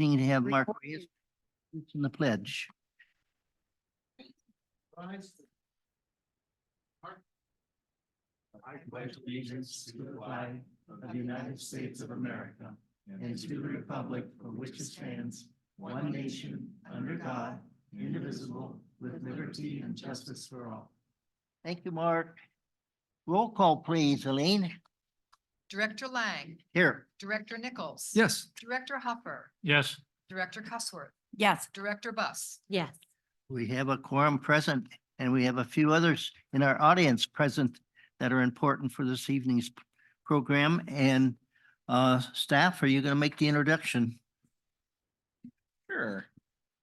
evening to have Mark Reyes in the pledge. I pledge allegiance to the flag of the United States of America and to the republic for which it stands, one nation, under God, indivisible, with liberty and justice for all. Thank you, Mark. Roll call, please, Elaine. Director Lang, Here. Director Nichols. Yes. Director Huffer, Yes. Director Cussworth, Yes. Director Buss. Yes. We have a quorum present, and we have a few others in our audience present that are important for this evening's program. And staff, are you going to make the introduction? Sure.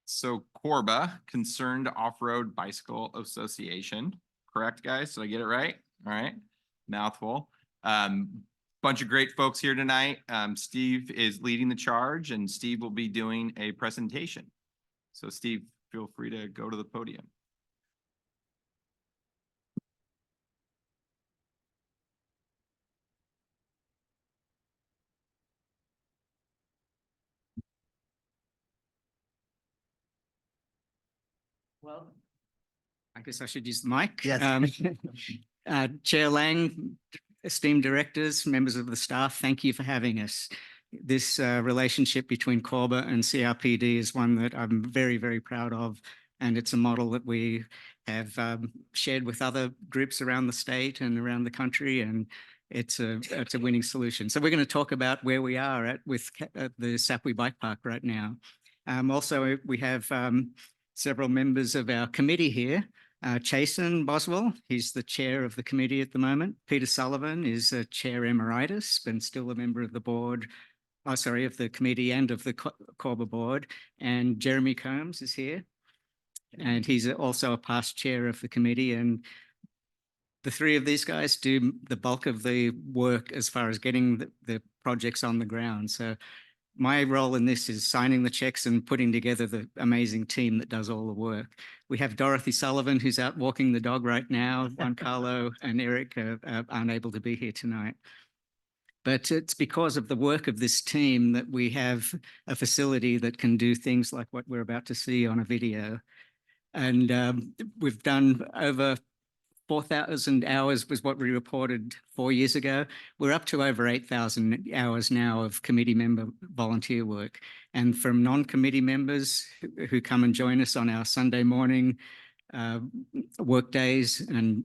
So Corba, Concerned Off-Road Bicycle Association, correct, guys? Did I get it right? All right, mouthful. Bunch of great folks here tonight. Steve is leading the charge, and Steve will be doing a presentation. So Steve, feel free to go to the podium. Well, I guess I should use the mic. Yes. Chair Lang, esteemed directors, members of the staff, thank you for having us. This relationship between Corba and CRPD is one that I'm very, very proud of. And it's a model that we have shared with other groups around the state and around the country. And it's a winning solution. So we're going to talk about where we are at with the Sapui Bike Park right now. Also, we have several members of our committee here. Chasen Boswell, he's the chair of the committee at the moment. Peter Sullivan is a chair emeritus and still a member of the board, of the committee and of the Corba board. And Jeremy Combs is here. And he's also a past chair of the committee. And the three of these guys do the bulk of the work as far as getting the projects on the ground. So my role in this is signing the checks and putting together the amazing team that does all the work. We have Dorothy Sullivan, who's out walking the dog right now. Juan Carlo and Eric aren't able to be here tonight. But it's because of the work of this team that we have a facility that can do things like what we're about to see on a video. And we've done over 4,000 hours was what we reported 4 years ago. We're up to over 8,000 hours now of committee member volunteer work. And from non-committee members who come and join us on our Sunday morning work days and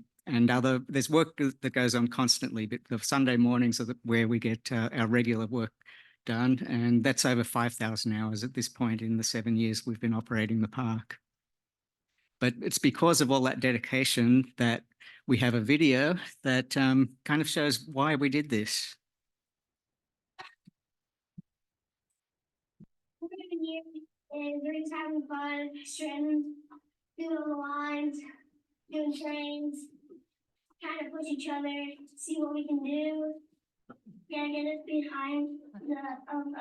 other, there's work that goes on constantly, but the Sunday mornings are where we get our regular work done. And that's over 5,000 hours at this point in the 7 years we've been operating the park. But it's because of all that dedication that we have a video that kind of shows why we did this. We're here and we're just having fun, strutting, doing the lines, doing trains, trying to push each other, see what we can do. Yeah, get us behind the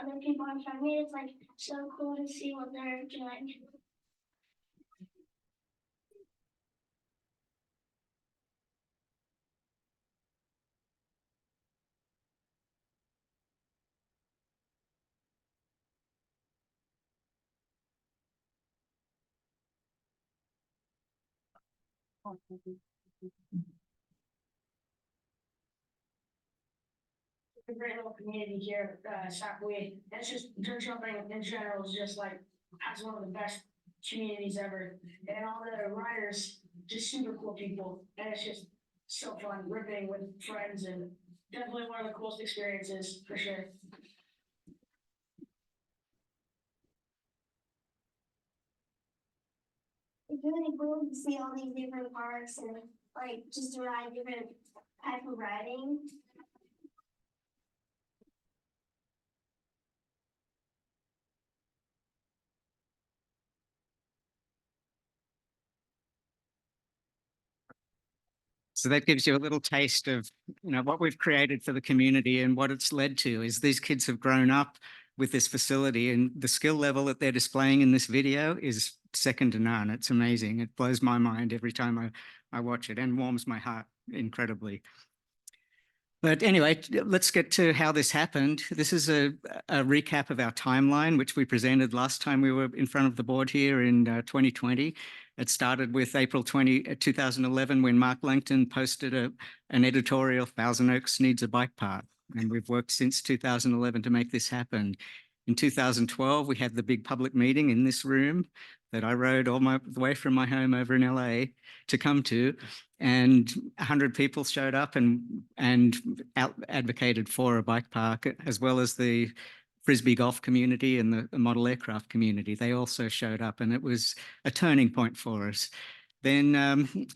other people in front of me. It's like so cool to see what they're doing. A great little community here at Sapui. It's just dirt jumping in general is just like has one of the best communities ever. And all the riders, just super cool people. And it's just so fun ripping with friends and definitely one of the coolest experiences for sure. It's really cool to see all these different parks and like just to ride different type of riding. So that gives you a little taste of, what we've created for the community and what it's led to is these kids have grown up with this facility and the skill level that they're displaying in this video is second to none. It's amazing. It blows my mind every time I watch it and warms my heart incredibly. But anyway, let's get to how this happened. This is a recap of our timeline, which we presented last time we were in front of the board here in 2020. It started with April 2011, when Mark Langton posted an editorial, Thousand Oaks needs a bike path. And we've worked since 2011 to make this happen. In 2012, we had the big public meeting in this room that I rode all the way from my home over in LA to come to, and 100 people showed up and advocated for a bike park, as well as the Frisbee golf community and the model aircraft community. They also showed up, and it was a turning point for us. Then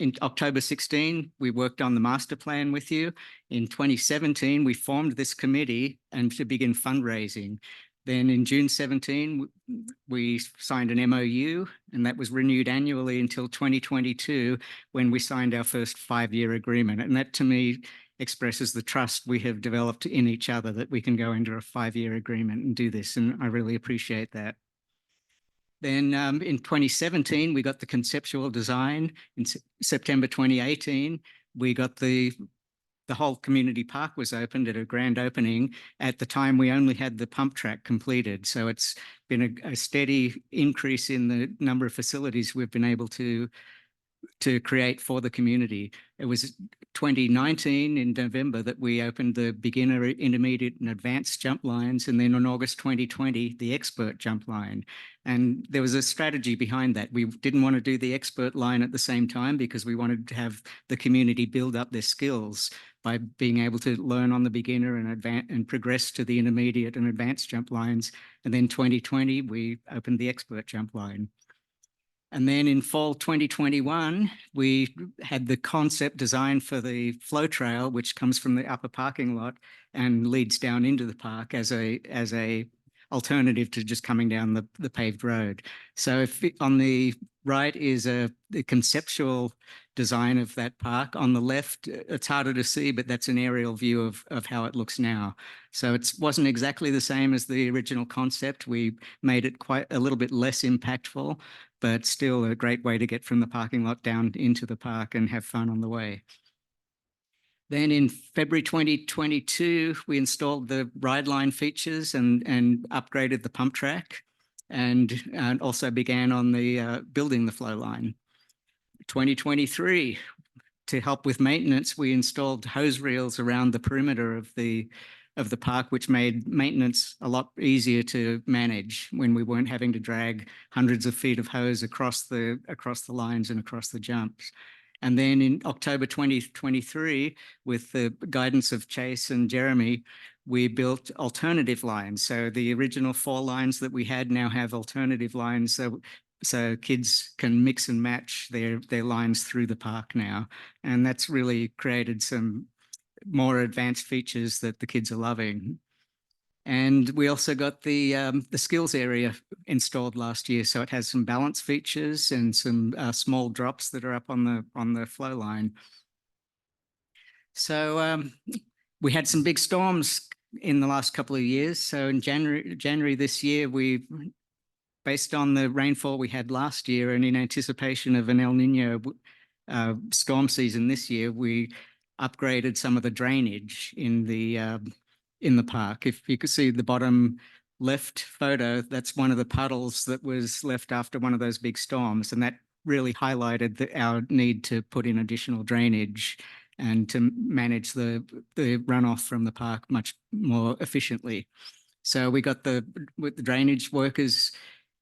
in October 16, we worked on the master plan with you. In 2017, we formed this committee and to begin fundraising. Then in June 17, we signed an MOU, and that was renewed annually until 2022, when we signed our first 5-year agreement. And that, to me, expresses the trust we have developed in each other, that we can go into a 5-year agreement and do this. And I really appreciate that. Then in 2017, we got the conceptual design. In September 2018, we got the whole community park was opened at a grand opening. At the time, we only had the pump track completed. So it's been a steady increase in the number of facilities we've been able to create for the community. It was 2019 in November that we opened the beginner, intermediate, and advanced jump lines. And then on August 2020, the expert jump line. And there was a strategy behind that. We didn't want to do the expert line at the same time, because we wanted to have the community build up their skills by being able to learn on the beginner and progress to the intermediate and advanced jump lines. And then 2020, we opened the expert jump line. And then in fall 2021, we had the concept design for the flow trail, which comes from the upper parking lot and leads down into the park as a alternative to just coming down the paved road. So if on the right is the conceptual design of that park. On the left, it's harder to see, but that's an aerial view of how it looks now. So it wasn't exactly the same as the original concept. We made it quite a little bit less impactful, but still a great way to get from the parking lot down into the park and have fun on the way. Then in February 2022, we installed the ride line features and upgraded the pump track, and also began on the building the flow line. 2023, to help with maintenance, we installed hose reels around the perimeter of the park, which made maintenance a lot easier to manage when we weren't having to drag hundreds of feet of hose across the lines and across the jumps. And then in October 2023, with the guidance of Chase and Jeremy, we built alternative lines. So the original 4 lines that we had now have alternative lines, so kids can mix and match their lines through the park now. And that's really created some more advanced features that the kids are loving. And we also got the skills area installed last year. So it has some balance features and some small drops that are up on the flow line. So we had some big storms in the last couple of years. So in January this year, based on the rainfall we had last year and in anticipation of an El Nino storm season this year, we upgraded some of the drainage in the park. If you could see the bottom left photo, that's one of the puddles that was left after one of those big storms. And that really highlighted our need to put in additional drainage and to manage the runoff from the park much more efficiently. So we got the drainage workers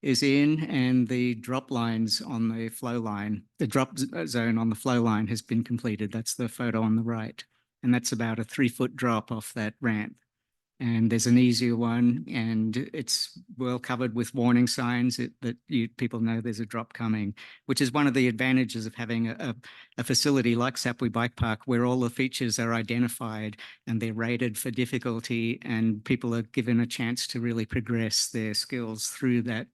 is in, and the drop lines on the flow line, the drop zone on the flow line has been completed. That's the photo on the right. And that's about a 3-foot drop off that ramp. And there's an easier one, and it's well covered with warning signs that people know there's a drop coming, which is one of the advantages of having a facility like Sapwe Bike Park, where all the features are identified and they're rated for difficulty, and people are given a chance to really progress their skills through that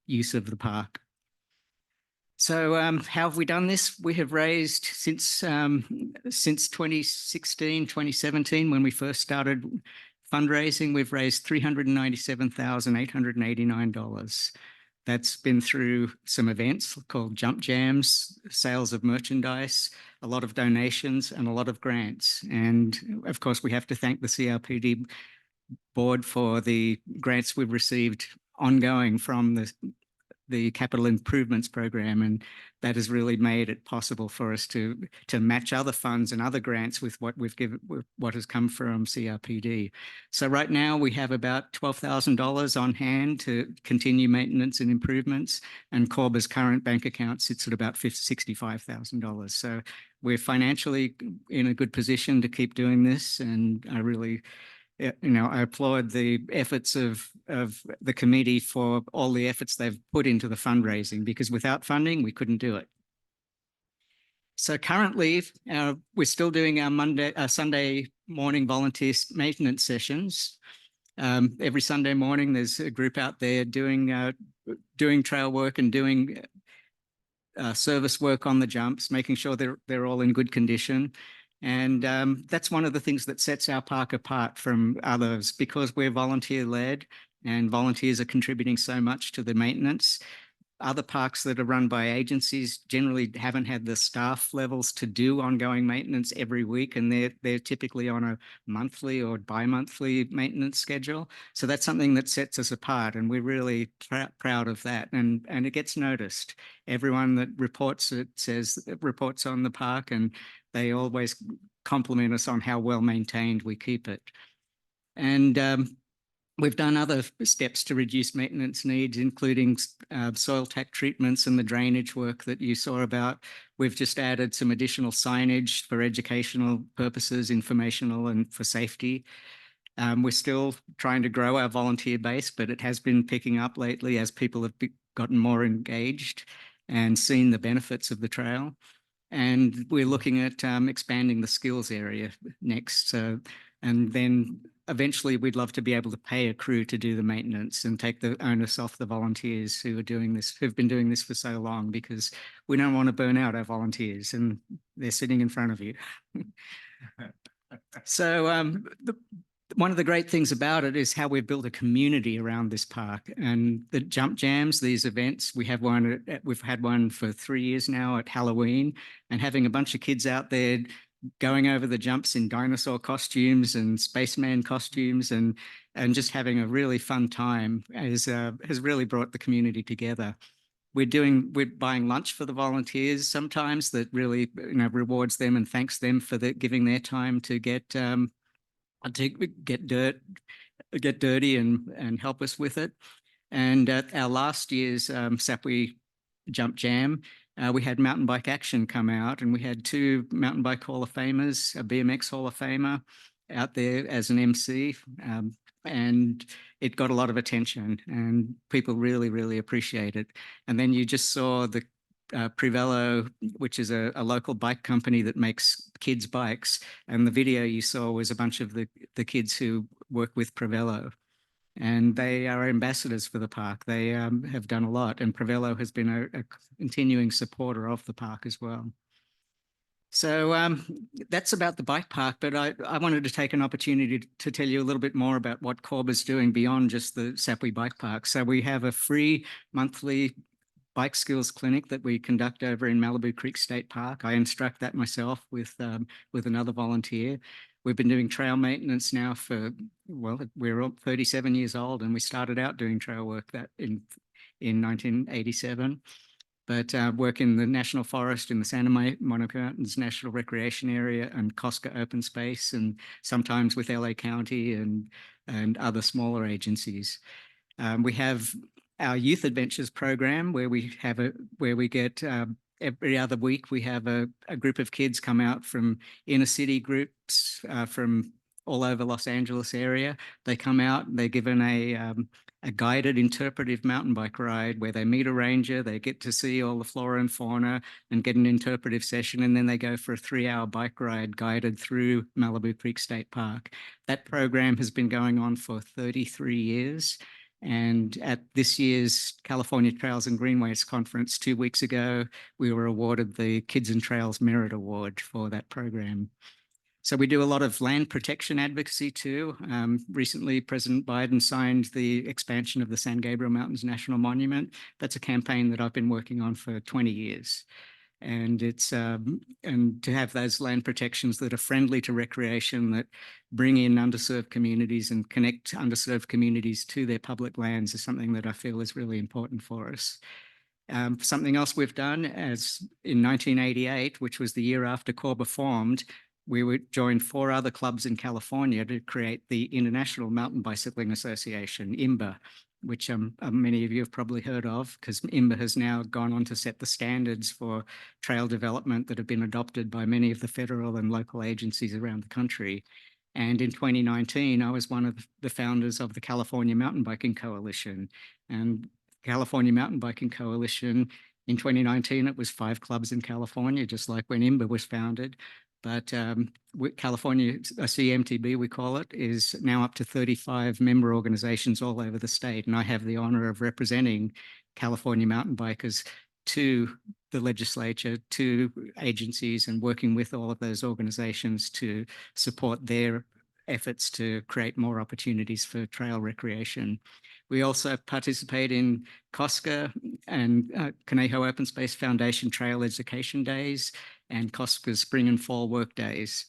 use of the park. So how have we done this? We have raised since 2016, 2017, when we first started fundraising, we've raised $397,889. That's been through some events called Jump Jams, sales of merchandise, a lot of donations, and a lot of grants. And of course, we have to thank the CRPD board for the grants we've received ongoing from the capital improvements program, and that has really made it possible for us to match other funds and other grants with what we've given, with what has come from CRPD. So right now we have about $12,000 on hand to continue maintenance and improvements, and Corba's current bank account sits at about $65,000. So we're financially in a good position to keep doing this, and I really, I applaud the efforts of the committee for all the efforts they've put into the fundraising, because without funding, we couldn't do it. So currently, we're still doing our Sunday morning volunteer maintenance sessions. Every Sunday morning, there's a group out there doing trail work and doing service work on the jumps, making sure they're all in good condition. And that's one of the things that sets our park apart from others, because we're volunteer-led and volunteers are contributing so much to the maintenance. Other parks that are run by agencies generally haven't had the staff levels to do ongoing maintenance every week, and they're typically on a monthly or bi-monthly maintenance schedule. So that's something that sets us apart, and we're really proud of that. And it gets noticed. Everyone that reports reports on the park, and they always compliment us on how well maintained we keep it. And we've done other steps to reduce maintenance needs, including soil tack treatments and the drainage work that you saw about. We've just added some additional signage for educational purposes, informational, and for safety. We're still trying to grow our volunteer base, but it has been picking up lately as people have gotten more engaged and seen the benefits of the trail. And we're looking at expanding the skills area next. And then eventually we'd love to be able to pay a crew to do the maintenance and take the onus off the volunteers who are doing this, who've been doing this for so long, because we don't want to burn out our volunteers, and they're sitting in front of you. So one of the great things about it is how we've built a community around this park, and the jump jams, these events, we've had one for 3 years now at Halloween, and having a bunch of kids out there going over the jumps in dinosaur costumes and spaceman costumes, and just having a really fun time has really brought the community together. We're buying lunch for the volunteers sometimes that really rewards them and thanks them for giving their time to get dirty and help us with it. And at our last year's Sapwe Jump Jam, we had Mountain Bike Action come out, and we had 2 Mountain Bike Hall of Famers, a BMX Hall of Famer out there as an MC, and it got a lot of attention, and people really, really appreciate it. And then you just saw the Prevelo, which is a local bike company that makes kids' bikes, and the video you saw was a bunch of the kids who work with Prevelo, and they are ambassadors for the park. They have done a lot, and Prevelo has been a continuing supporter of the park as well. So that's about the bike park, but I wanted to take an opportunity to tell you a little bit more about what Corba's doing beyond just the Sapwe Bike Park. So we have a free monthly bike skills clinic that we conduct over in Malibu Creek State Park. I instruct that myself with another volunteer. We've been doing trail maintenance now for, well, we're all 37 years old, and we started out doing trail work that in 1987. But work in the National Forest, in the Santa Monica Mountains National Recreation Area and Cosca Open Space, and sometimes with LA County and other smaller agencies. We have our Youth Adventures program where we get every other week we have a group of kids come out from inner city groups from all over Los Angeles area. They come out and they're given a guided interpretive mountain bike ride where they meet a ranger, they get to see all the flora and fauna and get an interpretive session, and then they go for a 3-hour bike ride guided through Malibu Creek State Park. That program has been going on for 33 years. And at this year's California Trails and Greenways Conference 2 weeks ago, we were awarded the Kids and Trails Merit Award for that program. So we do a lot of land protection advocacy too. Recently, President Biden signed the expansion of the San Gabriel Mountains National Monument. That's a campaign that I've been working on for 20 years. And it's and to have those land protections that are friendly to recreation, that bring in underserved communities and connect underserved communities to their public lands is something that I feel is really important for us. Something else we've done, as in 1988, which was the year after Corba formed, we joined 4 other clubs in California to create the International Mountain Bicycling Association, IMBA, which many of you have probably heard of, because IMBA has now gone on to set the standards for trail development that have been adopted by many of the federal and local agencies around the country. And in 2019, I was one of the founders of the California Mountain Biking Coalition. And California Mountain Biking Coalition, in 2019, it was 5 clubs in California, just like when IMBA was founded. But California, CMTB, we call it, is now up to 35 member organizations all over the state. And I have the honor of representing California mountain bikers to the legislature, to agencies, and working with all of those organizations to support their efforts to create more opportunities for trail recreation. We also participate in COSCA and Conejo Open Space Foundation Trail Education Days and COSCA's Spring and Fall Work Days.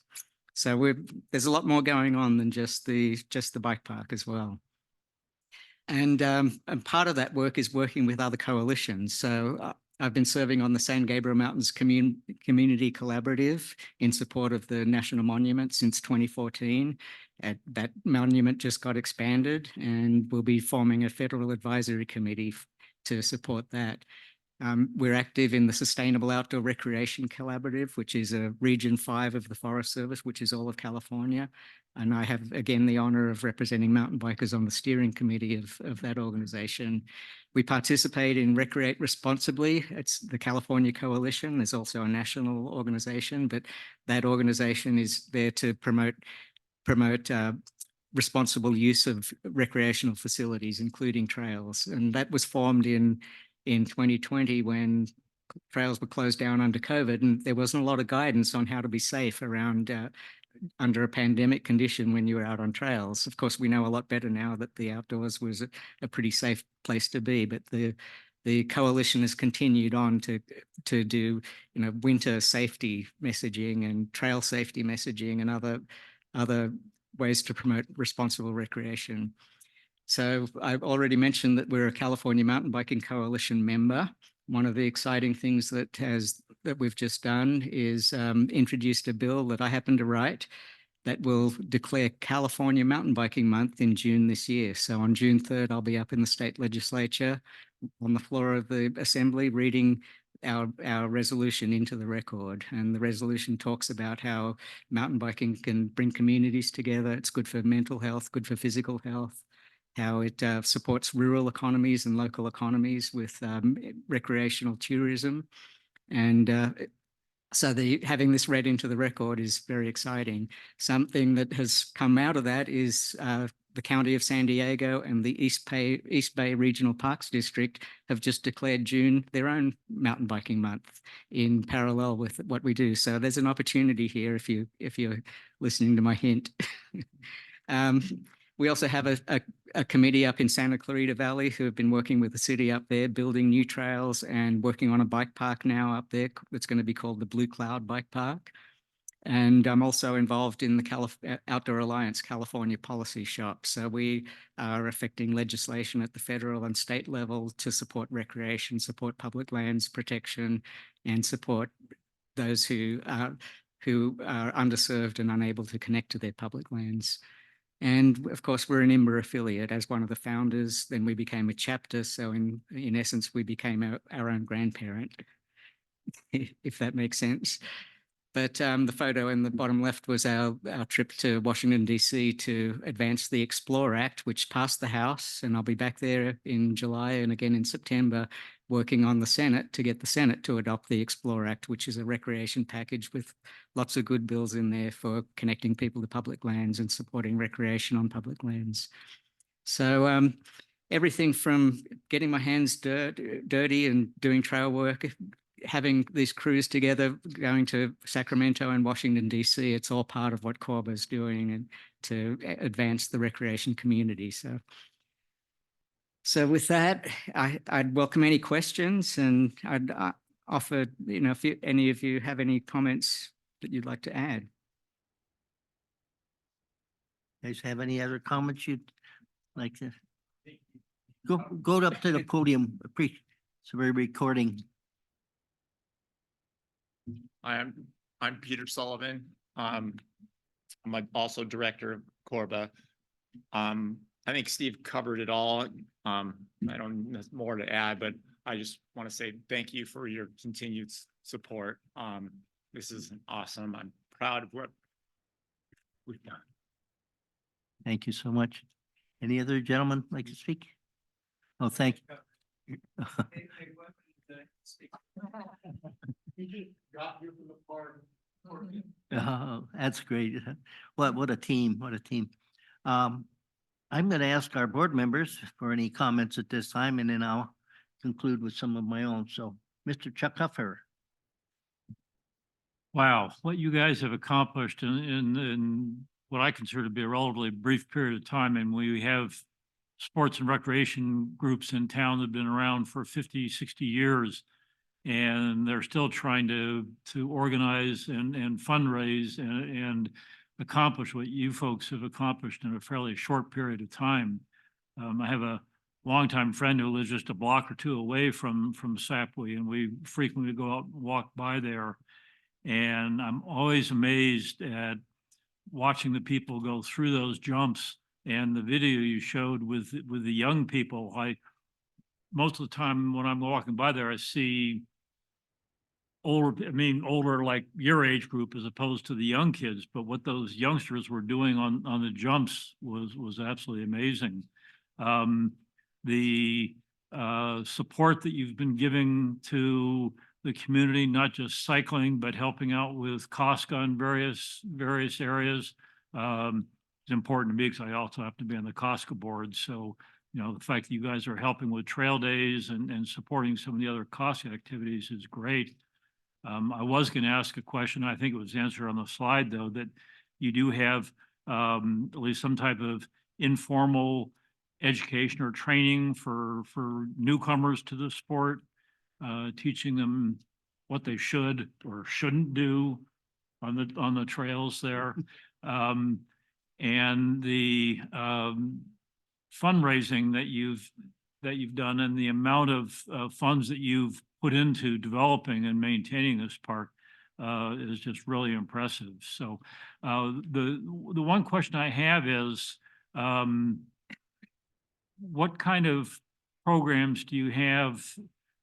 So there's a lot more going on than just the bike park as well. And part of that work is working with other coalitions. So I've been serving on the San Gabriel Mountains Community Collaborative in support of the National Monument since 2014. That monument just got expanded, and we'll be forming a federal advisory committee to support that. We're active in the Sustainable Outdoor Recreation Collaborative, which is a Region 5 of the Forest Service, which is all of California. And I have, again, the honor of representing mountain bikers on the steering committee of that organization. We participate in Recreate Responsibly. It's the California Coalition. There's also a national organization, but that organization is there to promote responsible use of recreational facilities, including trails. And that was formed in 2020 when trails were closed down under COVID, and there wasn't a lot of guidance on how to be safe around under a pandemic condition when you were out on trails. Of course, we know a lot better now that the outdoors was a pretty safe place to be, but the coalition has continued on to do winter safety messaging and trail safety messaging and other ways to promote responsible recreation. So I've already mentioned that we're a California Mountain Biking Coalition member. One of the exciting things that we've just done is introduced a bill that I happened to write that will declare California Mountain Biking Month in June this year. So on June 3rd, I'll be up in the state legislature on the floor of the assembly reading our resolution into the record. And the resolution talks about how mountain biking can bring communities together. It's good for mental health, good for physical health, how it supports rural economies and local economies with recreational tourism. And so having this read into the record is very exciting. Something that has come out of that is the County of San Diego and the East Bay Regional Parks District have just declared June their own mountain biking month in parallel with what we do. So there's an opportunity here if you're listening to my hint. We also have a committee up in Santa Clarita Valley who have been working with the city up there, building new trails and working on a bike park now up there that's going to be called the Blue Cloud Bike Park. And I'm also involved in the Outdoor Alliance California Policy Shop. So we are affecting legislation at the federal and state level to support recreation, support public lands protection, and support those who are underserved and unable to connect to their public lands. And of course, we're an IMBA affiliate. As one of the founders, then we became a chapter. So in essence, we became our own grandparent, if that makes sense. But the photo in the bottom left was our trip to Washington, D.C. to advance the Explore Act, which passed the House. And I'll be back there in July and again in September, working on the Senate to get the Senate to adopt the Explore Act, which is a recreation package with lots of good bills in there for connecting people to public lands and supporting recreation on public lands. So everything from getting my hands dirty and doing trail work, having these crews together, going to Sacramento and Washington, DC, it's all part of what Corba is doing and to advance the recreation community. So with that, I'd welcome any questions, and I'd offer, if any of you have any comments that you'd like to add. Guys have any other comments you'd like to? Go up to the podium. It's a very recording. I'm Peter Sullivan. I'm also director of Corba. I think Steve covered it all. I don't have more to add, but I just want to say thank you for your continued support. This is awesome. I'm proud of what we've done. Thank you so much. Any other gentlemen like to speak? Oh, thank you. Oh, that's great. What a team, what a team. I'm going to ask our board members for any comments at this time, and then I'll conclude with some of my own. So, Mr. Chuck Huffer. Wow, what you guys have accomplished in what I consider to be a relatively brief period of time, and we have sports and recreation groups in town that have been around for 50, 60 years, and they're still trying to organize and fundraise and accomplish what you folks have accomplished in a fairly short period of time. I have a longtime friend who lives just a block or two away from Sapwe, and we frequently go out and walk by there. And I'm always amazed at watching the people go through those jumps, and the video you showed with the young people. Most of the time when I'm walking by there, I see older like your age group as opposed to the young kids. But what those youngsters were doing on the jumps was absolutely amazing. The support that you've been giving to the community, not just cycling, but helping out with COSCA in various areas. It's important to me because I also have to be on the COSCA board. So, the fact that you guys are helping with trail days and supporting some of the other COSCA activities is great. I was going to ask a question. I think it was answered on the slide, though, that you do have at least some type of informal education or training for newcomers to the sport, teaching them what they should or shouldn't do on the trails there. And the fundraising that you've done and the amount of funds that you've put into developing and maintaining this park is just really impressive. So the one question I have is, what kind of programs do you have?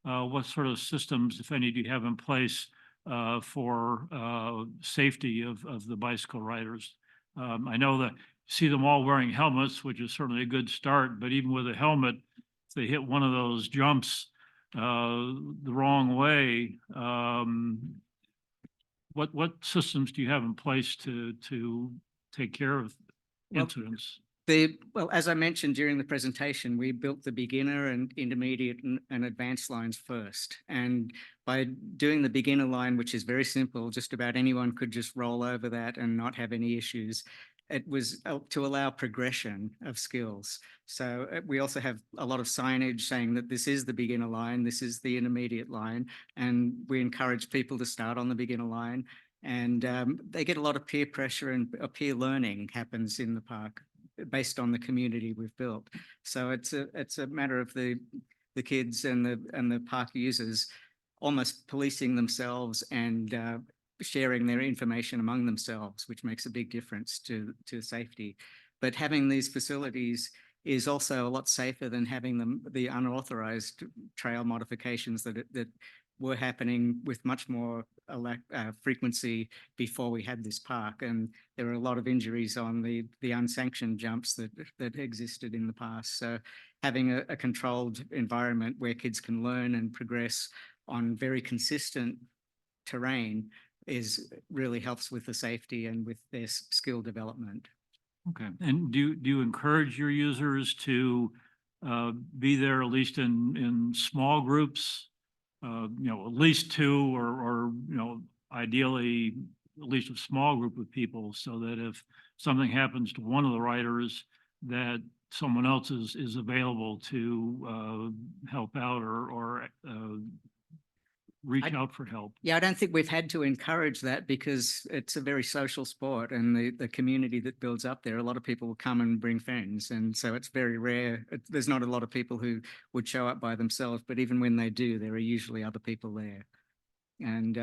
What sort of systems, if any, do you have in place for safety of the bicycle riders? I know that see them all wearing helmets, which is certainly a good start, but even with a helmet, if they hit one of those jumps the wrong way, what systems do you have in place to take care of incidents? Well, as I mentioned during the presentation, we built the beginner and intermediate and advanced lines first. And by doing the beginner line, which is very simple, just about anyone could just roll over that and not have any issues. It was to allow progression of skills. So we also have a lot of signage saying that this is the beginner line, this is the intermediate line, and we encourage people to start on the beginner line. And they get a lot of peer pressure, and peer learning happens in the park based on the community we've built. So it's a matter of the kids and the park users almost policing themselves and sharing their information among themselves, which makes a big difference to safety. But having these facilities is also a lot safer than having the unauthorized trail modifications that were happening with much more frequency before we had this park. And there were a lot of injuries on the unsanctioned jumps that existed in the past. So having a controlled environment where kids can learn and progress on very consistent terrain really helps with the safety and with their skill development. Okay. And do you encourage your users to be there at least in small groups at least two or, ideally at least a small group of people so that if something happens to one of the riders, that someone else is available to help out or reach out for help. Yeah, I don't think we've had to encourage that because it's a very social sport and the community that builds up there, a lot of people will come and bring friends. And so it's very rare. There's not a lot of people who would show up by themselves, but even when they do, there are usually other people there. And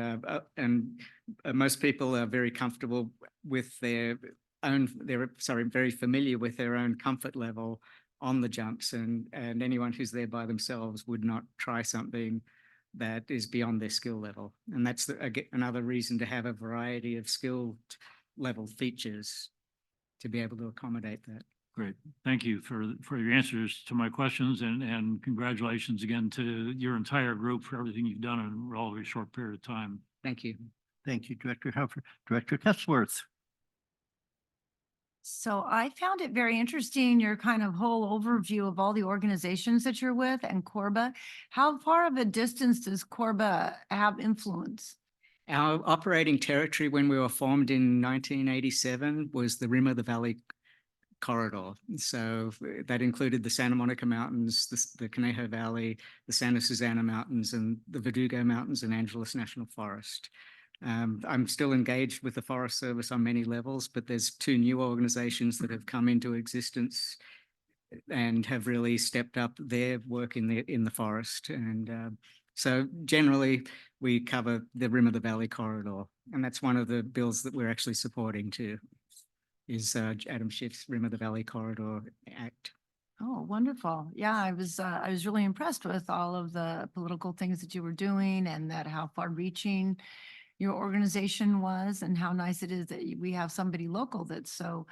most people are very comfortable with their own, very familiar with their own comfort level on the jumps, and anyone who's there by themselves would not try something that is beyond their skill level. And that's another reason to have a variety of skill level features to be able to accommodate that. Great. Thank you for your answers to my questions, and congratulations again to your entire group for everything you've done in a relatively short period of time. Thank you. Thank you, Director Hufford. Director Cutsworth. So I found it very interesting, your kind of whole overview of all the organizations that you're with and Corba. How far of a distance does Corba have influence? Our operating territory when we were formed in 1987 was the rim of the valley corridor. So that included the Santa Monica Mountains, the Conejo Valley, the Santa Susana Mountains, and the Verdugo Mountains and Angeles National Forest. I'm still engaged with the Forest Service on many levels, but there's two new organizations that have come into existence and have really stepped up their work in the forest. And so generally, we cover the rim of the valley corridor, and that's one of the bills that we're actually supporting too, is Adam Schiff's Rim of the Valley Corridor Act. Oh, wonderful. Yeah, I was really impressed with all of the political things that you were doing and that how far reaching your organization was, and how nice it is that we have somebody local that's so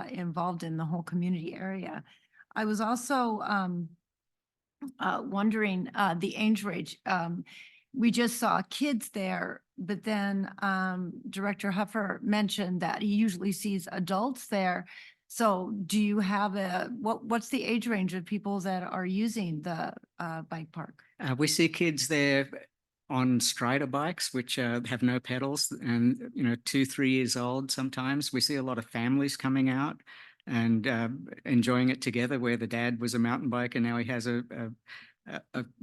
involved in the whole community area. I was also wondering the age range. We just saw kids there, but then Director Huffer mentioned that he usually sees adults there. So do you have what's the age range of people that are using the bike park? We see kids there on Strider bikes, which have no pedals, and 2-3 years old. Sometimes we see a lot of families coming out and enjoying it together, where the dad was a mountain biker and now he has a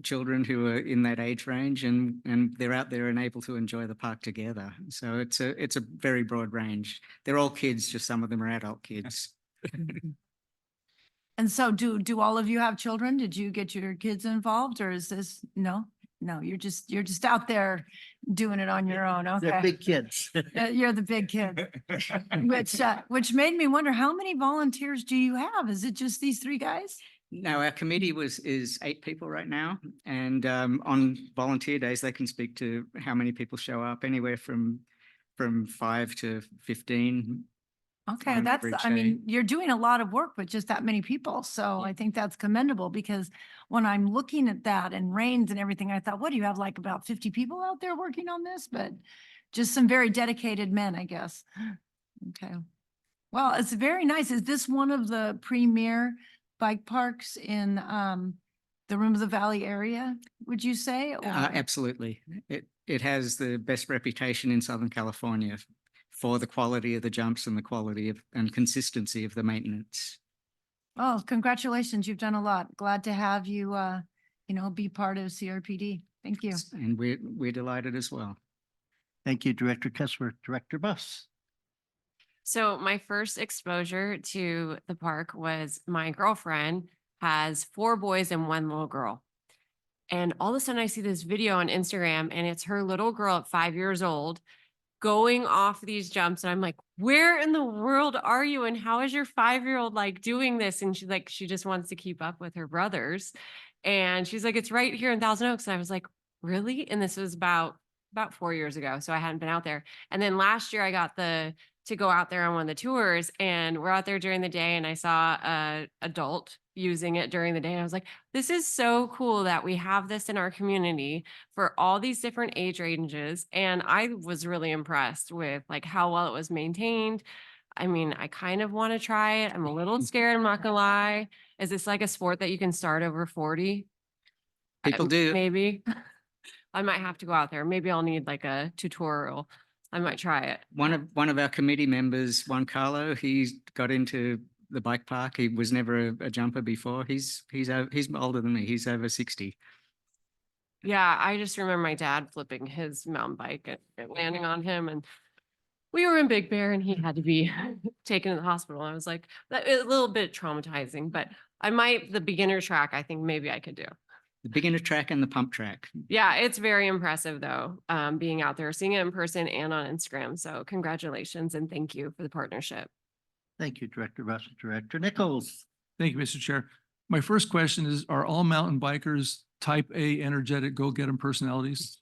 children who are in that age range, and they're out there and able to enjoy the park together. So it's a very broad range. They're all kids, just some of them are adult kids. And so do all of you have children? Did you get your kids involved, or is this no, you're just out there doing it on your own. Okay. They're big kids. You're the big kid, which made me wonder, how many volunteers do you have? Is it just these 3 guys? No, our committee is 8 people right now, and on volunteer days they can speak to how many people show up, anywhere from 5 to 15. Okay, on that's, average I mean, day. you're doing a lot of work with just that many people. So I think that's commendable, because when I'm looking at that and reins and everything, I thought, what do you have, like about 50 people out there working on this? But just some very dedicated men, I guess. Okay. Well, it's very nice. Is this one of the premier bike parks in the Rim of the Valley area, would you say? Or- Absolutely. It has the best reputation in Southern California for the quality of the jumps and the quality of and consistency of the maintenance. Oh, congratulations. You've done a lot. Glad to have you, be part of CRPD. Thank you. And we're delighted as well. Thank you, Director Cutsworth. Director Buss. So my first exposure to the park was my girlfriend has 4 boys and 1 little girl. And all of a sudden I see this video on Instagram, and it's her little girl at 5 years old going off these jumps. And I'm like, where in the world are you? And how is your 5-year-old like doing this? And she's like, she just wants to keep up with her brothers. And she's like, it's right here in Thousand Oaks. And I was like, really? And this was about 4 years ago. So I hadn't been out there. And then last year I got to go out there on one of the tours, and we're out there during the day, and I saw a adult using it during the day. And I was like, this is so cool that we have this in our community for all these different age ranges. And I was really impressed with like how well it was maintained. I mean, I kind of want to try it. I'm a little scared, I'm not gonna lie. Is this like a sport that you can start over 40? People do. Maybe. I might have to go out there. Maybe I'll need like a tutorial. I might try it. One of our committee members, Juan Carlo, he's got into the bike park. He was never a jumper before. He's older than me. He's over 60. Yeah, I just remember my dad flipping his mountain bike and landing on him, and we were in Big Bear and he had to be taken to the hospital. I was like, that a little bit traumatizing, but the beginner track, I think maybe I could do. The beginner track and the pump track. Yeah, it's very impressive though, being out there, seeing it in person and on Instagram. So congratulations and thank you for the partnership. Thank you, Director Russell. Director Nichols. Thank you, Mr. Chair. My first question is, are all mountain bikers type A energetic go-get-em personalities?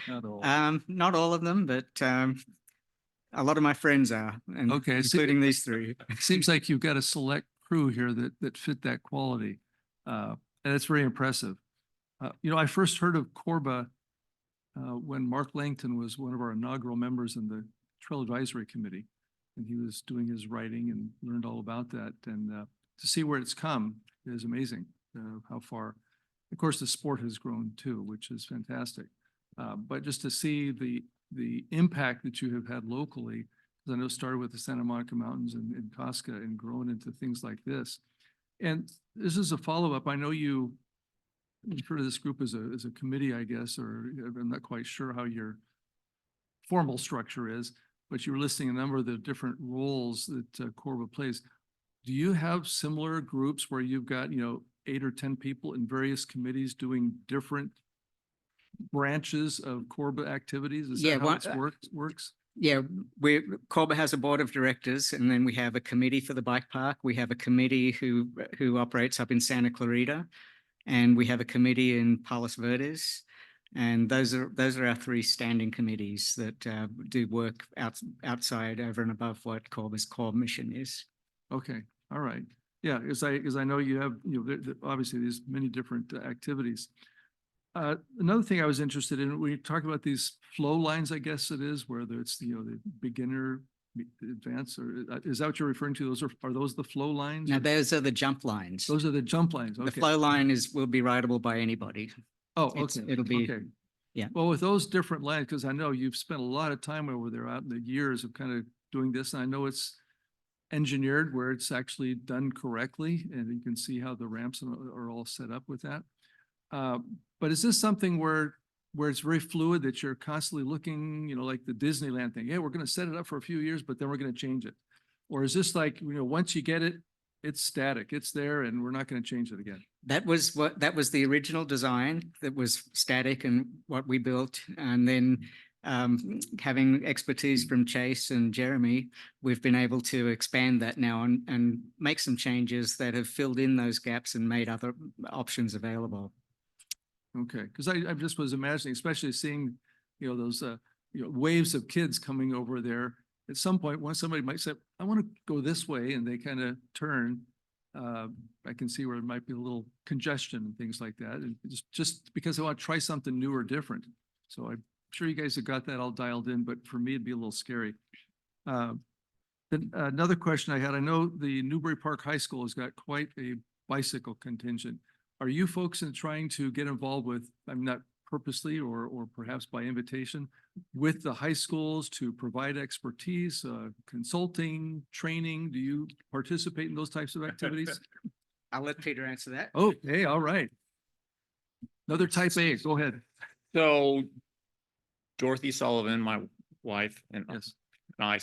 Not all. Not all of them, but a lot of my friends are, and Okay, so- including these three. It seems like you've got a select crew here that fit that quality. And it's very impressive. I first heard of Corba when Mark Langton was one of our inaugural members in the Trail Advisory Committee. And he was doing his writing and learned all about that. And to see where it's come is amazing, how far. Of course, the sport has grown too, which is fantastic. But just to see the impact that you have had locally, because I know it started with the Santa Monica Mountains and Casca and grown into things like this. And this is a follow-up. I know you refer to this group as a committee, I guess, or I'm not quite sure how your formal structure is, but you were listing a number of the different roles that Corba plays. Do you have similar groups where you've got, 8 or 10 people in various committees doing different branches of Corba activities? Is that how it works? Yeah, Corba has a board of directors, and then we have a committee for the bike park. We have a committee who operates up in Santa Clarita, and we have a committee in Palos Verdes. And those are our 3 standing committees that do work outside over and above what Corba's core mission is. Okay, all right. Yeah, because I know you have, obviously there's many different activities. Another thing I was interested in, we talk about these flow lines, I guess it is, whether it's, the beginner, advanced, or is that what you're referring to? Are those the flow lines? Now, those are the jump lines. Those are the jump lines. The Okay. flow line will be rideable by anybody. Oh, It's- okay. it'll be- Okay. yeah. Well, with those different lines, because I know you've spent a lot of time over there out in the years of kind of doing this, and I know it's engineered where it's actually done correctly, and you can see how the ramps are all set up with that. But is this something where it's very fluid, that you're constantly looking, like the Disneyland thing? Yeah, we're going to set it up for a few years, but then we're going to change it. Or is this like, once you get it, it's static, it's there, and we're not going to change it again? That was the original design that was static and what we built. And then having expertise from Chase and Jeremy, we've been able to expand that now and make some changes that have filled in those gaps and made other options available. Okay, because I just was imagining, especially seeing, those, waves of kids coming over there. At some point, when somebody might say, I want to go this way, and they kind of turn, I can see where it might be a little congestion and things like that. And just because I want to try something new or different. So I'm sure you guys have got that all dialed in, but for me, it'd be a little scary. Then another question I had, I know the Newbury Park High School has got quite a bicycle contingent. Are you folks trying to get involved with, I'm not purposely or perhaps by invitation, with the high schools to provide expertise, consulting, training? Do you participate in those types of activities? I'll let Peter answer that. Oh, hey, all right. Another type A, go ahead. So Dorothy Sullivan, my wife, and Yes. I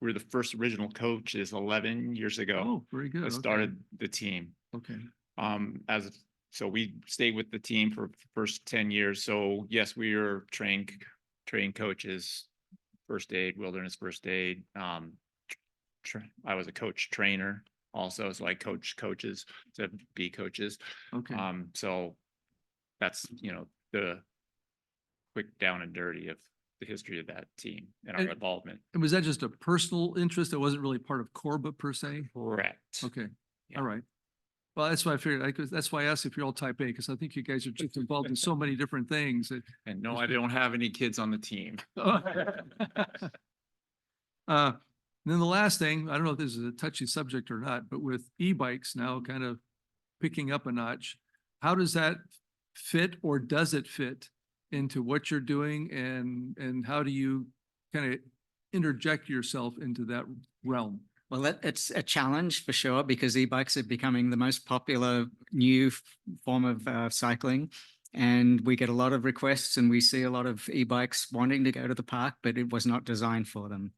we were the first original coaches 11 years ago. Oh, very good. I Okay. started the team. Okay. So we stayed with the team for the first 10 years. So yes, we were trained coaches, first aid, wilderness first aid. I was a coach trainer also, so I coach coaches to be coaches. Okay. So that's, the quick down and dirty of the history of that team and our And- involvement. And was that just a personal interest? It wasn't really part of Corba per se? Correct. Okay. Yeah. All right. Well, that's why I figured, that's why I asked if you're all type A, because I think you guys are just involved in so many different things. And no, I don't have any kids on the team. Then the last thing, I don't know if this is a touchy subject or not, but with e-bikes now kind of picking up a notch, how does that fit, or does it fit into what you're doing and how do you kind of interject yourself into that realm? Well, it's a challenge for sure because e-bikes are becoming the most popular new form of cycling. And we get a lot of requests and we see a lot of e-bikes wanting to go to the park, but it was not designed for them.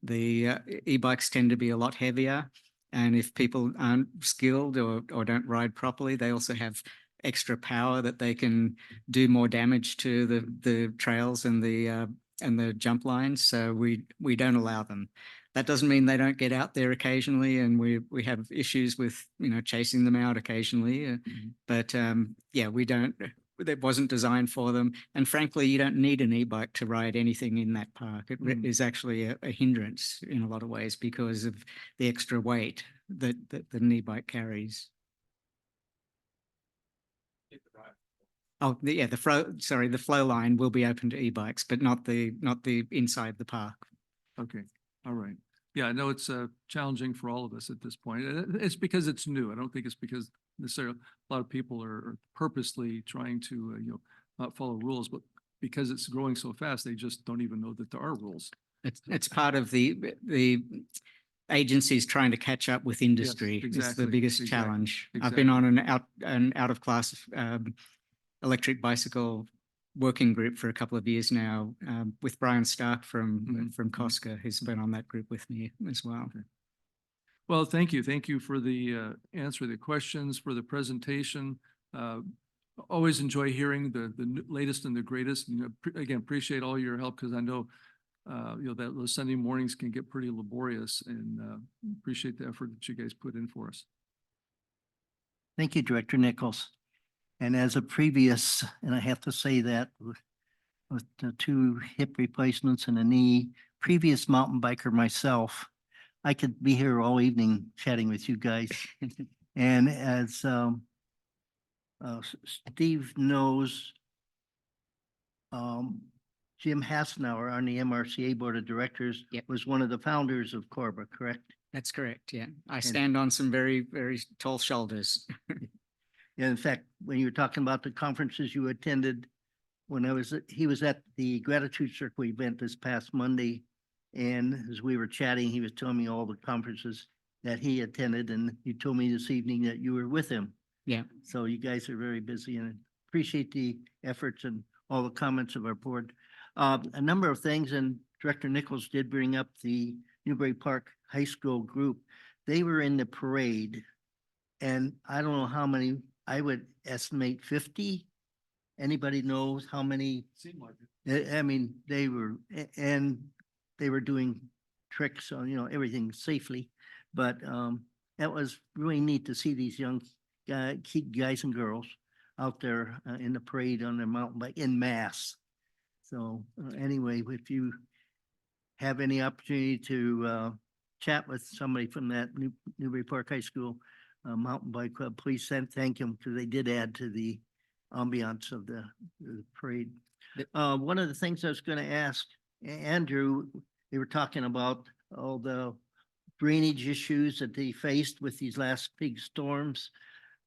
The e-bikes tend to be a lot heavier. And if people aren't skilled or don't ride properly, they also have extra power that they can do more damage to the trails and the jump lines. So we don't allow them. That doesn't mean they don't get out there occasionally, and we have issues with chasing them out occasionally. But yeah, we don't. It wasn't designed for them, and frankly, you don't need an e-bike to ride anything in that park. It is actually a hindrance in a lot of ways because of the extra weight that an e-bike carries. Oh, yeah, the flow line will be open to e-bikes, but not the inside the park. Okay, all right. Yeah, I know it's challenging for all of us at this point. It's because it's new. I don't think it's because necessarily a lot of people are purposely trying to not follow rules, but because it's growing so fast, they just don't even know that there are rules. It's part of the agencies trying to catch up with industry. It's the exactly, biggest exactly, challenge. I've been on an out of class electric bicycle working group for a couple of years now with Brian Stark from Costco, who's been on that group with me as well. Okay. Well, thank you. Thank you for the answer to the questions, for the presentation. Always enjoy hearing the latest and the greatest. And again, appreciate all your help because I know that those Sunday mornings can get pretty laborious, and appreciate the effort that you guys put in for us. Thank you, Director Nichols. And as a previous, and I have to say that with the 2 hip replacements and a knee, previous mountain biker myself, I could be here all evening chatting with you guys. And as Steve knows, Jim Hassenauer on the MRCA Board of Directors was one of the founders of Corba, correct? That's correct, yeah. I stand on some very, very tall shoulders. Yeah, in fact, when you were talking about the conferences you attended, he was at the Gratitude Circle event this past Monday. And as we were chatting, he was telling me all the conferences that he attended, and you told me this evening that you were with him. Yeah. So you guys are very busy, and I appreciate the efforts and all the comments of our board. A number of things, and Director Nichols did bring up the Newbury Park High School group. They were in the parade, and I don't know how many. I would estimate 50. Anybody knows how many? Seemed like it. I mean, they were doing tricks on, everything safely. But that was really neat to see these young guys and girls out there in the parade on their mountain bike in mass. So anyway, if you have any opportunity to chat with somebody from that Newbury Park High School mountain bike club, please thank them because they did add to the ambiance of the parade. One of the things I was going to ask Andrew, they were talking about all the drainage issues that they faced with these last big storms.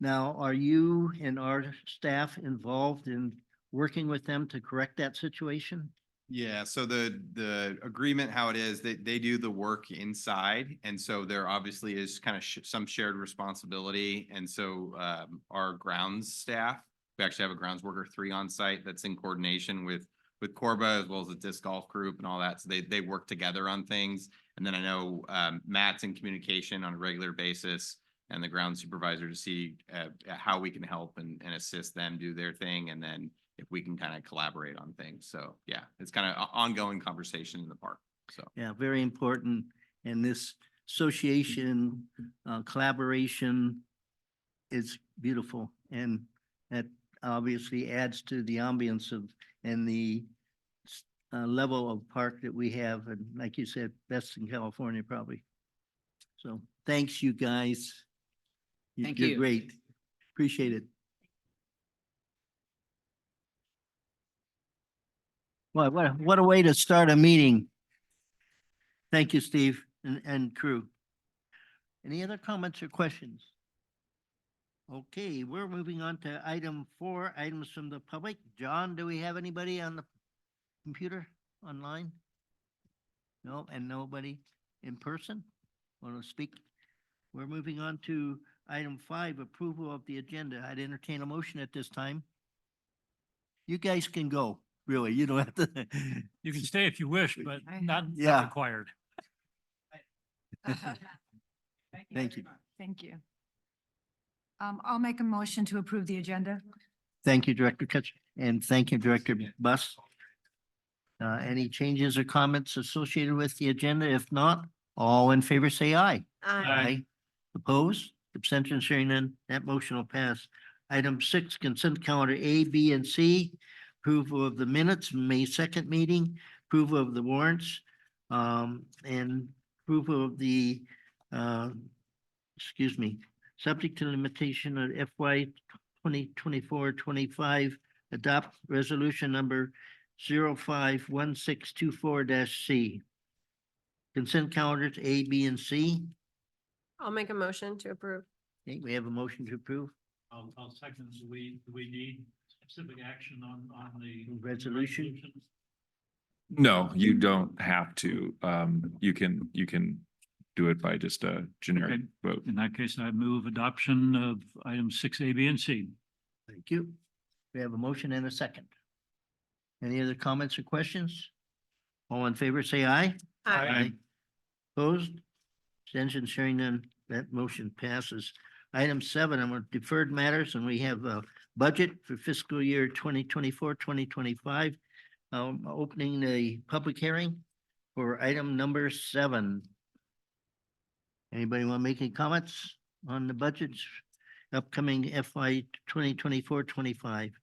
Now, are you and our staff involved in working with them to correct that situation? Yeah, so the agreement, how it is, they do the work inside. And so there obviously is kind of some shared responsibility. And so our grounds staff, we actually have a grounds worker 3 on site that's in coordination with Corba as well as the disc golf group and all that. So they work together on things. And then I know Matt's in communication on a regular basis and the ground supervisor to see how we can help and assist them do their thing. And then if we can kind of collaborate on things. So yeah, it's kind of ongoing conversation in the park. So yeah, very important. And this association collaboration is beautiful. And that obviously adds to the ambience of and the level of park that we have. And like you said, best in California, probably. So thanks, you guys. Thank You're you. great. Appreciate it. What a way to start a meeting. Thank you, Steve and crew. Any other comments or questions? Okay, we're moving on to item 4, items from the public. John, do we have anybody on the computer online? No, and nobody in person want to speak? We're moving on to item 5, approval of the agenda. I'd entertain a motion at this time. You guys can go, really. You don't have to. You can stay if you wish, but not Yeah. required. Thank you. Thank you. I'll make a motion to approve the agenda. Thank you, Director Kutch, and thank you, Director Bus. Any changes or comments associated with the agenda? If not, all in favor say aye. Aye. Opposed? Abstention, hearing none, that motion will pass. Item 6, consent calendar A, B, and C. Approval of the minutes, May 2nd meeting, approval of the warrants, and approval of the, subject to limitation of FY 2024-25, adopt resolution number 051624-C. Consent calendars A, B, and C. I'll make a motion to approve. Okay, we have a motion to approve. I'll second. Do we need specific action on the Resolution? No, you don't have to. You can do it by just a generic Okay. vote. In that case, I move adoption of items 6A, B, and C. Thank you. We have a motion and a second. Any other comments or questions? All in favor, say aye. Aye. Opposed? Abstentions, hearing none, that motion passes. Item 7, I'm on deferred matters, and we have a budget for fiscal year 2024-2025. Opening the public hearing for item number 7. Anybody want to make any comments on the budgets upcoming FY 2024-25?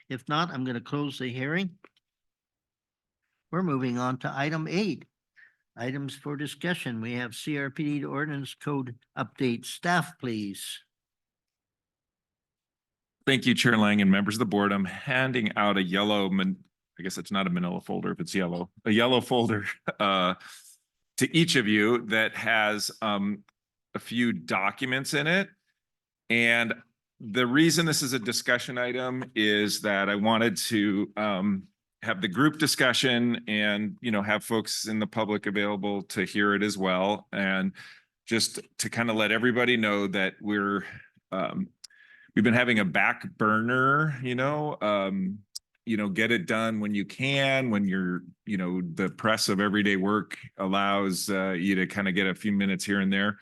If not, I'm going to close the hearing. We're moving on to item 8. Items for discussion. We have CRPD ordinance code update. Staff, please. Thank you, Chair Lang and members of the board. I'm handing out a yellow, I guess it's not a manila folder if it's yellow, a yellow folder to each of you that has a few documents in it. And the reason this is a discussion item is that I wanted to have the group discussion and, have folks in the public available to hear it as well. And just to kind of let everybody know that we've been having a back burner, get it done when you can, when you're, the press of everyday work allows you to kind of get a few minutes here and there.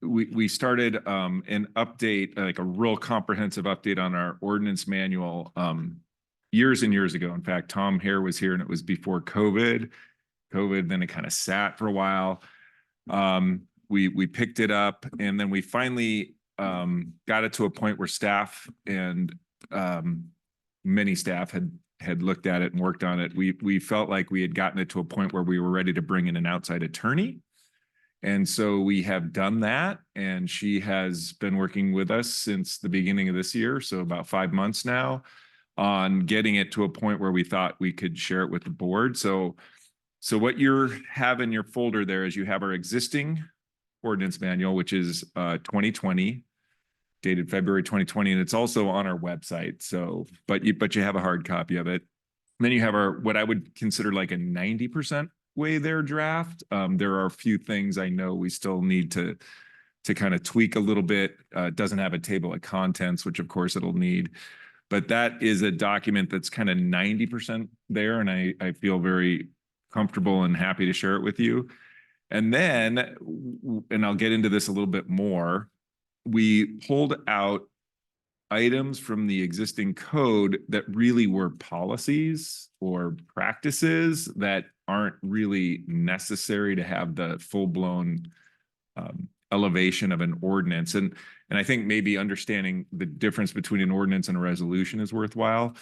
We started an update, like a real comprehensive update on our ordinance manual years and years ago. In fact, Tom Hare was here and it was before COVID, then it kind of sat for a while. We picked it up and then we finally got it to a point where staff and many staff had looked at it and worked on it. We felt like we had gotten it to a point where we were ready to bring in an outside attorney. And so we have done that, and she has been working with us since the beginning of this year, so about 5 months now, on getting it to a point where we thought we could share it with the board. So what you have in your folder there is you have our existing ordinance manual, which is 2020, dated February 2020, and it's also on our website. So, but you have a hard copy of it. And then you have our what I would consider like a 90% way there draft. There are a few things I know we still need to kind of tweak a little bit. It doesn't have a table of contents, which of course it'll need, but that is a document that's kind of 90% there. And I feel very comfortable and happy to share it with you. And then, and I'll get into this a little bit more, we pulled out items from the existing code that really were policies or practices that aren't really necessary to have the full-blown elevation of an ordinance. And I think maybe understanding the difference between an ordinance and a resolution is worthwhile.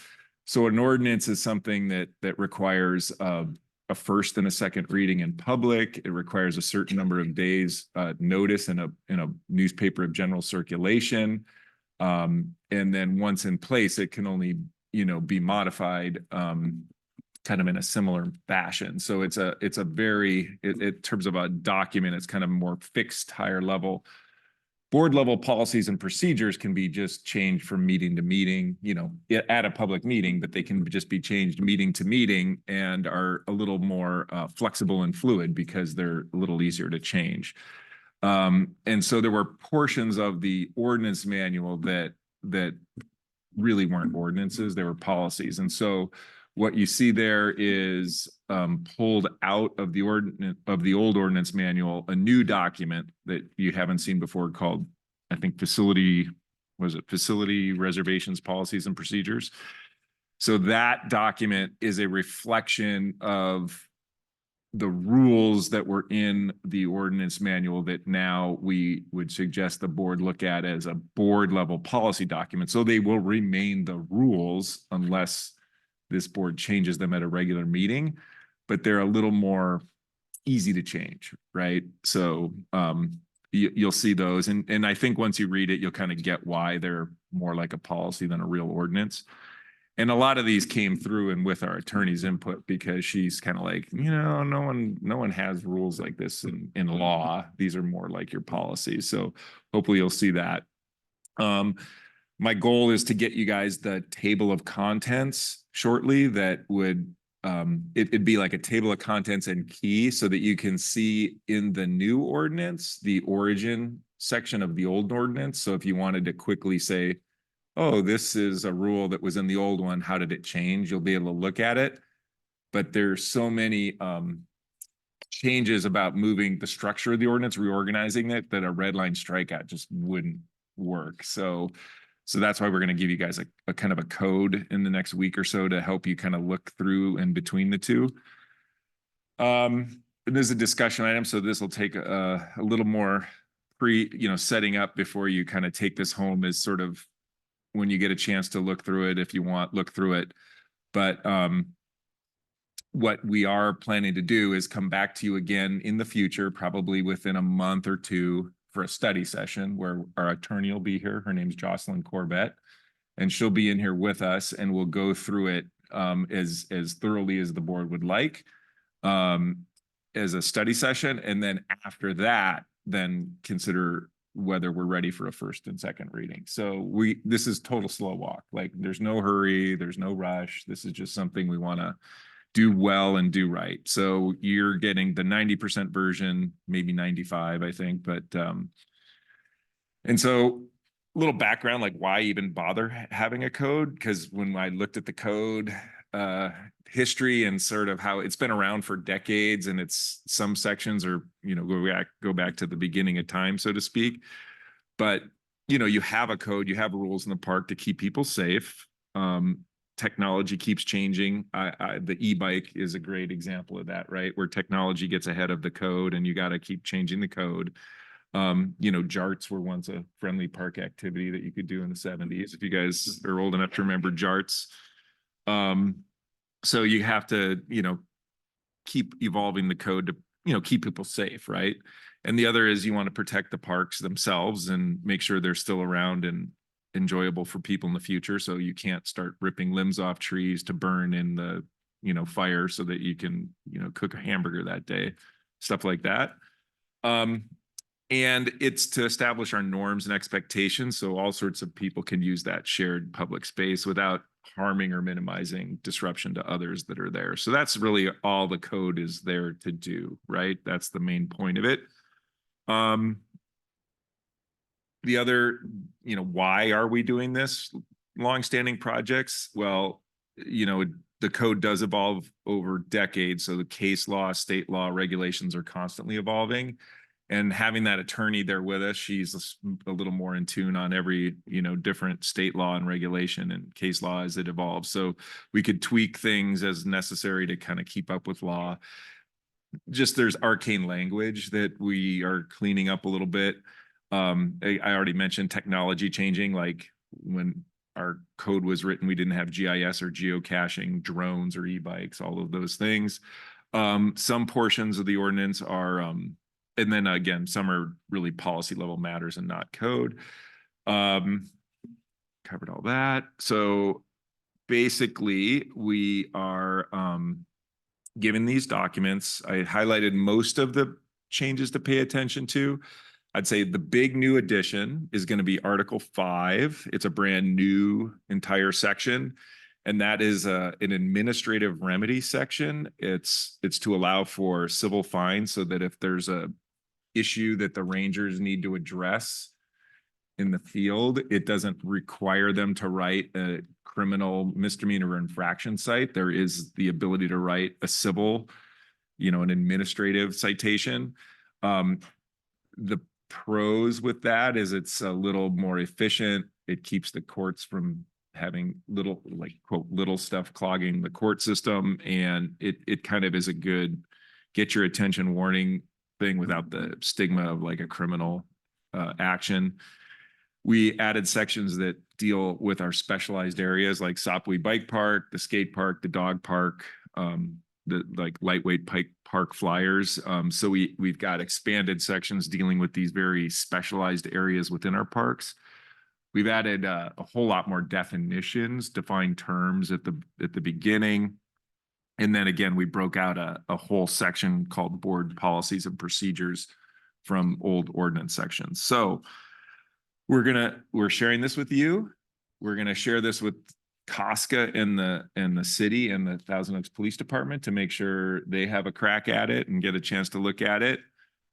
So an ordinance is something that requires a first and a second reading in public. It requires a certain number of days notice in a newspaper of general circulation. And then once in place, it can only, be modified kind of in a similar fashion. So it's a very, in terms of a document, it's kind of more fixed, higher level. board level policies and procedures can be just changed from meeting to meeting, you know, at a public meeting, but they can just be changed meeting to meeting and are a little more flexible and fluid because they're a little easier to change. And so there were portions of the ordinance manual that really weren't ordinances, they were policies. And so what you see there is pulled out of the old ordinance manual, a new document that you haven't seen before called, I think, facility reservations, policies and procedures. So that document is a reflection of the rules that were in the ordinance manual that now we would suggest the board look at as a board level policy document. So they will remain the rules unless this board changes them at a regular meeting, but they're a little more easy to change, right? So you'll see those. And I think once you read it, you'll kind of get why they're more like a policy than a real ordinance. And a lot of these came through and with our attorney's input because she's kind of like, you know, no one has rules like this in law. These are more like your policies. So hopefully you'll see that. My goal is to get you guys the table of contents shortly that would it'd be like a table of contents and key so that you can see in the new ordinance the origin section of the old ordinance. So if you wanted to quickly say, oh, this is a rule that was in the old one, how did it change? You'll be able to look at it. But there's so many changes about moving the structure of the ordinance, reorganizing it, that a red line strikeout just wouldn't work. So that's why we're going to give you guys a kind of a code in the next week or so to help you kind of look through in between the two. There's a discussion item, so this will take a little more setting up before you kind of take this home, is sort of when you get a chance to look through it, if you want, look through it. But what we are planning to do is come back to you again in the future, probably within a month or two, for a study session where our attorney will be here. Her name's Jocelyn Corbett, and she'll be in here with us, and we'll go through it as thoroughly as the board would like as a study session. And then after that, then consider whether we're ready for a first and second reading. So this is total slow walk. Like, there's no hurry, there's no rush. This is just something we want to do well and do right. So you're getting the 90% version, maybe 95, I think. But and so a little background, like why even bother having a code? Because when I looked at the code history and sort of how it's been around for decades, and it's some sections are, go back to the beginning of time, so to speak. But, you have a code, you have rules in the park to keep people safe. Technology keeps changing. The e-bike is a great example of that, right? Where technology gets ahead of the code and you got to keep changing the code. Jarts were once a friendly park activity that you could do in the 70s. If you guys are old enough to remember jarts. So you have to, keep evolving the code to, keep people safe, right? And the other is you want to protect the parks themselves and make sure they're still around and enjoyable for people in the future. So you can't start ripping limbs off trees to burn in the, fire so that you can, cook a hamburger that day, stuff like that. And it's to establish our norms and expectations so all sorts of people can use that shared public space without harming or minimizing disruption to others that are there. So that's really all the code is there to do, right? That's the main point of it. The other, why are we doing this? Longstanding projects? Well, the code does evolve over decades. So the case law, state law, regulations are constantly evolving. And having that attorney there with us, she's a little more in tune on every, different state law and regulation and case law as it evolves. So we could tweak things as necessary to kind of keep up with law. Just there's arcane language that we are cleaning up a little bit. I already mentioned technology changing, like when our code was written, we didn't have GIS or geocaching, drones or e-bikes, all of those things. Some portions of the ordinance are, and then again, some are really policy level matters and not code. Covered all that. So basically we are given these documents. I highlighted most of the changes to pay attention to. I'd say the big new addition is going to be Article 5. It's a brand new entire section. And that is an administrative remedy section. It's to allow for civil fines so that if there's a issue that the rangers need to address in the field, it doesn't require them to write a criminal misdemeanor or infraction cite. There is the ability to write a civil, an administrative citation. The pros with that is it's a little more efficient. It keeps the courts from having little, like, quote, little stuff clogging the court system. And it kind of is a good get your attention warning thing without the stigma of like a criminal action. We added sections that deal with our specialized areas like Sopwee Bike Park, the skate park, the dog park, the like lightweight bike park flyers. So we've got expanded sections dealing with these very specialized areas within our parks. We've added a whole lot more definitions, defined terms at the beginning. And then again, we broke out a whole section called board policies and procedures from old ordinance sections. So we're sharing this with you. We're going to share this with Casca and the city and the Thousand Oaks Police Department to make sure they have a crack at it and get a chance to look at it.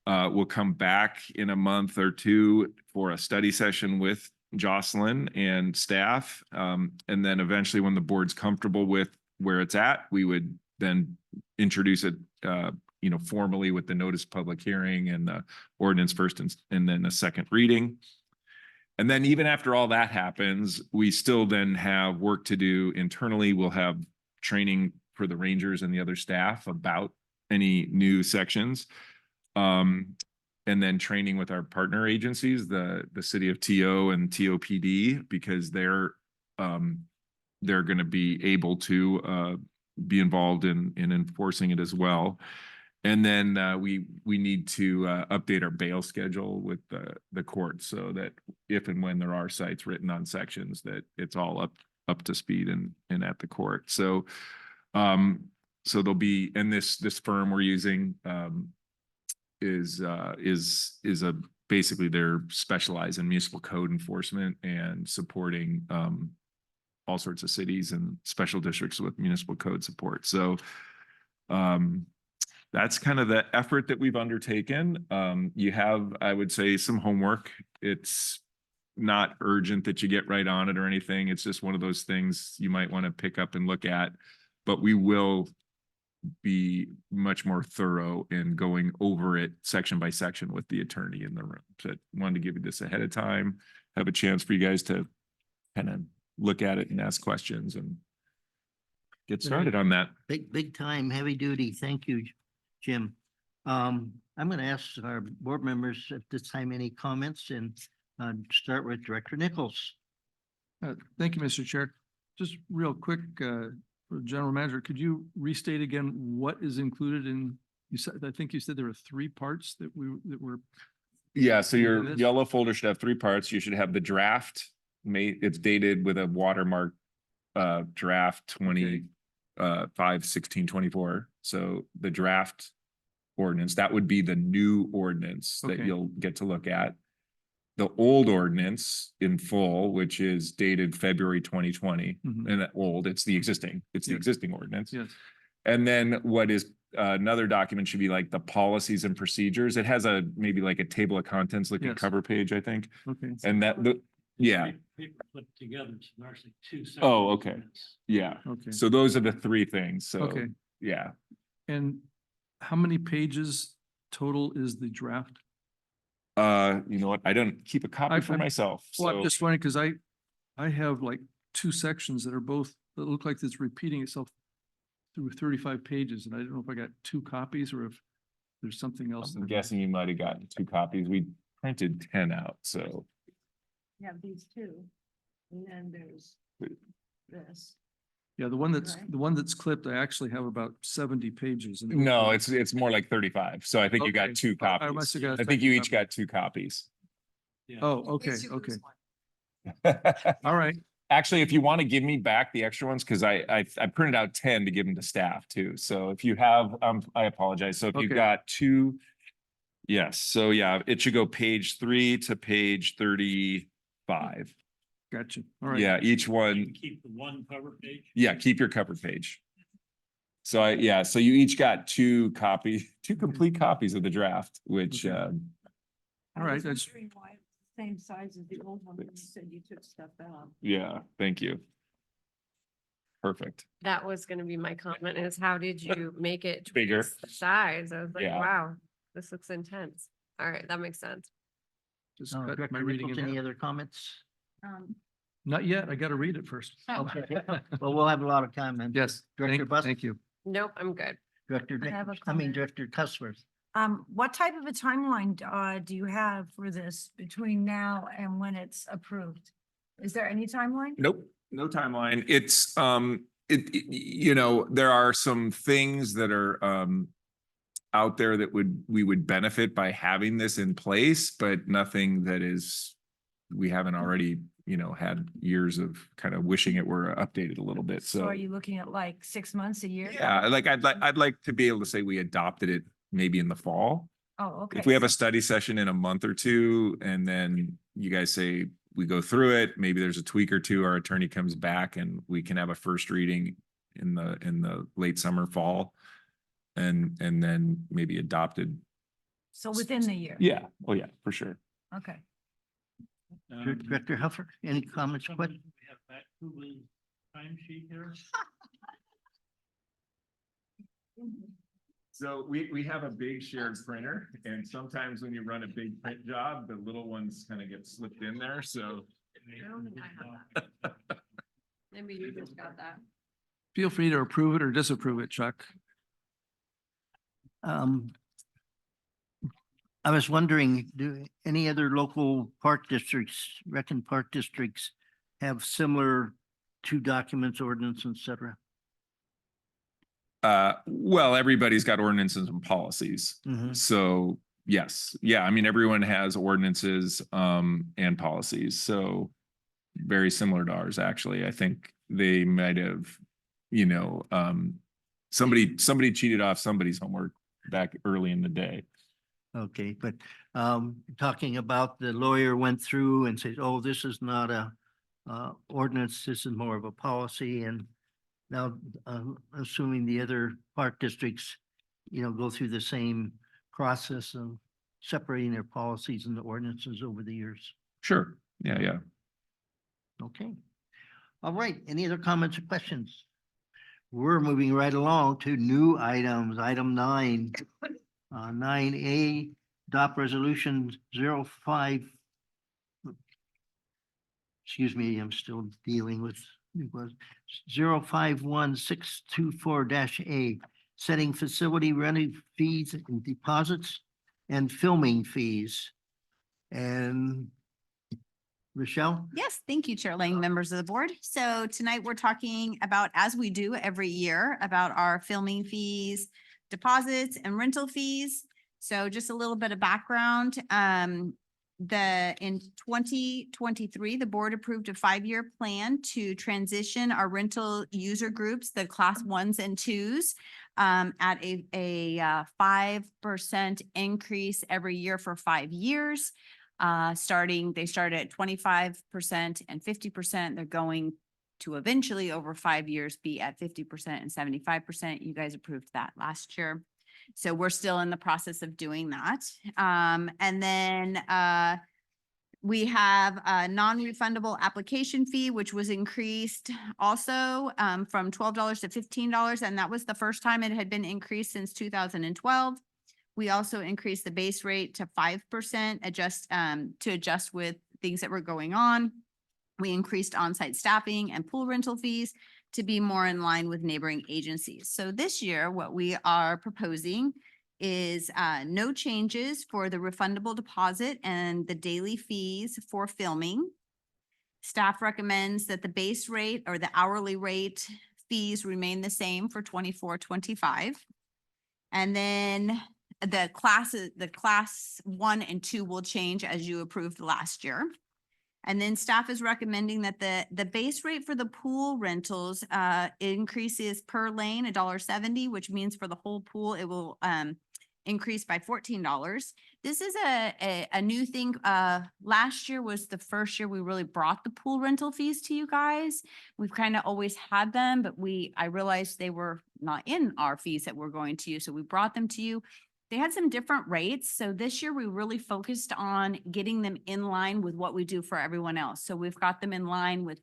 We'll come back in a month or two for a study session with Jocelyn and staff. And then eventually when the board's comfortable with where it's at, we would then introduce it, formally with the notice of public hearing and the ordinance first and then a second reading. And then even after all that happens, we still then have work to do internally. We'll have training for the rangers and the other staff about any new sections. And then training with our partner agencies, the city of TO and TOPD, because they're going to be able to be involved in enforcing it as well. And then we need to update our bail schedule with the court so that if and when there are cites written on sections, that it's all up to speed and at the court. So there'll be, and this firm we're using is basically they're specialized in municipal code enforcement and supporting all sorts of cities and special districts with municipal code support. So that's kind of the effort that we've undertaken. You have, I would say, some homework. It's not urgent that you get right on it or anything. It's just one of those things you might want to pick up and look at, but we will be much more thorough in going over it section by section with the attorney in the room. So I wanted to give you this ahead of time, have a chance for you guys to kind of look at it and ask questions and get started on that. Big time, heavy duty. Thank you, Jim. I'm going to ask our board members at this time any comments and start with Director Nichols. Thank you, Mr. Chair. Just real quick, for General Manager, could you restate again what is included in, I think you said there were 3 parts that were. Yeah, so your This? yellow folder should have 3 parts. You should have the draft it's dated with a watermark draft 5/16/24. So the draft ordinance, that would be the new ordinance that Okay. you'll get to look at. The old ordinance in full, which is dated February 2020, Mhm. and old, it's the existing Yes. ordinance. Yes. And then what is another document should be like the policies and procedures. It has maybe like a table of contents looking Yes. cover page, I think. Okay. And yeah. Paper put together, so there's actually 2 separate. Oh, okay. units. Yeah. Okay. So those are the 3 things. So, Okay. yeah. And how many pages total is the draft? You know what? I don't keep a copy for I'm- myself. Well, I'm So just wondering, because I have like 2 sections that are both, that look like it's repeating itself through 35 pages, and I don't know if I got 2 copies or if there's something else. I'm there. guessing you might have gotten 2 copies. We printed 10 out. So You have these 2, and then there's this. Yeah, the one that's clipped, I actually have about 70 pages. and- no, it's more like 35. So I think you Okay. got 2 I copies. must have got a I think you second each got 2 copies. Yeah. Oh, okay, Yes, you okay. lose one. All right. Actually, if you want to give me back the extra ones, because I printed out 10 to give them to staff too. So if you have, I apologize. So if you've Okay. got 2, Yes, so yeah, it should go page 3 to page 35. Gotcha. All right. Yeah, each one, Keep the one cover page. yeah, keep your cover page. So so you each got two complete copies of the draft, which, Okay. All right, that's, Same size as the old one, when you said you took stuff out. yeah, thank you. Perfect. That was gonna be my comment is how did you make it Bigger. twice the size? I was like, Yeah. wow, this looks intense. All right, that makes sense. just cut my Director reading Nichols, in any half. other comments? Not yet. I got to read it first. Okay, well, we'll have a lot of time and. Yes, Director Bus? thank you. Nope, I'm good. Director I have a Nichols, comment. Director Cuthbert. What type of a timeline, do you have for this between now and when it's approved? Is there any timeline? Nope, no timeline. It's, there are some things that are, out there that we would benefit by having this in place, but nothing that we haven't already, had years of kind of wishing it were updated a little bit. So So are you looking at like 6 months, a year? yeah, I'd like to be able to say we adopted it maybe in the fall. Oh, okay. If we have a study session in a month or two and then you guys say we go through it, maybe there's a tweak or two, our attorney comes back and we can have a first reading in the late summer, fall. And then maybe adopted. So within the year? Yeah, oh yeah, for sure. Okay. Director Huffer, any comments, questions? We have back to the timesheet here. So we have a big shared printer and sometimes when you run a big print job, the little ones kind of get slipped in there, so. Maybe you just got that. Feel free to approve it or disapprove it, Chuck. I was wondering, do any other local park districts, park districts have similar two documents, ordinance, et cetera? Well, everybody's got ordinances and policies. Mhm. So yes, yeah, I mean, everyone has ordinances and policies, so very similar to ours, actually. I think they might have, somebody cheated off somebody's homework back early in the day. Okay, but talking about the lawyer went through and said, oh, this is not a ordinance, this is more of a policy, and now assuming the other park districts, go through the same process of separating their policies and the ordinances over the years. Sure, yeah. Okay. All right, any other comments or questions? We're moving right along to new items. Item 9. 9A, adopt resolution 05. Excuse me, I'm still dealing with, it was 051624-A, setting facility rental fees and deposits and filming fees. And Rochelle? Yes, thank you, Chair Lang, members of the board. So tonight we're talking about, as we do every year, about our filming fees, deposits and rental fees. So just a little bit of background. In 2023, the board approved a 5-year plan to transition our rental user groups, the class 1s and 2s, at a 5% increase every year for 5 years. They started at 25% and 50%. They're going to eventually over 5 years be at 50% and 75%. You guys approved that last year. So we're still in the process of doing that. And then we have a non-refundable application fee, which was increased also from $12 to $15. And that was the first time it had been increased since 2012. We also increased the base rate to 5% to adjust with things that were going on. We increased on-site staffing and pool rental fees to be more in line with neighboring agencies. So this year, what we are proposing is no changes for the refundable deposit and the daily fees for filming. Staff recommends that the base rate or the hourly rate fees remain the same for 24-25. And then the class 1 and 2 will change as you approved last year. And then staff is recommending that the base rate for the pool rentals increases per lane $1.70, which means for the whole pool, it will increased by $14. This is a new thing. Last year was the first year we really brought the pool rental fees to you guys. We've kind of always had them, but I realized they were not in our fees that we're going to use, so we brought them to you. They had some different rates. So this year we really focused on getting them in line with what we do for everyone else. So we've got them in line with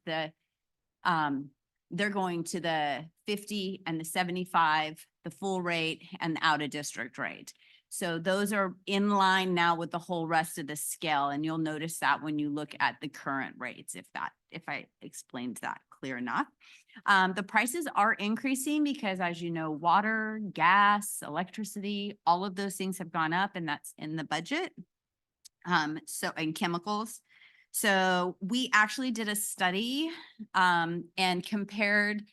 they're going to the 50 and the 75, the full rate and the out of district rate. So those are in line now with the whole rest of the scale. And you'll notice that when you look at the current rates, if I explained that clear enough. The prices are increasing because, as you know, water, gas, electricity, all of those things have gone up, and that's in the budget. And chemicals. So we actually did a study and compared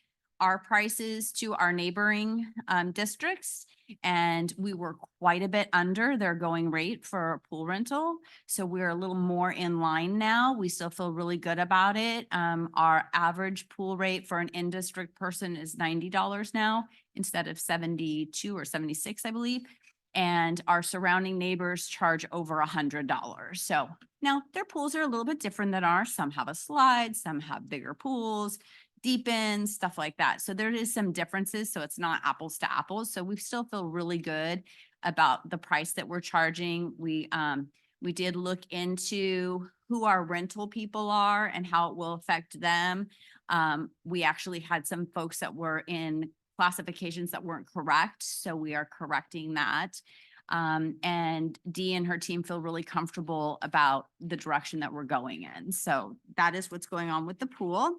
our prices to our neighboring districts, and we were quite a bit under their going rate for a pool rental. So we're a little more in line now. We still feel really good about it. Our average pool rate for an in-district person is $90 now instead of 72 or 76, I believe. And our surrounding neighbors charge over $100. So now their pools are a little bit different than ours. Some have a slide, some have bigger pools, deep ends, stuff like that. So there is some differences. So it's not apples to apples. So we still feel really good about the price that we're charging. We did look into who our rental people are and how it will affect them. We actually had some folks that were in classifications that weren't correct. So we are correcting that. And Dee and her team feel really comfortable about the direction that we're going in. So that is what's going on with the pool.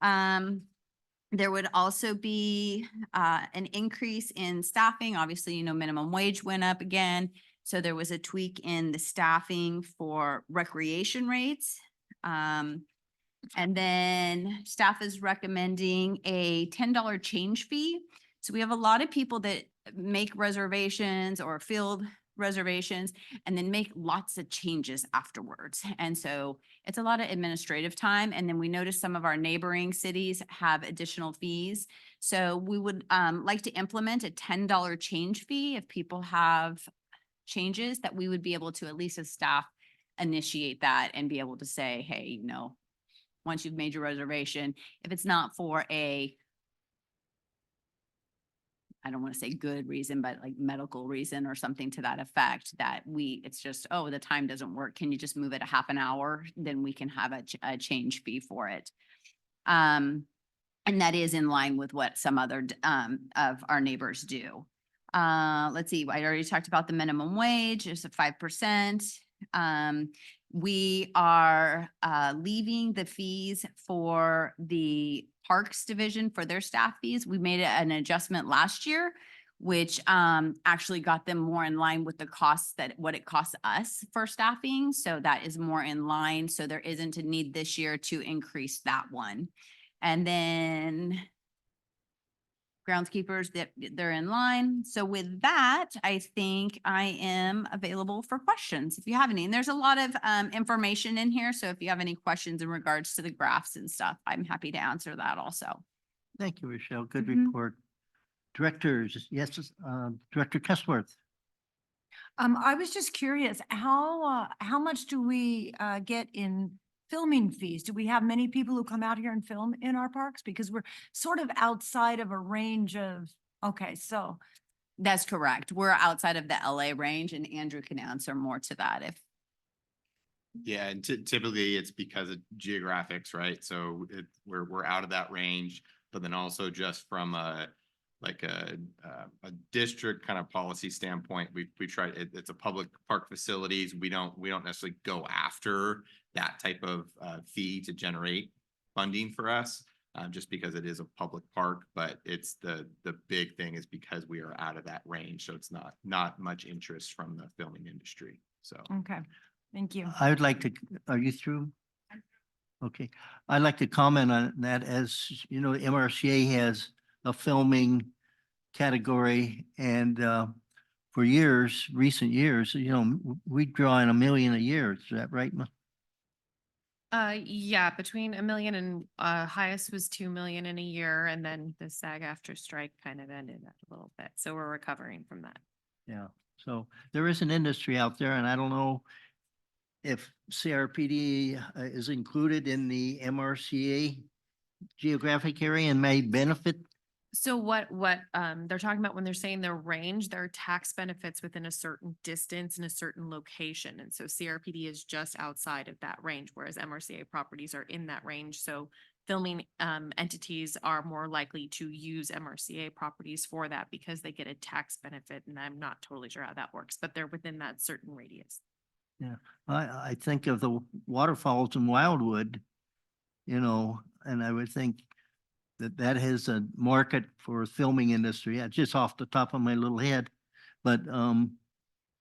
There would also be an increase in staffing. Obviously, you know, minimum wage went up again. So there was a tweak in the staffing for recreation rates. And then staff is recommending a $10 change fee. So we have a lot of people that make reservations or field reservations and then make lots of changes afterwards. And so it's a lot of administrative time. And then we notice some of our neighboring cities have additional fees. So we would like to implement a $10 change fee if people have changes, that we would be able to, at least as staff, initiate that and be able to say, hey, you know, once you've made your reservation, if it's not for I don't want to say good reason, but like medical reason or something to that effect, that it's just, oh, the time doesn't work. Can you just move it a half an hour? Then we can have a change fee for it. And that is in line with what some other of our neighbors do. Let's see, I already talked about the minimum wage, it's a 5%. We are leaving the fees for the Parks Division for their staff fees. We made an adjustment last year, which actually got them more in line with the costs what it costs us for staffing. So that is more in line. So there isn't a need this year to increase that one. And then groundskeepers, they're in line. So with that, I think I am available for questions if you have any. And there's a lot of information in here. So if you have any questions in regards to the graphs and stuff, I'm happy to answer that also. Thank you, Rochelle. Good Mhm. report. Directors, yes, Director Cusworth. I was just curious, how much do we get in filming fees? Do we have many people who come out here and film in our parks? Because we're sort of outside of a range of, okay, so. That's correct. We're outside of the LA range, and Andrew can answer more to that if. Yeah, and typically it's because of geographics, right? So we're out of that range, but then also just from a district kind of policy standpoint, we try, it's a public park facilities. We don't necessarily go after that type of fee to generate funding for us, just because it is a public park. But it's the big thing is because we are out of that range, so it's not much interest from the filming industry. So Okay, thank you. I would like to, are you through? Okay, I'd like to comment on that. As you know, MRCA has a filming category, and for years, recent years, you know, we draw in $1 million a year. Is that right? Yeah, between $1 million and highest was 2 million in a year, and then the SAG after strike kind of ended that a little bit. So we're recovering from that. Yeah. So there is an industry out there, and I don't know if CRPD is included in the MRCA geographic area and may benefit. So what, they're talking about when they're saying their range, there are tax benefits within a certain distance and a certain location. And so CRPD is just outside of that range, whereas MRCA properties are in that range. So filming, entities are more likely to use MRCA properties for that because they get a tax benefit. And I'm not totally sure how that works, but they're within that certain radius. Yeah, I think of the waterfalls in Wildwood, and I would think that has a market for filming industry, just off the top of my little head. But,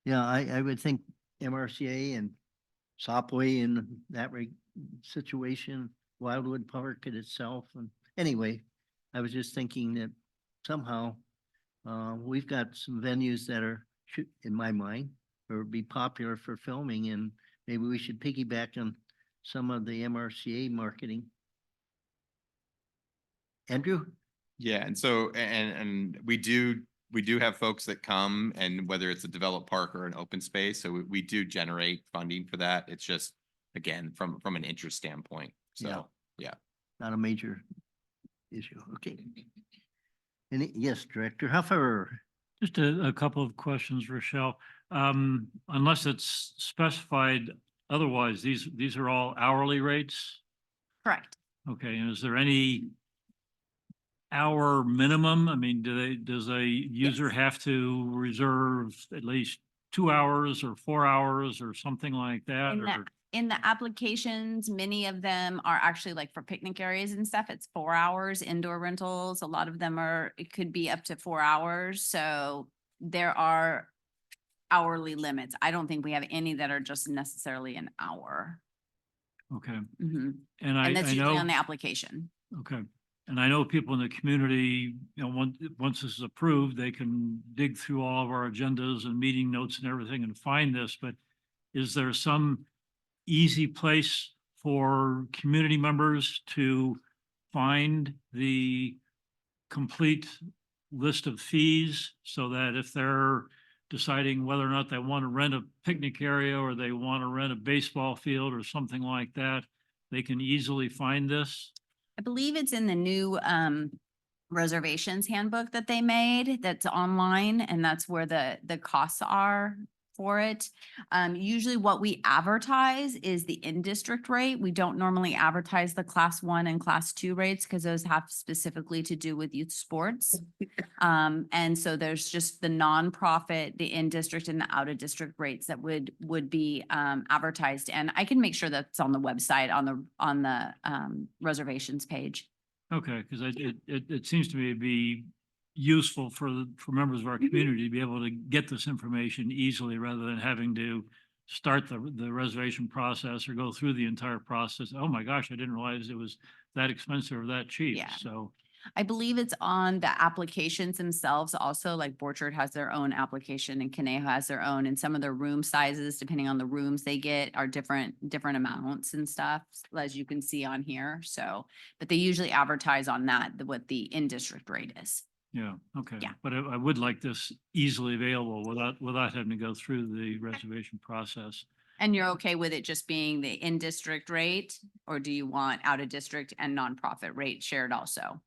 yeah, I would think MRCA and Sopway in that situation, Wildwood Park in itself. And anyway, I was just thinking that somehow, we've got some venues that in my mind, or be popular for filming, and maybe we should piggyback on some of the MRCA marketing. Andrew? Yeah, and so, and we do have folks that come, and whether it's a developed park or an open space, so we do generate funding for that. It's just, again, from an interest standpoint, so, yeah. Not a major issue, okay. Yes, Director Huffer. Just a couple of questions, Rochelle. Unless it's specified otherwise, these are all hourly rates? Correct. Okay, and is there any hour minimum? I mean, does a user have to reserve at least 2 hours or 4 hours or something like that? In the applications, many of them are actually like for picnic areas and stuff. It's 4 hours indoor rentals. A lot of them it could be up to 4 hours. So there are hourly limits. I don't think we have any that are just necessarily an hour. Okay, Mhm. and And that's I usually know, on the application. okay. And I know people in the community, once this is approved, they can dig through all of our agendas and meeting notes and everything and find this, but is there some easy place for community members to find the complete list of fees so that if they're deciding whether or not they want to rent a picnic area or they want to rent a baseball field or something like that, they can easily find this? I believe it's in the new reservations handbook that they made that's online, and that's where the costs are for it. Usually what we advertise is the in-district rate. We don't normally advertise the class 1 and class 2 rates because those have specifically to do with youth sports. And so there's just the nonprofit, the in-district and the out-of-district rates that would be advertised. And I can make sure that's on the website, on the reservations page. Okay, because it seems to me to be useful for members of our community to be able to get this information easily rather than having to start the reservation process or go through the entire process. Oh my gosh, I didn't realize it was that expensive or that cheap. Yeah. So, I believe it's on the applications themselves also, like Borchard has their own application and Conejo has their own, and some of their room sizes, depending on the rooms they get, are different amounts and stuff, as you can see on here. So, but they usually advertise on that, what the in-district rate is. yeah, okay. Yeah. But I would like this easily available without having to go through the reservation process. And you're okay with it just being the in-district rate, or do you want out-of-district and nonprofit rate shared also?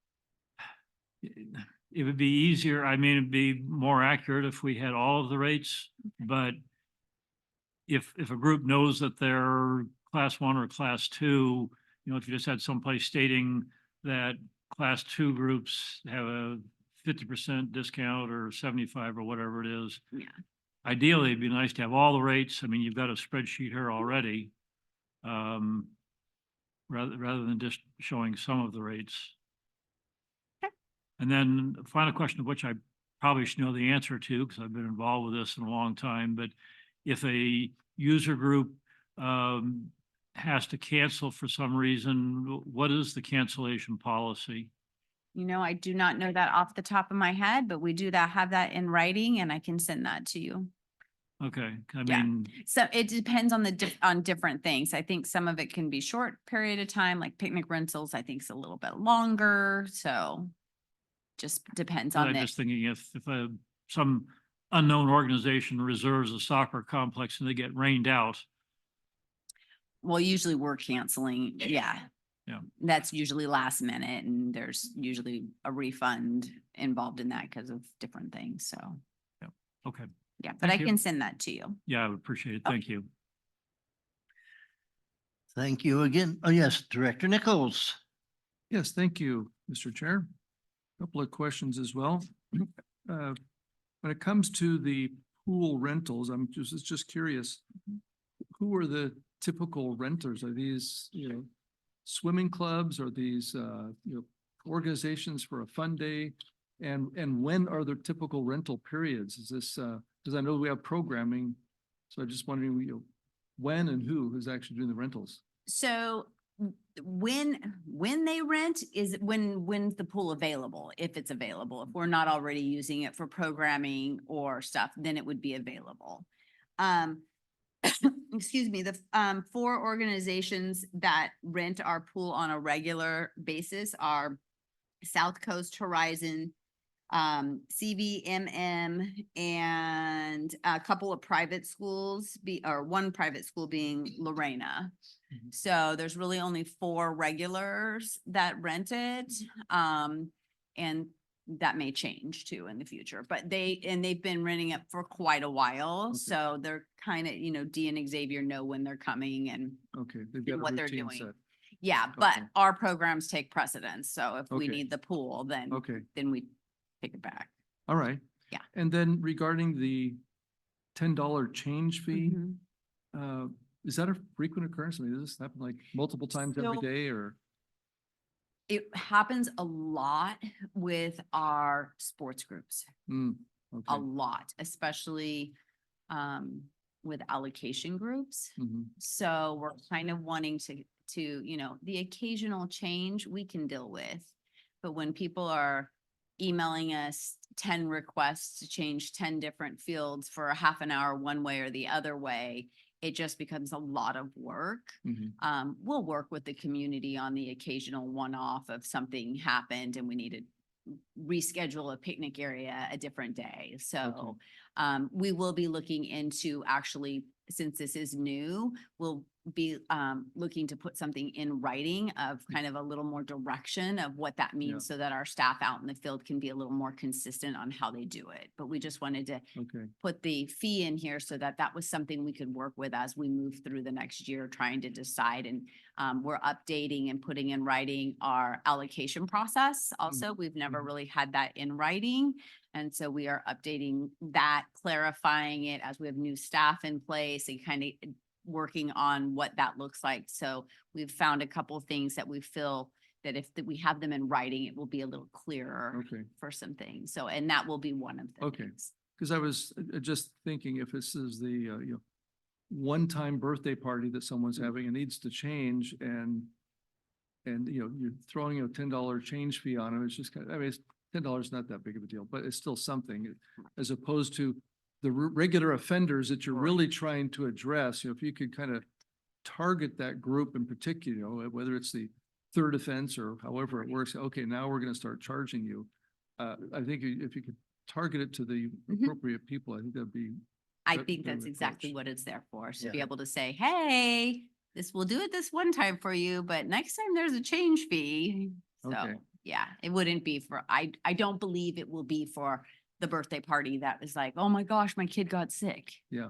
It would be easier, I mean, it'd be more accurate if we had all of the rates, but if a group knows that they're class 1 or class 2, if you just had someplace stating that class 2 groups have a 50% discount or 75 or whatever it is. Yeah. Ideally, it'd be nice to have all the rates. I mean, you've got a spreadsheet here already. Rather than just showing some of the rates. Okay. And then the final question, of which I probably should know the answer to, because I've been involved with this in a long time, but if a user group has to cancel for some reason, what is the cancellation policy? I do not know that off the top of my head, but we do have that in writing, and I can send that to you. Okay, I Yeah. mean, So it depends on on different things. I think some of it can be short period of time, like picnic rentals, I think is a little bit longer. So just depends on I'm it. just thinking if some unknown organization reserves a soccer complex and they get rained out. Well, usually we're canceling, yeah. Yeah. That's usually last minute and there's usually a refund involved in that because of different things, so. Okay. Yeah, but I Thank you. can send that to you. Yeah, I would appreciate it. Okay. Thank you. Thank you again. Oh, yes, Director Nichols. Yes, thank you, Mr. Chair. Couple of questions as well. When it comes to the pool rentals, I'm just curious. Who are the typical renters? Are these, swimming clubs? Are these, organizations for a fun day? And when are the typical rental periods? Is this, because I know we have programming. So I'm just wondering, when and who is actually doing the rentals? So when they rent is when's the pool available, if it's available. If we're not already using it for programming or stuff, then it would be available. Excuse me, the 4 organizations that rent our pool on a regular basis are South Coast Horizon, CVMM, and a couple of private schools, one private school being Lorena. Mhm. So there's really only 4 regulars that rent it. And that may change too in the future, but they've been renting it for quite a while. Okay. So they're kind of, Dee and Xavier know when they're coming and Okay, they've got a what they're routine doing. set. yeah, but Okay. our programs take precedence. So if we Okay. need the pool, then Okay, we take it back. all right. Yeah. And then regarding the $10 change fee, Mhm. is that a frequent occurrence? I mean, does this happen like multiple times every So- day or? It happens a lot with our sports groups, Hmm, a okay. lot, especially with allocation groups. Mhm. So we're kind of wanting to, the occasional change we can deal with. But when people are emailing us 10 requests to change 10 different fields for a half an hour, one way or the other way, it just becomes a lot of work. Mhm. We'll work with the community on the occasional one-off of something happened and we need to reschedule a picnic area a different day. So we will be looking into actually, since this is new, we'll be looking to put something in writing of kind of a little more direction of what that means so that our staff out in the field can be a little more consistent on how they do it. But we just wanted to Okay, put the fee in here so that that was something we could work with as we move through the next year, trying to decide. And we're updating and putting in writing our allocation process. Also, we've never Mhm. really had that in writing. And so we are updating that, clarifying it as we have new staff in place and kind of working on what that looks like. So we've found a couple of things that we feel that if we have them in writing, it will be a little clearer okay. for some things. So, and that will be one of the Okay. things. Because I was just thinking if this is the, one-time birthday party that someone's having and needs to change and, you're throwing a $10 change fee on them, it's just kind of, I mean, it's $10 is not that big of a deal, but it's still something as opposed to the regular offenders that you're really trying to address. If you could kind of target that group in particular, whether it's the third offense or however it works, okay, now we're going to start charging you. I think if you could target it to the Mhm. appropriate people, I think that'd be. I That- think that that's would exactly approach. what it's there for. So Yeah. be able to say, hey, this will do it this one time for you, but next time there's a change fee. Okay. So, yeah, it wouldn't be for, I don't believe it will be for the birthday party that was like, oh my gosh, my kid got sick. Yeah.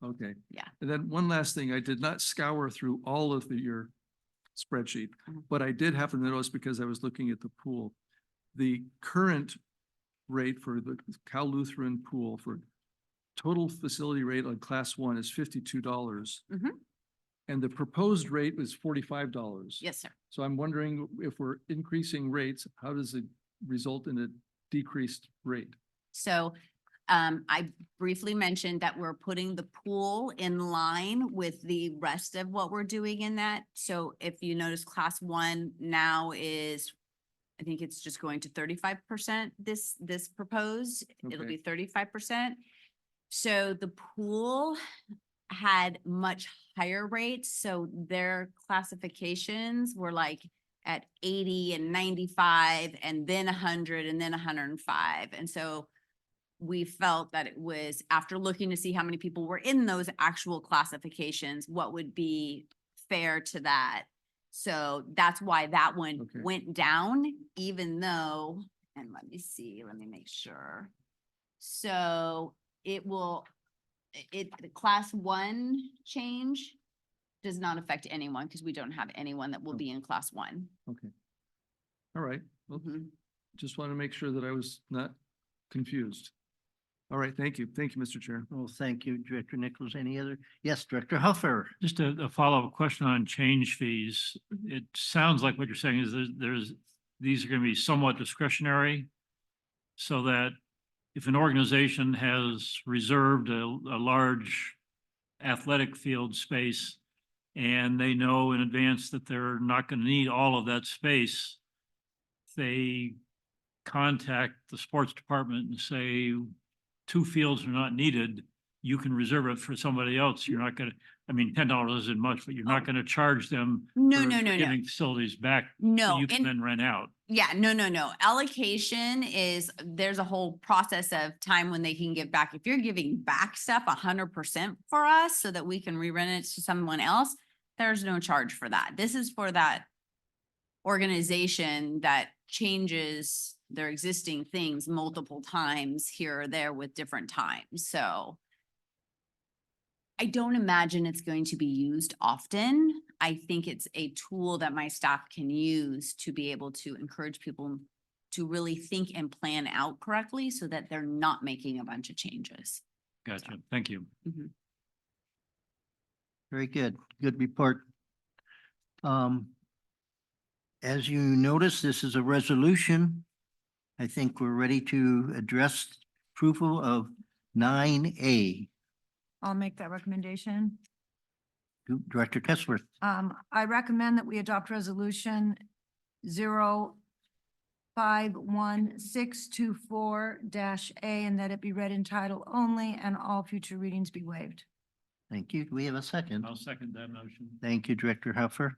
Okay. Yeah. And then one last thing, I did not scour through all of your spreadsheet, Mhm. but I did happen to notice because I was looking at the pool. The current rate for the Cal Lutheran pool for total facility rate on class 1 is $52. Mhm. And the proposed rate was $45. Yes, sir. So I'm wondering if we're increasing rates, how does it result in a decreased rate? So I briefly mentioned that we're putting the pool in line with the rest of what we're doing in that. So if you notice, class 1 now is, I think it's just going to 35% this proposed. It'll Okay. be 35%. So the pool had much higher rates, so their classifications were like at 80 and 95 and then 100 and then 105. And so we felt that it was, after looking to see how many people were in those actual classifications, what would be fair to that. So that's why that one Okay. went down, even though, and let me see, let me make sure. So it will, the class one change does not affect anyone because we don't have anyone that will be in class one. Okay. All right. Well, Mhm. just want to make sure that I was not confused. All right, thank you. Thank you, Mr. Chair. Well, thank you, Director Nichols. Any other? Yes, Director Huffer. Just a follow-up question on change fees. It sounds like what you're saying is these are going to be somewhat discretionary. So that if an organization has reserved a large athletic field space and they know in advance that they're not going to need all of that space, they contact the sports department and say, 2 fields are not needed, you can reserve it for somebody else. You're not gonna, I mean, $10 isn't much, but you're not gonna charge them No, for no, no, no. giving facilities back. that No, You can and- then rent out. Yeah, no. Allocation is, there's a whole process of time when they can give back. If you're giving back stuff 100% for us so that we can re-rent it to someone else, there's no charge for that. This is for that organization that changes their existing things multiple times here or there with different times. So I don't imagine it's going to be used often. I think it's a tool that my staff can use to be able to encourage people to really think and plan out correctly so that they're not making a bunch of changes. Gotcha. Thank you. Very good. Good report. As you notice, this is a resolution. I think we're ready to address approval of 9A. I'll make that recommendation. Director Kessler. I recommend that we adopt resolution 051624-A and that it be read in title only and all future readings be waived. Thank you. Do we have a second? I'll second that motion. Thank you, Director Huffer.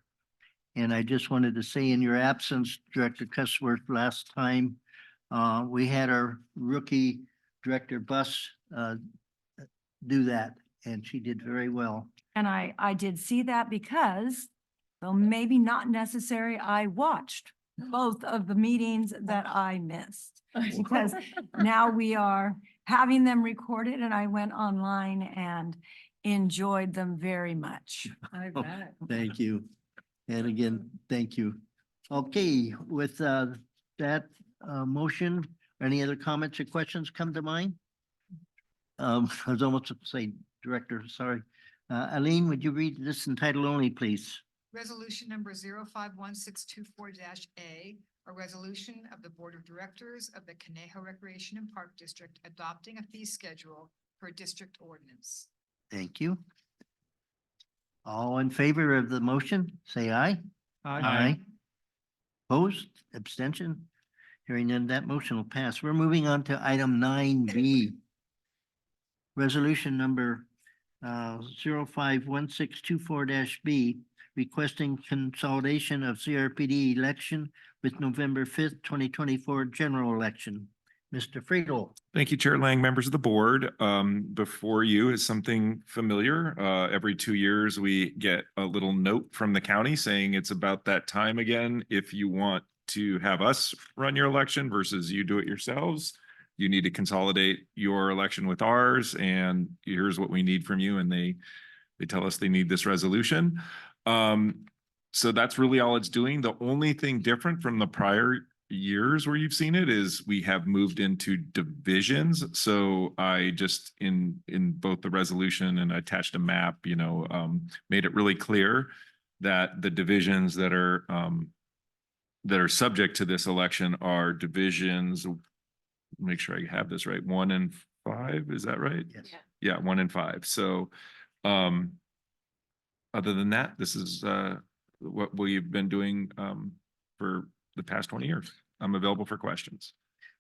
And I just wanted to say in your absence, Director Cussworth, last time, we had our rookie Director Buss, do that, and she did very well. And I did see that because, though maybe not necessary, I watched both of the meetings that I missed. Because now we are having them recorded and I went online and enjoyed them very much. I Oh, bet. Thank you. And again, thank you. Okay, with that motion, any other comments or questions come to mind? I was almost to say, Director, sorry. Aline, would you read this in title only, please? Resolution number 051624-A, a resolution of the Board of Directors of the Conejo Recreation and Park District adopting a fee schedule per district ordinance. Thank you. All in favor of the motion, say aye. Opposed, abstention? Hearing none, that motion will pass. We're moving on to item 9B. Resolution number 051624-B, requesting consolidation of CRPD election with November 5th, 2024 general election. Mr. Friedel. Thank you, Chair Lang, members of the board. Before you is something familiar. Every 2 years, we get a little note from the county saying it's about that time again. If you want to have us run your election versus you do it yourselves, you need to consolidate your election with ours, and here's what we need from you. And they tell us they need this resolution. So that's really all it's doing. The only thing different from the prior years where you've seen it is we have moved into divisions. So I just in both the resolution and attached a map, made it really clear that the divisions that are subject to this election are divisions. Make sure I have this right. 1 and 5, is that right? Yes. Yeah, 1 and 5. So other than that, this is what we've been doing for the past 20 years. I'm available for questions.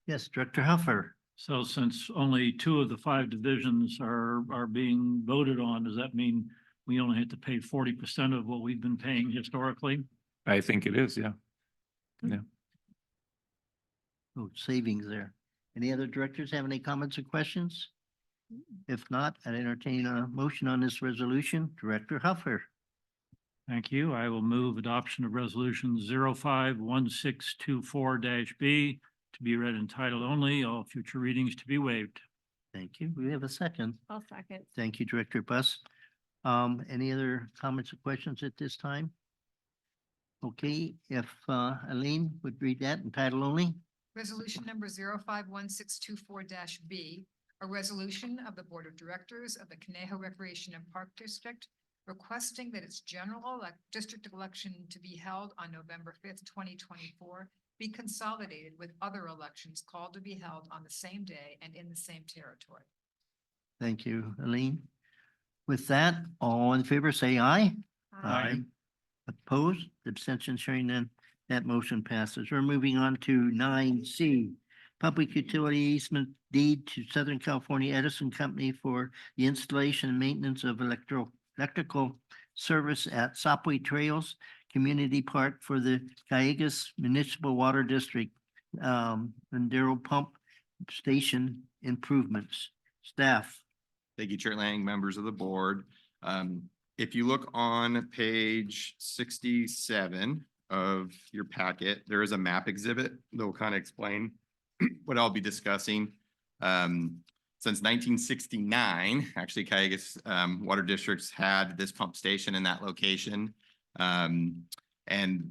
Yes, Director Huffer. So since only 2 of the 5 divisions are being voted on, does that mean we only have to pay 40% of what we've been paying historically? I think it is, yeah. Oh, savings there. Any other directors have any comments or questions? If not, I'd entertain a motion on this resolution. Director Huffer. Thank you. I will move adoption of resolution 051624-B to be read in title only, all future readings to be waived. Thank you. We have a second. I'll second. Thank you, Director Buss. Any other comments or questions at this time? Okay, if Elaine would read that in title only. Resolution number 051624-B, a resolution of the Board of Directors of the Conejo Recreation and Park District requesting that its district election to be held on November 5th, 2024 be consolidated with other elections called to be held on the same day and in the same territory. Thank you, Elaine. With that, all in favor, say aye. Opposed, abstentions, hearing none, that motion passes. We're moving on to 9C. Public utility easement deed to Southern California Edison Company for the installation and maintenance of electrical service at Sopway Trails Community Park for the Callegas Municipal Water District and Darrell Pump Station improvements. Staff. Thank you, Chair Lang, members of the board. If you look on page 67 of your packet, there is a map exhibit that will kind of explain what I'll be discussing. Since 1969, actually, Callegas Water Districts had this pump station in that location. And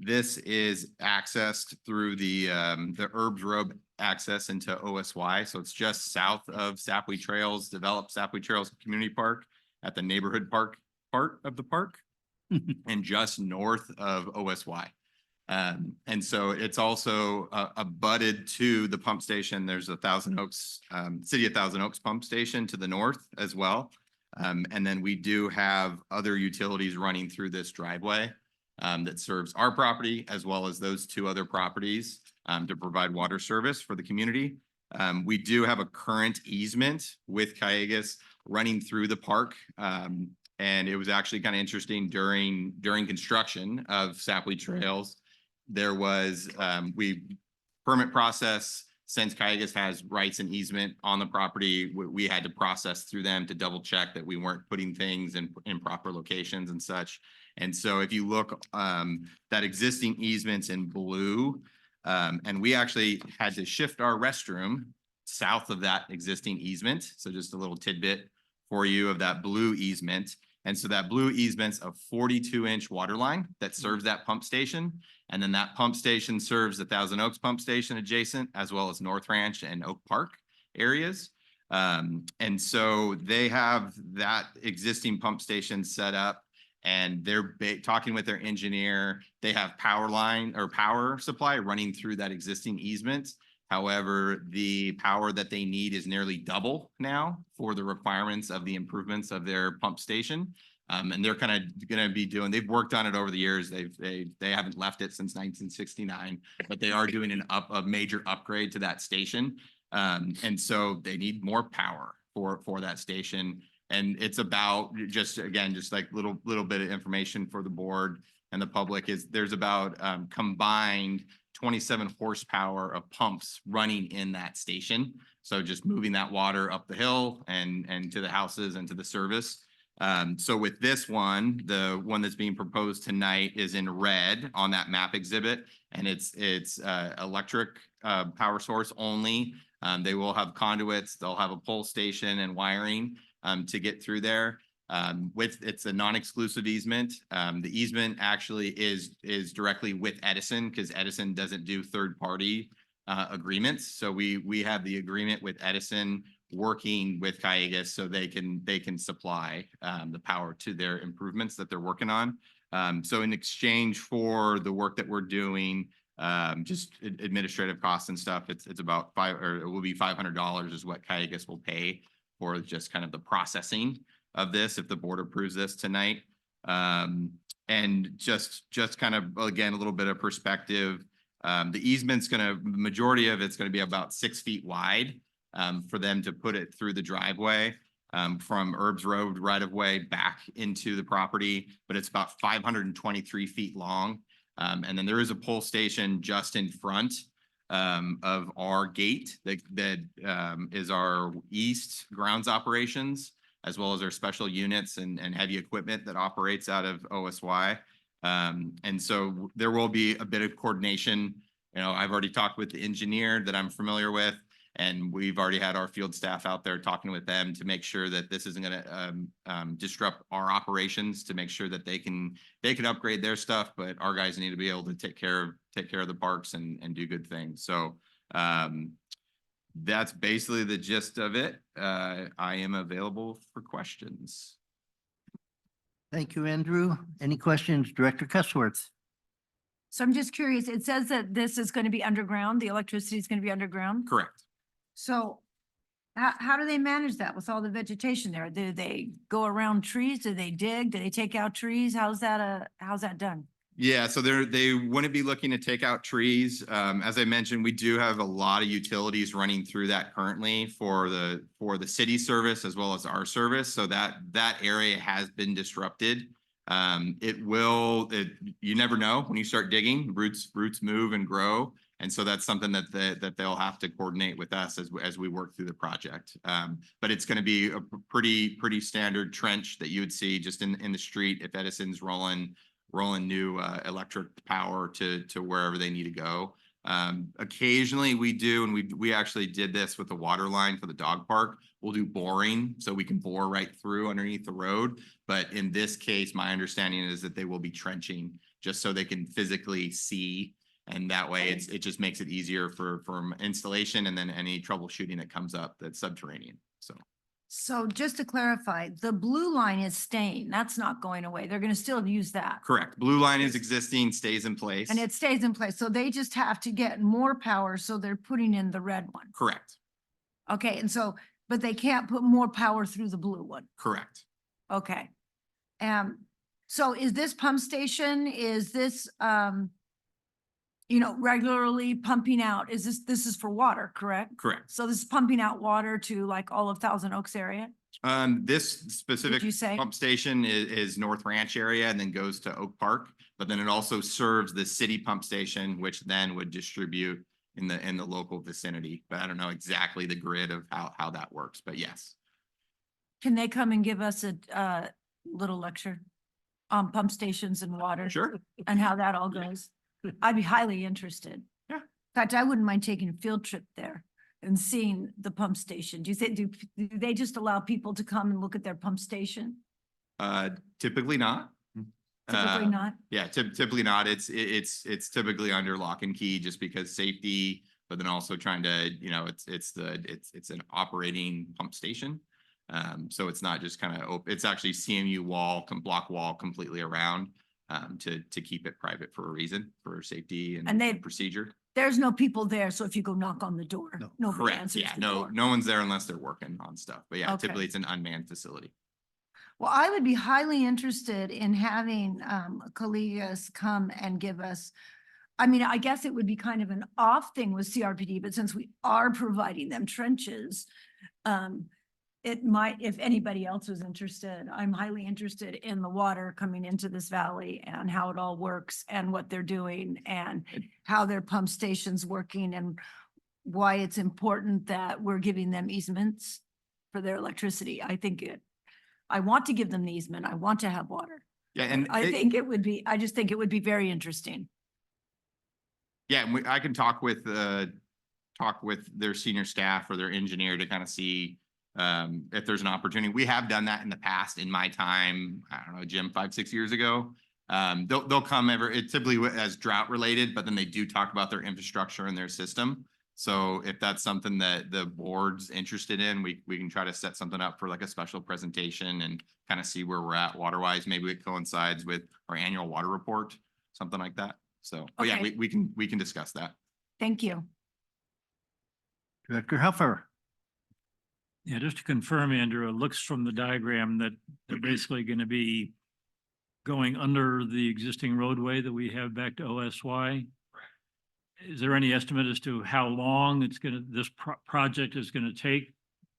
this is accessed through the Herbs Road access into OSY. So it's just south of Sapway Trails, developed Sapway Trails Community Park at the neighborhood park part of the park and just north of OSY. And so it's also abutted to the pump station. There's a Thousand Oaks, City of Thousand Oaks pump station to the north as well. And then we do have other utilities running through this driveway that serves our property as well as those two other properties to provide water service for the community. We do have a current easement with Callegas running through the park. And it was actually kind of interesting during construction of Sapway Trails. There was permit process, since Callegas has rights and easement on the property, we had to process through them to double check that we weren't putting things in proper locations and such. And so if you look, that existing easements in blue, and we actually had to shift our restroom south of that existing easement. So just a little tidbit for you of that blue easement. And so that blue easement's a 42-inch water line that serves that pump station. And then that pump station serves the Thousand Oaks pump station adjacent, as well as North Ranch and Oak Park areas. And so they have that existing pump station set up, and they're talking with their engineer. They have power line or power supply running through that existing easement. However, the power that they need is nearly double now for the requirements of the improvements of their pump station. And they're kind of going to be doing, they've worked on it over the years. They haven't left it since 1969, but they are doing a major upgrade to that station. And so they need more power for that station. And it's about just like little bit of information for the board and the public is there's about combined 27 horsepower of pumps running in that station. So just moving that water up the hill and to the houses and to the service. So with this one, the one that's being proposed tonight is in red on that map exhibit, and it's electric power source only. They will have conduits, they'll have a pole station and wiring to get through there. It's a non-exclusive easement. The easement actually is directly with Edison because Edison doesn't do third-party agreements. So we have the agreement with Edison working with Callegas so they can supply the power to their improvements that they're working on. So in exchange for the work that we're doing, just administrative costs and stuff, it's about it will be $500 is what Callegas will pay for just kind of the processing of this if the board approves this tonight. And just kind of, again, a little bit of perspective. The easement's majority of it's gonna be about 6 feet wide for them to put it through the driveway from Herbs Road right of way back into the property, but it's about 523 feet long. And then there is a pole station just in front of our gate that is our east grounds operations, as well as our special units and heavy equipment that operates out of OSY. And so there will be a bit of coordination. You know, I've already talked with the engineer that I'm familiar with, and we've already had our field staff out there talking with them to make sure that this isn't going to disrupt our operations, to make sure that they can upgrade their stuff, but our guys need to be able to take care of the parks and do good things. So that's basically the gist of it. I am available for questions. Thank you, Andrew. Any questions, Director Cussworth? So I'm just curious, it says that this is going to be underground, the electricity is going to be underground. Correct. So how do they manage that with all the vegetation there? Do they go around trees? Do they dig? Do they take out trees? How's that done? Yeah, so they wouldn't be looking to take out trees. As I mentioned, we do have a lot of utilities running through that currently for the city service as well as our service. So that area has been disrupted. You never know when you start digging, roots move and grow. And so that's something that they'll have to coordinate with us as we work through the project. But it's going to be a pretty standard trench that you would see just in the street if Edison's rolling new electric power to wherever they need to go. Occasionally we do, and we actually did this with the water line for the dog park. We'll do boring so we can bore right through underneath the road. But in this case, my understanding is that they will be trenching just so they can physically see. And that way it just makes it easier for installation and then any troubleshooting that comes up that's subterranean. So just to clarify, the blue line is staying. That's not going away. They're going to still use that. Correct. Blue line is existing, stays in place. And it stays in place. So they just have to get more power. So they're putting in the red one. Correct. Okay. And so, but they can't put more power through the blue one. Correct. Okay. So is this pump station, is this, regularly pumping out? This is for water, correct? Correct. So this is pumping out water to like all of Thousand Oaks area? This specific you say? pump station is North Ranch area and then goes to Oak Park, but then it also serves the city pump station, which then would distribute in the local vicinity. But I don't know exactly the grid of how that works, but yes. Can they come and give us a little lecture on pump stations and water? Sure. And how that all goes? I'd be highly interested. Yeah. In fact, I wouldn't mind taking a field trip there and seeing the pump station. Do they just allow people to come and look at their pump station? Typically not. Typically not? Yeah, typically not. It's typically under lock and key just because safety, but then also trying to, it's an operating pump station. So it's not just kind of, it's actually CMU block wall completely around to keep it private for a reason, for safety and procedure. There's no people there, so if you go knock on the door, No. nobody Correct. answers Yeah, the no door. one's there unless they're working on stuff. But yeah, Okay. typically it's an unmanned facility. Well, I would be highly interested in having colleagues come and give us, I guess it would be kind of an off thing with CRPD, but since we are providing them trenches, it might, if anybody else was interested, I'm highly interested in the water coming into this valley and how it all works and what they're doing and how their pump station's working and why it's important that we're giving them easements for their electricity. I want to give them the easement. I want to have water. Yeah, and I just think it would be very interesting. yeah, and I can talk with their senior staff or their engineer to kind of see if there's an opportunity. We have done that in the past in my time, I don't know, Jim, 5-6 years ago. They'll come it typically as drought related, but then they do talk about their infrastructure and their system. So if that's something that the board's interested in, we can try to set something up for like a special presentation and kind of see where we're at water wise. Maybe it coincides with our annual water report, something like that. So, but yeah, Okay. we can discuss that. Thank you. Director Huffer? Yeah, just to confirm, Andrew, it looks from the diagram that they're basically going to be going under the existing roadway that we have back to OSY. Is there any estimate as to how long this project is going to take,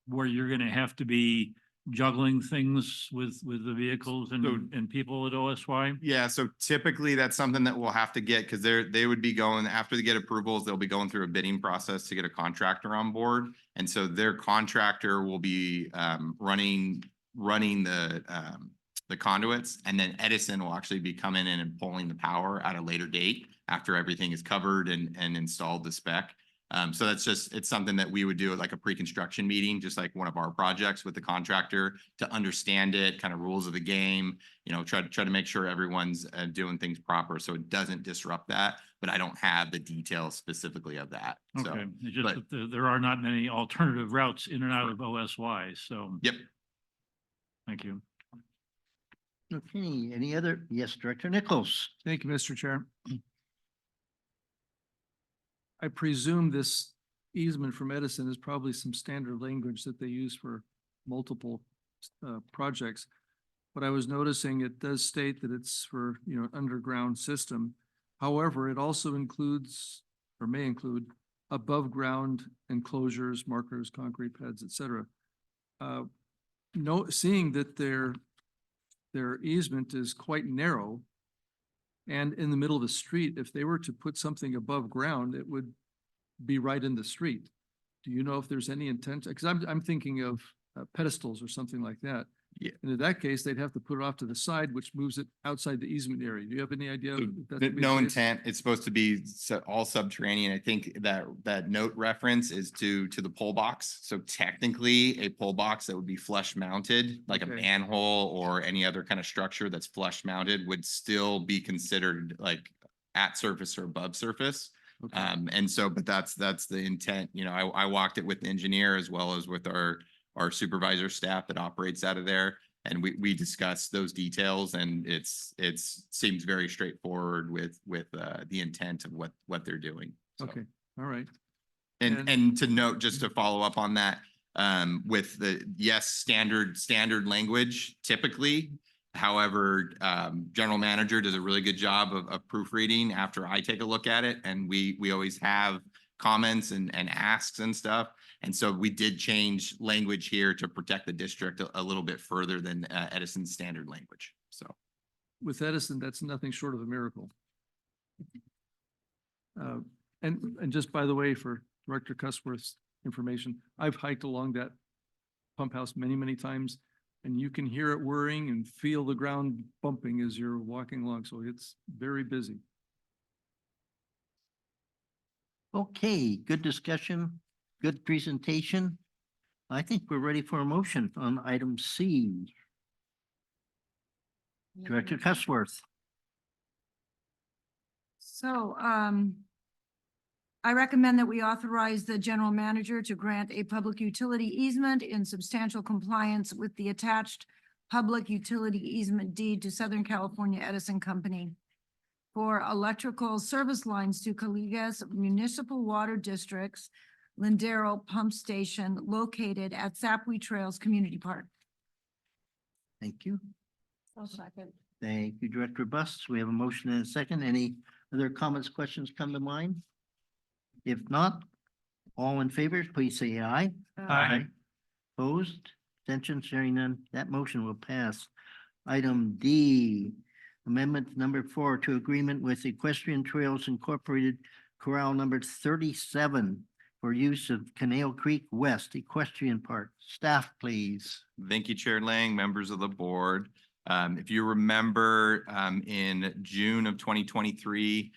where you're going to have to be juggling things with the vehicles and people at OSY? Yeah, so typically that's something that we'll have to get, because they would be going, after they get approvals, they'll be going through a bidding process to get a contractor on board. And so their contractor will be running the conduits, and then Edison will actually be coming in and pulling the power at a later date after everything is covered and installed the spec. So that's just, it's something that we would do at like a pre-construction meeting, just like one of our projects with the contractor, to understand it, kind of rules of the game, you know, try to make sure everyone's doing things proper so it doesn't disrupt that. But I don't have the details specifically of that. So, Okay, it's just but- that there are not many alternative routes in and out of OSY, so. Yep. Thank you. Okay, any other? Yes, Director Nichols. Thank you, Mr. Chair. I presume this easement from Edison is probably some standard language that they use for multiple projects. But I was noticing it does state that it's for, you know, underground system. However, it also includes, or may include, above ground enclosures, markers, concrete pads, et cetera. Seeing that their easement is quite narrow, and in the middle of the street, if they were to put something above ground, it would be right in the street. Do you know if there's any intent? Because I'm thinking of pedestals or something like that. Yeah. And in that case, they'd have to put it off to the side, which moves it outside the easement area. Do you have any idea? So if that's gonna be the no case? intent. It's supposed to be all subterranean. I think that note reference is to the pole box. So technically, a pole box that would be flush mounted, like a Okay. manhole or any other kind of structure that's flush mounted, would still be considered like at surface or above surface. Okay. And so, but that's the intent. You know, I walked it with the engineer as well as with our supervisor staff that operates out of there. And we discussed those details, and it's seems very straightforward with the intent of what they're doing. So. Okay, all right. And to note, just to follow up on that, with the, yes, standard language typically. However, general manager does a really good job of proofreading after I take a look at it, and we always have comments and asks and stuff. And so we did change language here to protect the district a little bit further than Edison's standard language. So. With Edison, that's nothing short of a miracle. And just by the way, for Director Cusworth's information, I've hiked along that pump house many, many times, and you can hear it whirring and feel the ground bumping as you're walking along. So it's very busy. Okay, good discussion, good presentation. I think we're ready for a motion on item C. Director Cusworth. So, I recommend that we authorize the general manager to grant a public utility easement in substantial compliance with the attached public utility easement deed to Southern California Edison Company for electrical service lines to Caligas Municipal Water District's Lindero Pump Station located at Sapwe Trails Community Park. Thank you. Second. Thank you, Director Busts. We have a motion and a second. Any other comments, questions come to mind? If not, all in favor, please say aye. Aye. Opposed, abstentions, hearing none, that motion will pass. Item D, amendment number 4 to agreement with Equestrian Trails Incorporated Corral number 37 for use of Conejo Creek West Equestrian Park. Staff, please. Thank you, Chair Lang, members of the board. If you remember, in June of 2023,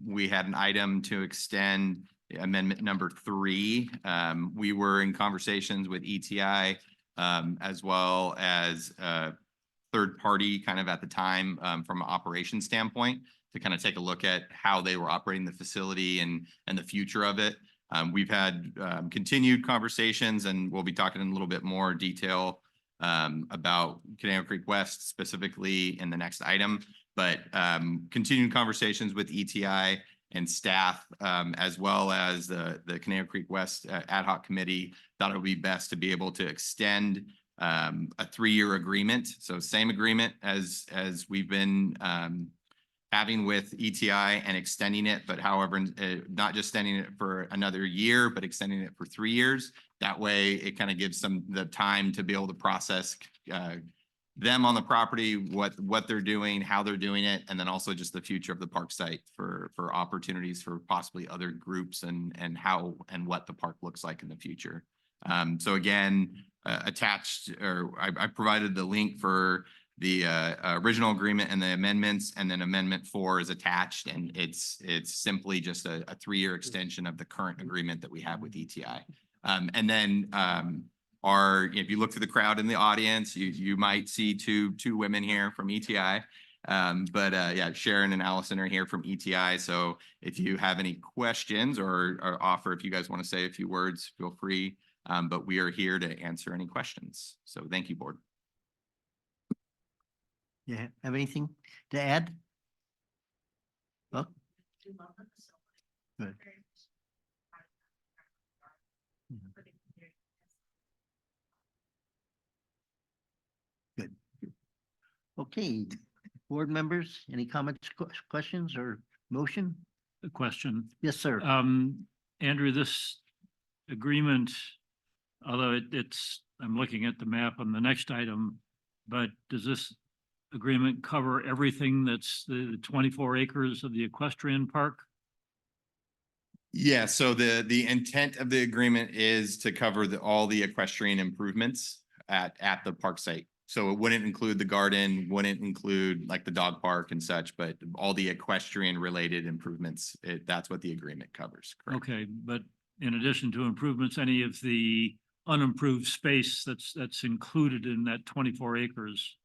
we had an item to extend amendment number 3. We were in conversations with ETI, as well as third party kind of at the time, from an operations standpoint, to kind of take a look at how they were operating the facility and the future of it. We've had continued conversations, and we'll be talking in a little bit more detail about Conejo Creek West specifically in the next item, but continued conversations with ETI and staff, as well as the Conejo Creek West ad hoc committee, thought it would be best to be able to extend a 3-year agreement. So same agreement as we've been having with ETI and extending it, but however, not just extending it for another year, but extending it for 3 years. That way it kind of gives them the time to be able to process them on the property, what they're doing, how they're doing it, and then also just the future of the park site for opportunities for possibly other groups and how and what the park looks like in the future. So again, attached, or I provided the link for the original agreement and the amendments, and then Amendment 4 is attached, and it's simply just a 3-year extension of the current agreement that we have with ETI. And then if you look through the crowd in the audience, you might see two women here from ETI. Yeah, Sharon and Allison are here from ETI. So if you have any questions or offer, if you guys want to say a few words, feel free. But we are here to answer any questions. So thank you, board. Yeah, have anything to add? Oh, good. Good. Okay, board members, any comments, questions, or motion? A question. Yes, sir. Andrew, this agreement, although I'm looking at the map on the next item, but does this agreement cover everything that's the 24 acres of the equestrian park? Yeah, so the intent of the agreement is to cover all the equestrian improvements at the park site. So it wouldn't include the garden, wouldn't include like the dog park and such, but all the equestrian related improvements, that's what the agreement covers. Correct? Okay, but in addition to improvements, any of the unimproved space that's included in that 24 acres?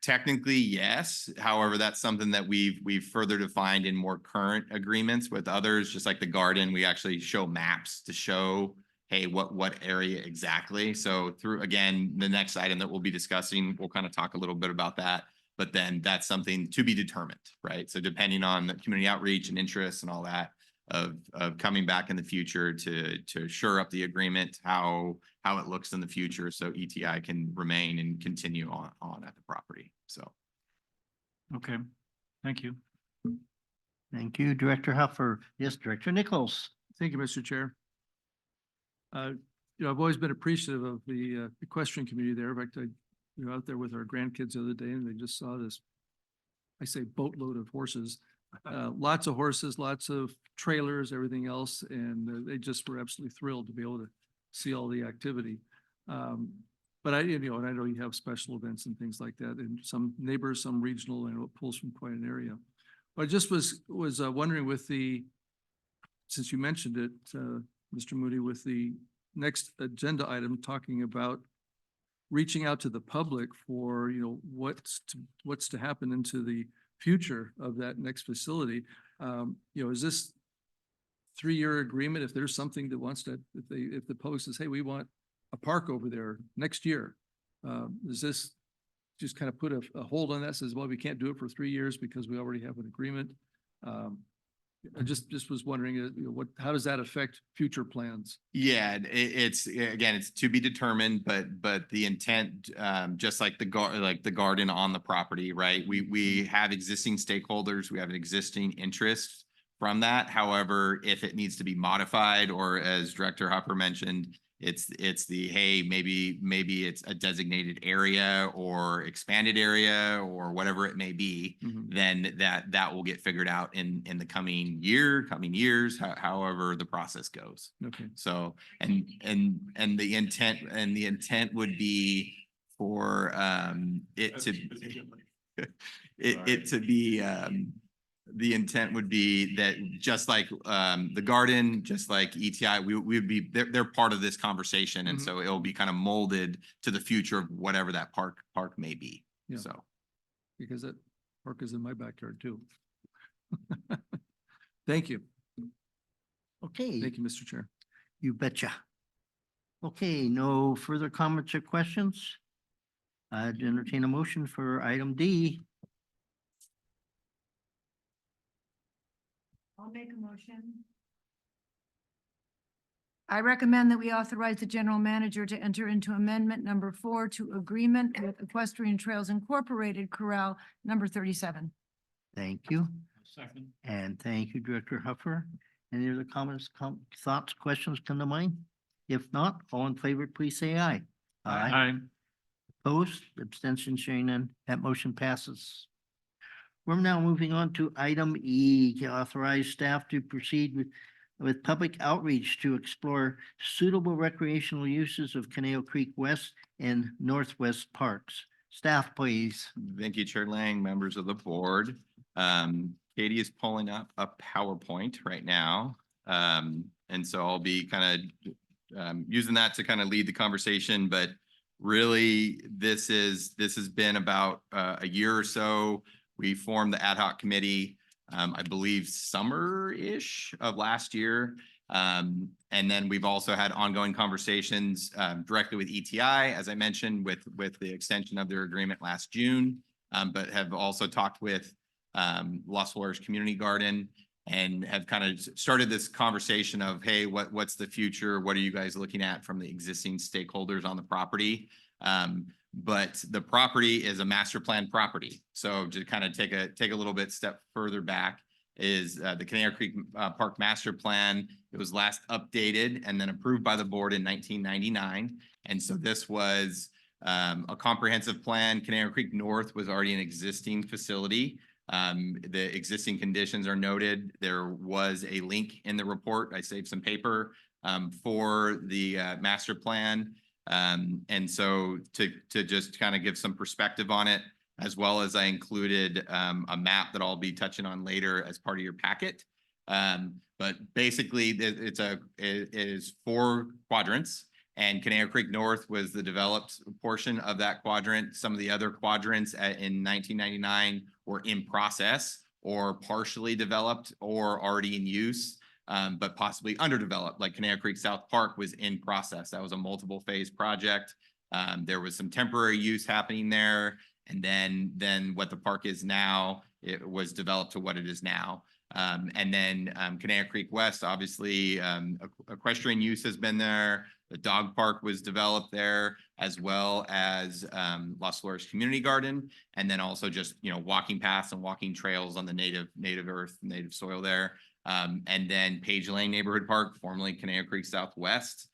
Technically, yes. However, that's something that we've further defined in more current agreements with others, just like the garden. We actually show maps to show, hey, what area exactly. So through, again, the next item that we'll be discussing, we'll kind of talk a little bit about that. But then that's something to be determined, right? So depending on the community outreach and interests and all that, of coming back in the future to shore up the agreement, how it looks in the future, so ETI can remain and continue on at the property. So. Okay, thank you. Thank you, Director Huffer. Yes, Director Nichols. Thank you, Mr. Chair. You know, I've always been appreciative of the equestrian community there. In fact, I out there with our grandkids the other day, and they just saw this, I say, boatload of horses. Lots of horses, lots of trailers, everything else, and they just were absolutely thrilled to be able to see all the activity. But I know you have special events and things like that, and some neighbors, some regional, and it pulls from quite an area. But I just was wondering since you mentioned it, Mr. Moody, with the next agenda item talking about reaching out to the public for, what's to happen into the future of that next facility. Is this 3-year agreement? If there's something that wants to, if the public says, hey, we want a park over there next year, does this just kind of put a hold on that? Says, well, we can't do it for 3 years because we already have an agreement. I just was wondering, how does that affect future plans? Yeah, it's to be determined, but the intent, just like the garden on the property, right? We have existing stakeholders, we have an existing interest from that. However, if it needs to be modified, or as Director Hopper mentioned, it's the, hey, maybe it's a designated area or expanded area or whatever it may be, then that will get figured out in the coming years, however the process goes. Okay. So, and the intent would be for the intent would be that just like the garden, just like ETI, we would be, they're part of this conversation. And so it'll be kind of molded to the future of whatever that park may be. Yeah. So. Because that park is in my backyard too. Thank you. Okay. Thank you, Mr. Chair. You betcha. Okay, no further comments or questions? I'd entertain a motion for item D. I'll make a motion. I recommend that we authorize the general manager to enter into amendment number 4 to agreement with Equestrian Trails Incorporated Corral number 37. Thank you. Second. And thank you, Director Huffer. Any other comments, thoughts, questions come to mind? If not, all in favor, please say aye. Aye. Opposed, abstention, sharing none, that motion passes. We're now moving on to item E, to authorize staff to proceed with public outreach to explore suitable recreational uses of Conejo Creek West and Northwest Parks. Staff, please. Thank you, Chair Lang, members of the board. Katie is pulling up a PowerPoint right now. And so I'll be kind of using that to kind of lead the conversation, but really this has been about a year or so. We formed the ad hoc committee, I believe summer-ish of last year. And then we've also had ongoing conversations directly with ETI, as I mentioned, with the extension of their agreement last June, but have also talked with Las Flores Community Garden and have kind of started this conversation of, hey, what's the future? What are you guys looking at from the existing stakeholders on the property? But the property is a master plan property. So to kind of take a little bit step further back is the Conejo Creek Park Master Plan. It was last updated and then approved by the board in 1999. And so this was a comprehensive plan. Conejo Creek North was already an existing facility. The existing conditions are noted. There was a link in the report. I saved some paper for the master plan. And so to just kind of give some perspective on it, as well as I included a map that I'll be touching on later as part of your packet. But basically it is 4 quadrants, and Conejo Creek North was the developed portion of that quadrant. Some of the other quadrants in 1999 were in process or partially developed or already in use. But possibly underdeveloped, like Conejo Creek South Park was in process. That was a multiple phase project. There was some temporary use happening there. And then what the park is now, it was developed to what it is now. And then Conejo Creek West, obviously, equestrian use has been there. The dog park was developed there, as well as Las Flores Community Garden. And then also just, walking paths and walking trails on the native earth, native soil there. And then Page Lane Neighborhood Park, formerly Conejo Creek Southwest,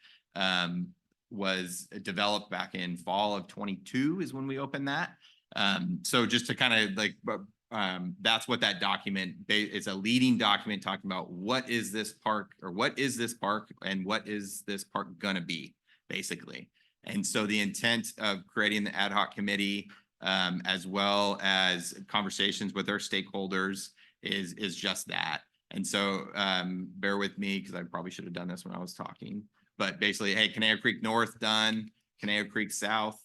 was developed back in fall of 22 is when we opened that. So just to kind of that's what that document, it's a leading document talking about what is this park, or what is this park, and what is this park gonna be, basically. And so the intent of creating the ad hoc committee, as well as conversations with our stakeholders, is just that. And so bear with me, because I probably should have done this when I was talking. But basically, hey, Conejo Creek North done, Conejo Creek South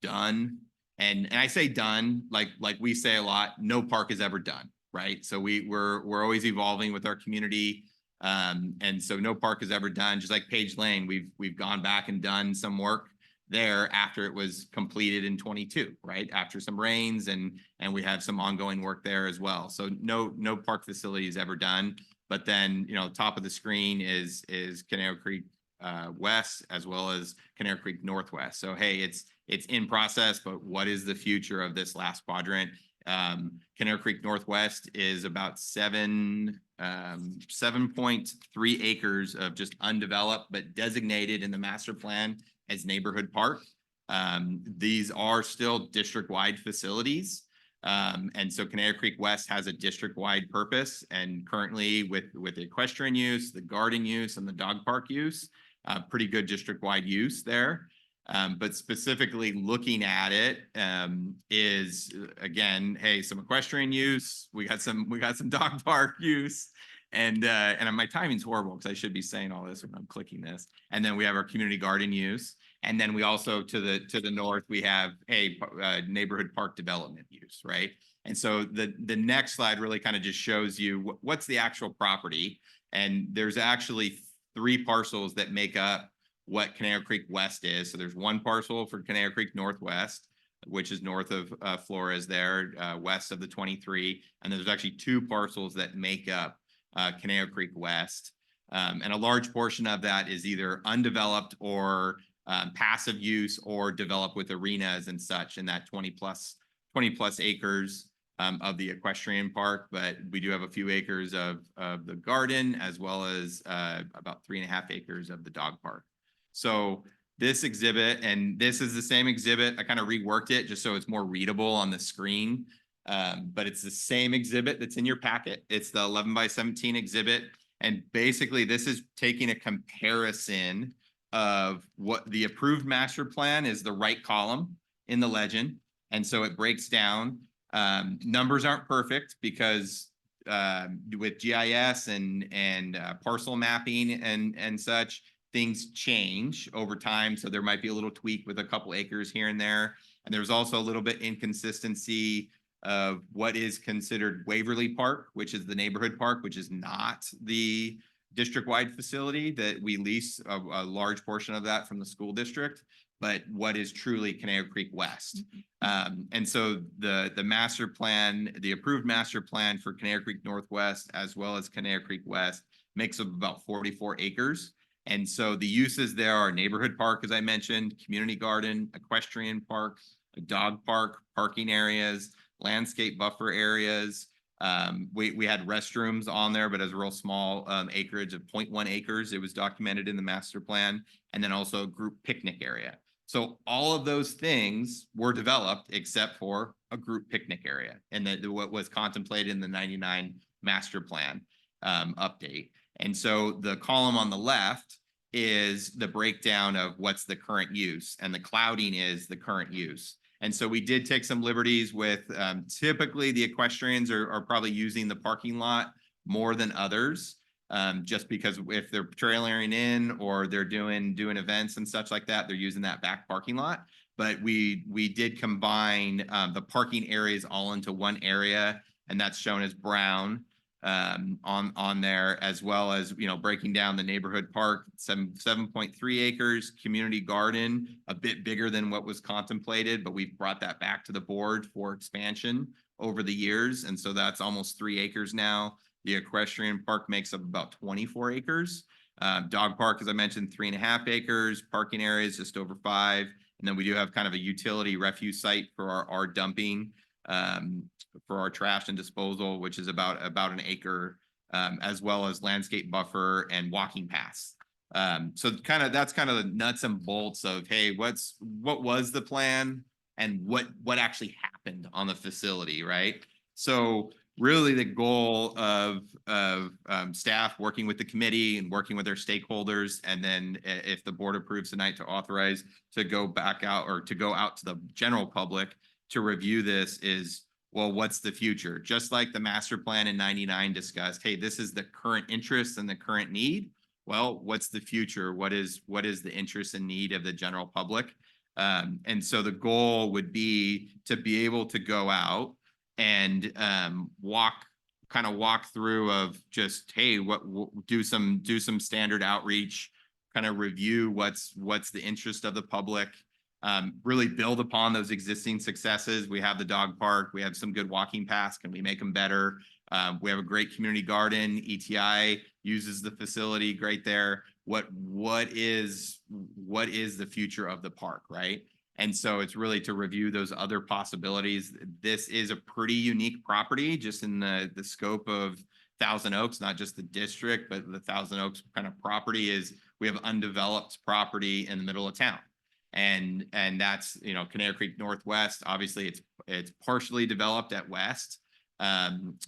done. And I say done, like we say a lot, no park is ever done, right? So we're always evolving with our community. And so no park is ever done. Just like Page Lane, we've gone back and done some work there after it was completed in 22, right? After some rains, and we have some ongoing work there as well. So no park facility is ever done. But then, top of the screen is Conejo Creek West, as well as Conejo Creek Northwest. So hey, it's in process, but what is the future of this last quadrant? Conejo Creek Northwest is about 7.3 acres of just undeveloped, but designated in the master plan as neighborhood park. These are still district-wide facilities. And so Conejo Creek West has a district-wide purpose, and currently with the equestrian use, the garden use, and the dog park use, pretty good district-wide use there. But specifically looking at it is, again, hey, some equestrian use, we got some dog park use, and my timing's horrible because I should be saying all this when I'm clicking this. And then we have our community garden use. And then we also, to the north, we have a neighborhood park development use, right? And so the next slide really kind of just shows you what's the actual property. And there's actually 3 parcels that make up what Conejo Creek West is. So there's 1 parcel for Conejo Creek Northwest, which is north of Flores there, west of the 23. And there's actually 2 parcels that make up Conejo Creek West. And a large portion of that is either undeveloped or passive use, or developed with arenas and such in that 20 plus acres. of the equestrian park, but we do have a few acres of the garden as well as about 3.5 acres of the dog park. So this exhibit, and this is the same exhibit, I kind of reworked it just so it's more readable on the screen. But it's the same exhibit that's in your packet. It's the 11x17 exhibit. And basically this is taking a comparison of what the approved master plan is, the right column in the legend. And so it breaks down. Numbers aren't perfect because with GIS and parcel mapping and such, things change over time. So there might be a little tweak with a couple acres here and there. And there's also a little bit inconsistency of what is considered Waverly Park, which is the neighborhood park, which is not the district-wide facility that we lease a large portion of that from the school district, but what is truly Conejo Creek West. And so the master plan, the approved master plan for Conejo Creek Northwest, as well as Conejo Creek West, makes up about 44 acres. And so the uses there are neighborhood park, as I mentioned, community garden, equestrian park, a dog park, parking areas, landscape buffer areas. We had restrooms on there, but as a real small acreage of 0.1 acres, it was documented in the master plan, and then also a group picnic area. So all of those things were developed except for a group picnic area, and that what was contemplated in the 99 master plan update. And so the column on the left is the breakdown of what's the current use, and the clouding is the current use. And so we did take some liberties with typically the equestrians are probably using the parking lot more than others, just because if they're trailering in or they're doing events and such like that, they're using that back parking lot. But we did combine the parking areas all into one area, and that's shown as brown on there, as well as, you know, breaking down the neighborhood park, 7.3 acres, community garden, a bit bigger than what was contemplated, but we've brought that back to the board for expansion over the years. And so that's almost 3 acres now. The equestrian park makes up about 24 acres. Dog park, as I mentioned, 3.5 acres, parking areas just over 5. And then we do have kind of a utility refuse site for our dumping, for our trash and disposal, which is about an acre, as well as landscape buffer and walking paths. So that's kind of the nuts and bolts of, hey, what was the plan and what actually happened on the facility, right? So really the goal of staff working with the committee and working with their stakeholders, and then if the board approves tonight, to authorize to go back out or to go out to the general public to review this is, well, what's the future? Just like the master plan in 99 discussed, hey, this is the current interest and the current need. Well, what's the future? What is the interest and need of the general public? And so the goal would be to be able to go out and walk through of just, hey, do some standard outreach, kind of review what's the interest of the public. Really build upon those existing successes. We have the dog park. We have some good walking paths. Can we make them better? We have a great community garden. ETI uses the facility great there. What is the future of the park, right? And so it's really to review those other possibilities. This is a pretty unique property just in the scope of Thousand Oaks, not just the district, but the Thousand Oaks kind of property is we have undeveloped property in the middle of town. And that's, you know, Conejo Creek Northwest, obviously it's partially developed at west.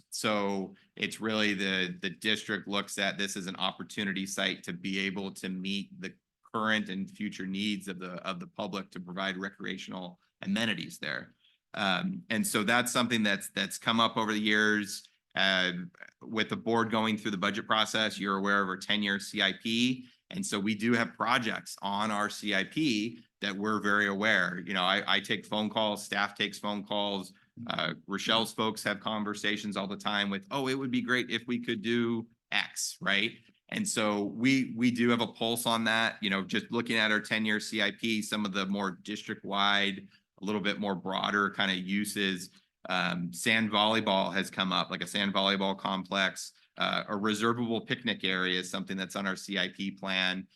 So it's really the district looks at this as an opportunity site to be able to meet the current and future needs of the public to provide recreational amenities there. And so that's something that's come up over the years. With the board going through the budget process, you're aware of our 10-year CIP. And so we do have projects on our CIP that we're very aware. You know, I take phone calls, staff takes phone calls. Rochelle's folks have conversations all the time with, oh, it would be great if we could do X, right? And so we do have a pulse on that. You know, just looking at our 10-year CIP, some of the more district-wide, a little bit more broader kind of uses. Sand volleyball has come up, like a sand volleyball complex. A reservable picnic area is something that's on our CIP plan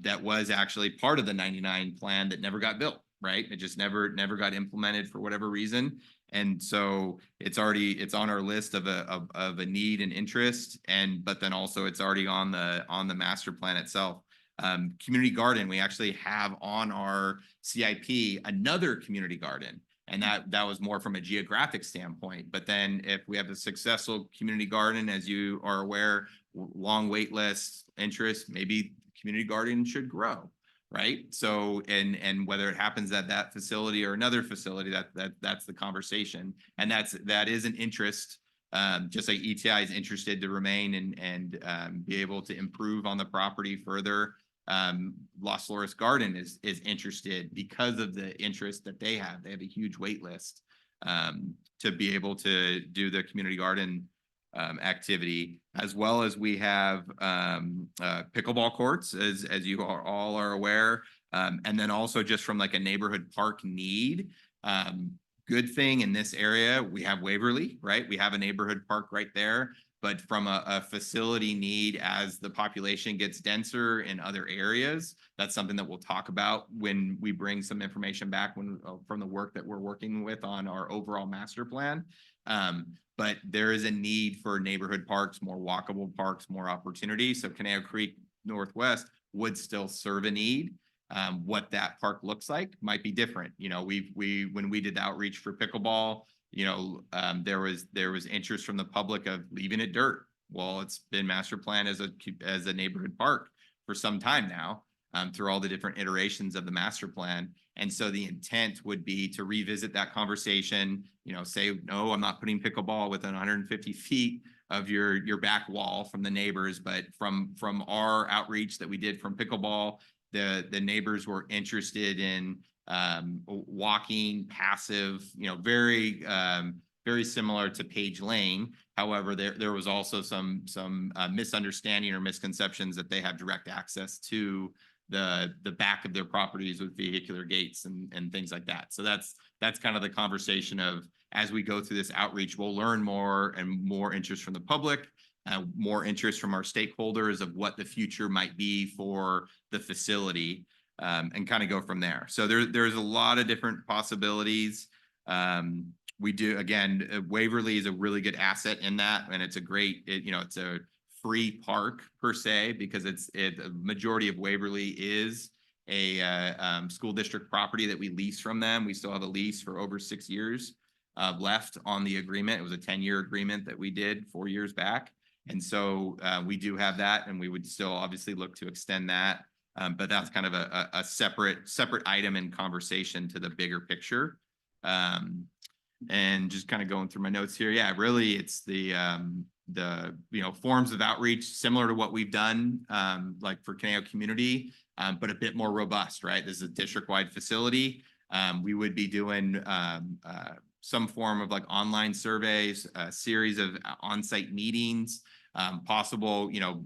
that was actually part of the 99 plan that never got built, right? It just never got implemented for whatever reason. And so it's on our list of a need and interest, but then also it's already on the master plan itself. Community garden, we actually have on our CIP another community garden. And that was more from a geographic standpoint. But then if we have a successful community garden, as you are aware, long wait lists, interest, maybe community garden should grow. Right. So, and whether it happens at that facility or another facility, that's the conversation. And that is an interest. Just like ETI is interested to remain and be able to improve on the property further. Las Flores Garden is interested because of the interest that they have. They have a huge wait list to be able to do the community garden activity, as well as we have pickleball courts, as you all are aware, and then also just from like a neighborhood park need. Good thing in this area, we have Waverly, right? We have a neighborhood park right there. But from a facility need, as the population gets denser in other areas, that's something that we'll talk about when we bring some information back from the work that we're working with on our overall master plan. But there is a need for neighborhood parks, more walkable parks, more opportunity. So Conejo Creek Northwest would still serve a need. What that park looks like might be different. You know, when we did outreach for pickleball, you know, there was interest from the public of leaving it dirt. Well, it's been master planned as a neighborhood park for some time now, through all the different iterations of the master plan. And so the intent would be to revisit that conversation, you know, say, no, I'm not putting pickleball within 150 feet of your back wall from the neighbors, but from our outreach that we did from pickleball, the neighbors were interested in walking, passive, you know, very similar to Page Lane. However, there was also some misunderstanding or misconceptions that they have direct access to the back of their properties with vehicular gates and things like that. So that's kind of the conversation of, as we go through this outreach, we'll learn more and more interest from the public, more interest from our stakeholders of what the future might be for the facility, and kind of go from there. So there's a lot of different possibilities. We do, again, Waverly is a really good asset in that, and it's a great, you know, it's a free park per se, because the majority of Waverly is a school district property that we lease from them. We still have a lease for over 6 years left on the agreement. It was a 10-year agreement that we did 4 years back. And so we do have that, and we would still obviously look to extend that. But that's kind of a separate item in conversation to the bigger picture. And just kind of going through my notes here. Yeah, really it's the you know, forms of outreach similar to what we've done like for Conejo Community, but a bit more robust, right? This is a district-wide facility. We would be doing some form of like online surveys, a series of on-site meetings, possible, you know,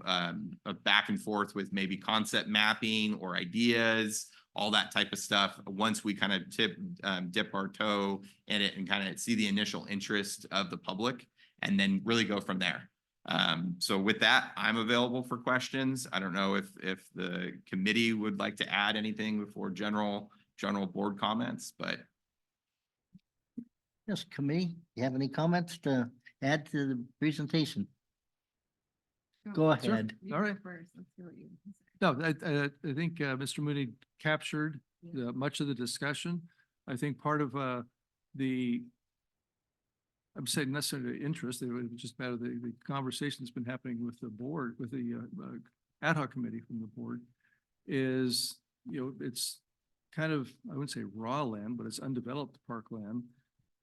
a back and forth with maybe concept mapping or ideas, all that type of stuff. Once we kind of dip our toe in it and kind of see the initial interest of the public, and then really go from there. So with that, I'm available for questions. I don't know if the committee would like to add anything before general board comments, but. Yes, committee, you have any comments to add to the presentation? Go Sure. ahead. All right. No, I think Mr. Mooney captured much of the discussion. I think part of I'm saying necessarily interest, it was just about the conversation that's been happening with the board, with the ad hoc committee from the board, is, you know, it's kind of, I wouldn't say raw land, but it's undeveloped parkland.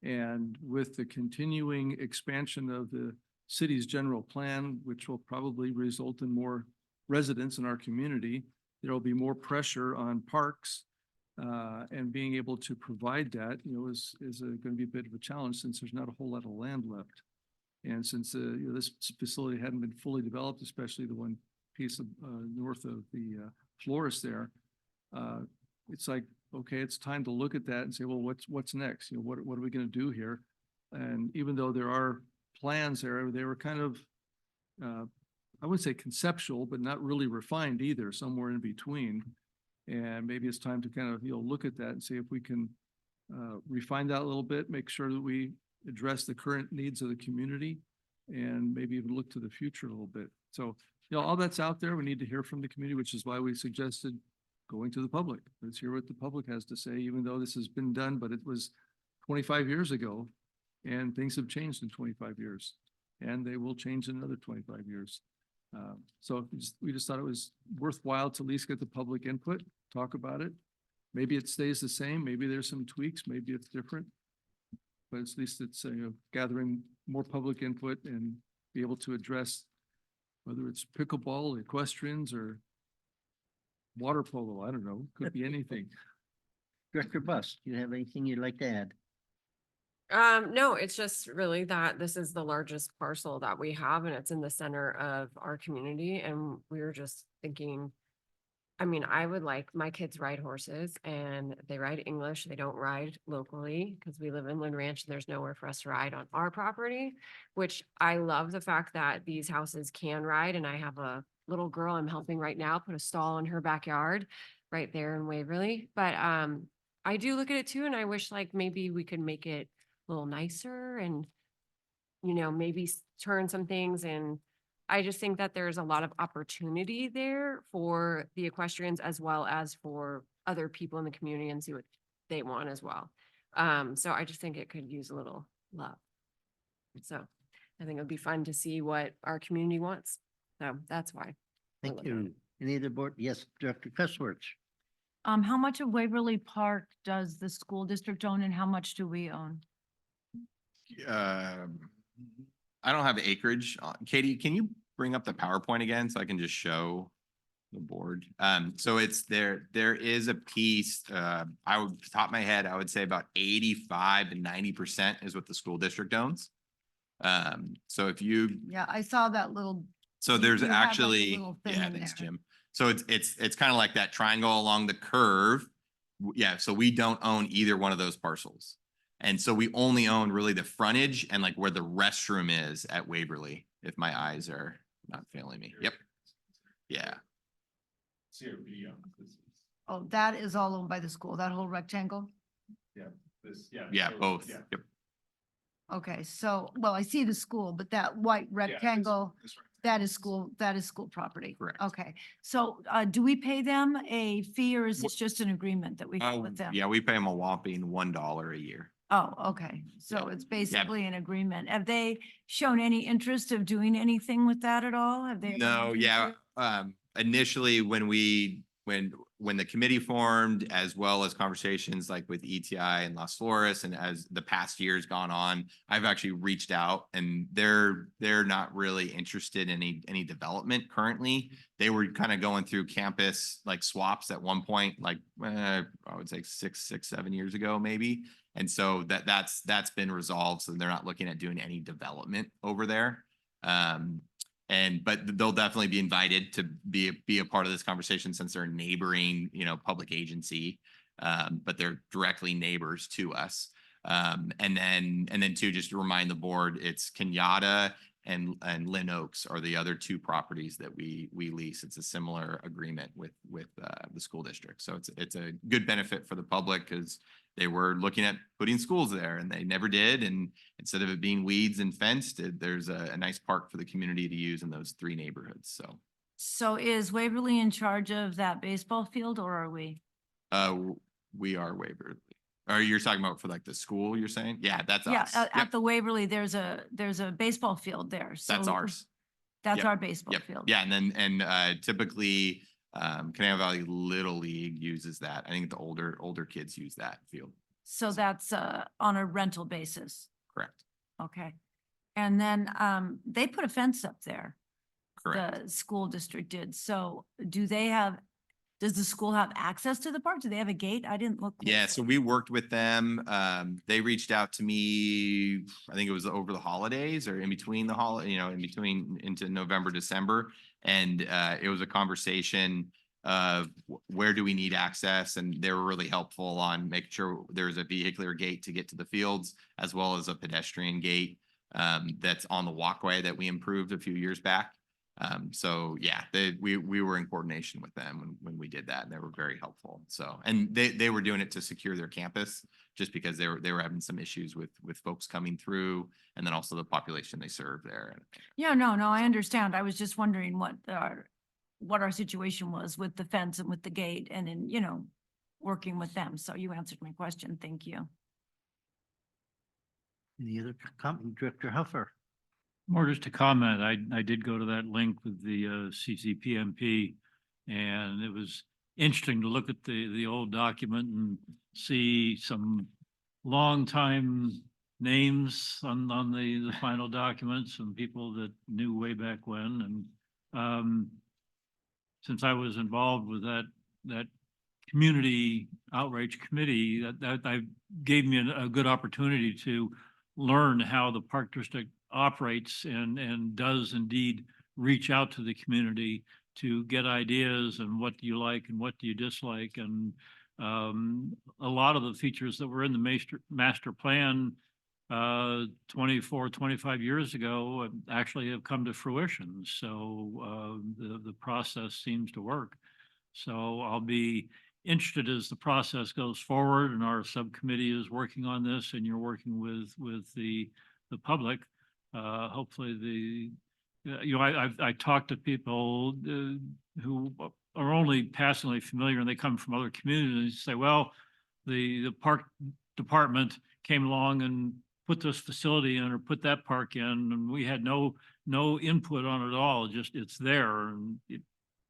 And with the continuing expansion of the city's general plan, which will probably result in more residents in our community, there will be more pressure on parks, and being able to provide that, you know, is going to be a bit of a challenge, since there's not a whole lot of land left. And since you know, this facility hadn't been fully developed, especially the one piece of north of the Flores there, it's like, okay, it's time to look at that and say, well, what's next? You know, what are we going to do here? And even though there are plans there, they were kind of, I wouldn't say conceptual, but not really refined either, somewhere in between. And maybe it's time to kind of, you know, look at that and see if we can refine that a little bit, make sure that we address the current needs of the community and maybe even look to the future a little bit. So, all that's out there. We need to hear from the community, which is why we suggested going to the public. Let's hear what the public has to say, even though this has been done, but it was 25 years ago and things have changed in 25 years and they will change in another 25 years. So we just thought it was worthwhile to at least get the public input, talk about it. Maybe it stays the same, maybe there's some tweaks, maybe it's different. But at least it's gathering more public input and be able to address whether it's pickleball, equestrians, or water polo. I don't know, could be anything. Director Bus, do you have anything you'd like to add? No, it's just really that this is the largest parcel that we have and it's in the center of our community. And we were just thinking, I mean, I would like my kids ride horses and they ride English. They don't ride locally because we live in Lynn Ranch and there's nowhere for us to ride on our property, which I love the fact that these houses can ride. And I have a little girl I'm helping right now put a stall in her backyard right there in Waverly. But I do look at it too, and I wish like maybe we could make it a little nicer and, maybe turn some things. And I just think that there's a lot of opportunity there for the equestrians as well as for other people in the community and see what they want as well. So I just think it could use a little love. So I think it would be fun to see what our community wants. So that's why. we're Thank looking at you. Any other board? Yes, Director Crestworth. How much of Waverly Park does the school district own and how much do we own? I don't have acreage. Katie, can you bring up the PowerPoint again so I can just show the board? So it's there is a piece, I would, top of my head, I would say about 85 to 90% is what the school district owns. So if you, Yeah, I saw that little. so there's you had like a actually, little thing yeah, in thanks, there. Jim. So it's kind of like that triangle along the curve. Yeah, so we don't own either one of those parcels. And so we only own really the frontage and like where the restroom is at Waverly, if my eyes are not failing me. Yep. Yeah. Oh, that is all owned by the school, that whole rectangle? Yeah, both. Yep. Okay, so, well, I see the school, but that white rectangle, that is school property. Correct. Okay, so do we pay them a fee or is this just an agreement that we have with them? Yeah, we pay them a whopping $1 a year. Oh, okay, so Yeah. it's basically an agreement. Have they shown any interest of doing anything with that at all? Have they? No, yeah. Initially, when the committee formed, as well as conversations like with ETI and Las Flores, and as the past year's gone on, I've actually reached out and they're not really interested in any development currently. They were kind of going through campus like swaps at one point, like I would say 7 years ago, maybe. And so that's been resolved. So they're not looking at doing any development over there. But they'll definitely be invited to be a part of this conversation since they're a neighboring, public agency. But they're directly neighbors to us. And then too, just to remind the board, it's Kenyatta and Lynn Oaks are the other two properties that we lease. It's a similar agreement with the school district. So it's a good benefit for the public because they were looking at putting schools there and they never did. And instead of it being weeds and fenced, there's a nice park for the community to use in those three neighborhoods. So is Waverly in charge of that baseball field or are we? We are Waverly. Or you're talking about for like the school, you're saying? Yeah, that's Yeah, us. at Yep, the Waverly, there's a baseball field there. that's so ours. That's Yep, our baseball Yep. field. Yeah, and typically Conejo Valley Little League uses that. I think the older kids use that field. So that's on a rental basis. Correct. Okay. And then they put a fence up there. Correct. The school district did. So does the school have access to the park? Do they have a gate? I didn't look. Yeah, so closely. we worked with them. They reached out to me, I think it was over the holidays or in between the in between into November, December. And it was a conversation of where do we need access? And they were really helpful on making sure there's a vehicular gate to get to the fields, as well as a pedestrian gate that's on the walkway that we improved a few years back. So yeah, we were in coordination with them when we did that and they were very helpful. So, and they were doing it to secure their campus just because they were having some issues with folks coming through and then also the population they serve there. Yeah, no, I understand. I was just wondering what our situation was with the fence and with the gate and in, working with them. So you answered my question. Thank you. Any other comment, Director Huffer? More just a comment. I did go to that link with the CCPMP, and it was interesting to look at the old document and see some long-time names on the final documents and people that knew way back when. And since I was involved with that community outreach committee, that gave me a good opportunity to learn how the Park District operates and does indeed reach out to the community to get ideas and what do you like and what do you dislike. And a lot of the features that were in the master plan 24, 25 years ago actually have come to fruition. So the process seems to work. So I'll be interested as the process goes forward and our subcommittee is working on this and you're working with the public. Hopefully I talked to people who are only passingly familiar and they come from other communities and say, well, the park department came along and put this facility in or put that park in and we had no input on it at all. Just it's there and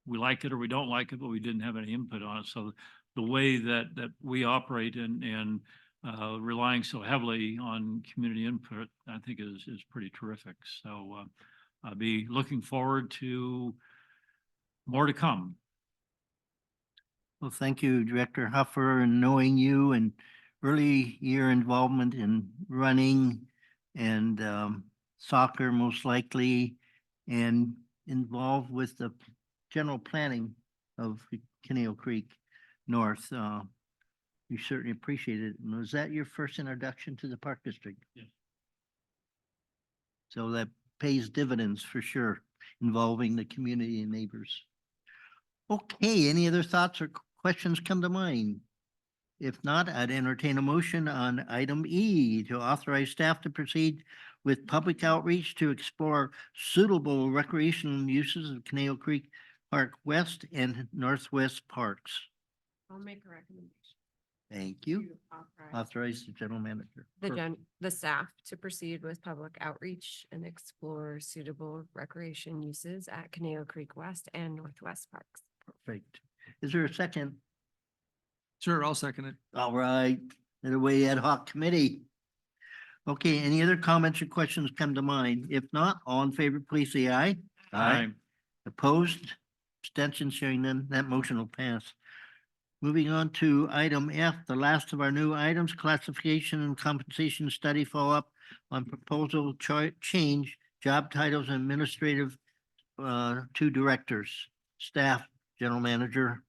we like it or we don't like it, but we didn't have any input on it. So the way that we operate and relying so heavily on community input, I think is pretty terrific. So I'll be looking forward to more to come. Well, thank you, Director Huffer, and knowing you and early year involvement in running and soccer most likely, and involved with the general planning of Conejo Creek North. We certainly appreciate it. And was that your first introduction to the Park District? Yes. So that pays dividends for sure, involving the community and neighbors. Okay, any other thoughts or questions come to mind? If not, I'd entertain a motion on item E to authorize staff to proceed with public outreach to explore suitable recreational uses of Conejo Creek Park West and Northwest Parks. I'll make a recommendation. Thank you. to authorize Authorize the general manager. the staff to proceed with public outreach and explore suitable recreation uses at Conejo Creek West and Northwest Parks. Perfect. Is there a second? Sure, I'll second it. All right, the way ad hoc committee. Okay, any other comments or questions come to mind? If not, all in favor, please say aye. Aye. Opposed? Abstentions, hearing none, that motion will pass. Moving on to item F, the last of our new items, classification and compensation study follow-up on proposal change job titles and administrative to directors, staff, general manager.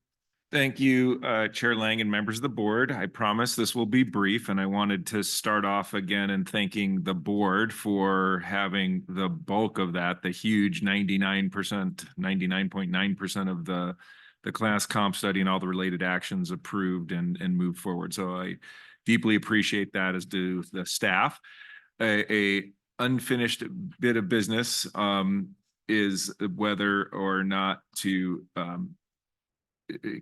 Thank you, Chair Lang and members of the board. I promise this will be brief, and I wanted to start off again in thanking the board for having the bulk of that, the huge 99%, 99.9% of the class comp study and all the related actions approved and moved forward. So I deeply appreciate that, as do the staff. A unfinished bit of business is whether or not to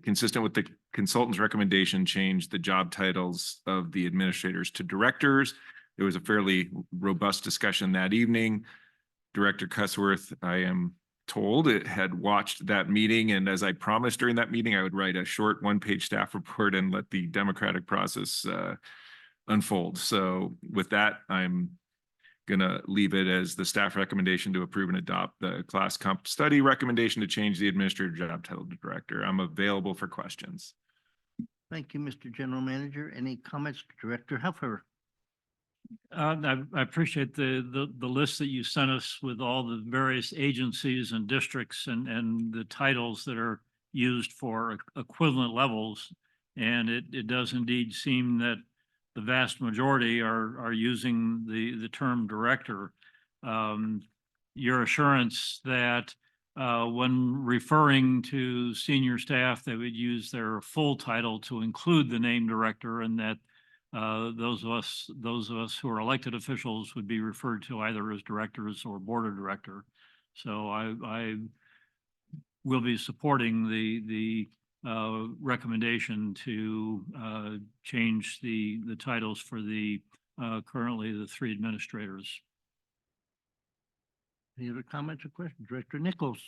consistent with the consultant's recommendation, change the job titles of the administrators to directors. There was a fairly robust discussion that evening. Director Cussworth, I am told, it had watched that meeting, and as I promised during that meeting, I would write a short one-page staff report and let the democratic process unfold. So with that, I'm gonna leave it as the staff recommendation to approve and adopt the class comp study recommendation to change the administrator job title to director. I'm available for questions. Thank you, Mr. General Manager. Any comments, Director Huffer? I appreciate the list that you sent us with all the various agencies and districts and the titles that are used for equivalent levels. And it does indeed seem that the vast majority are using the term director. Your assurance that when referring to senior staff, they would use their full title to include the name director, and that those of us who are elected officials would be referred to either as directors or board of director. So I will be supporting the recommendation to change the titles for the currently the 3 administrators. Any other comments or questions? Director Nichols?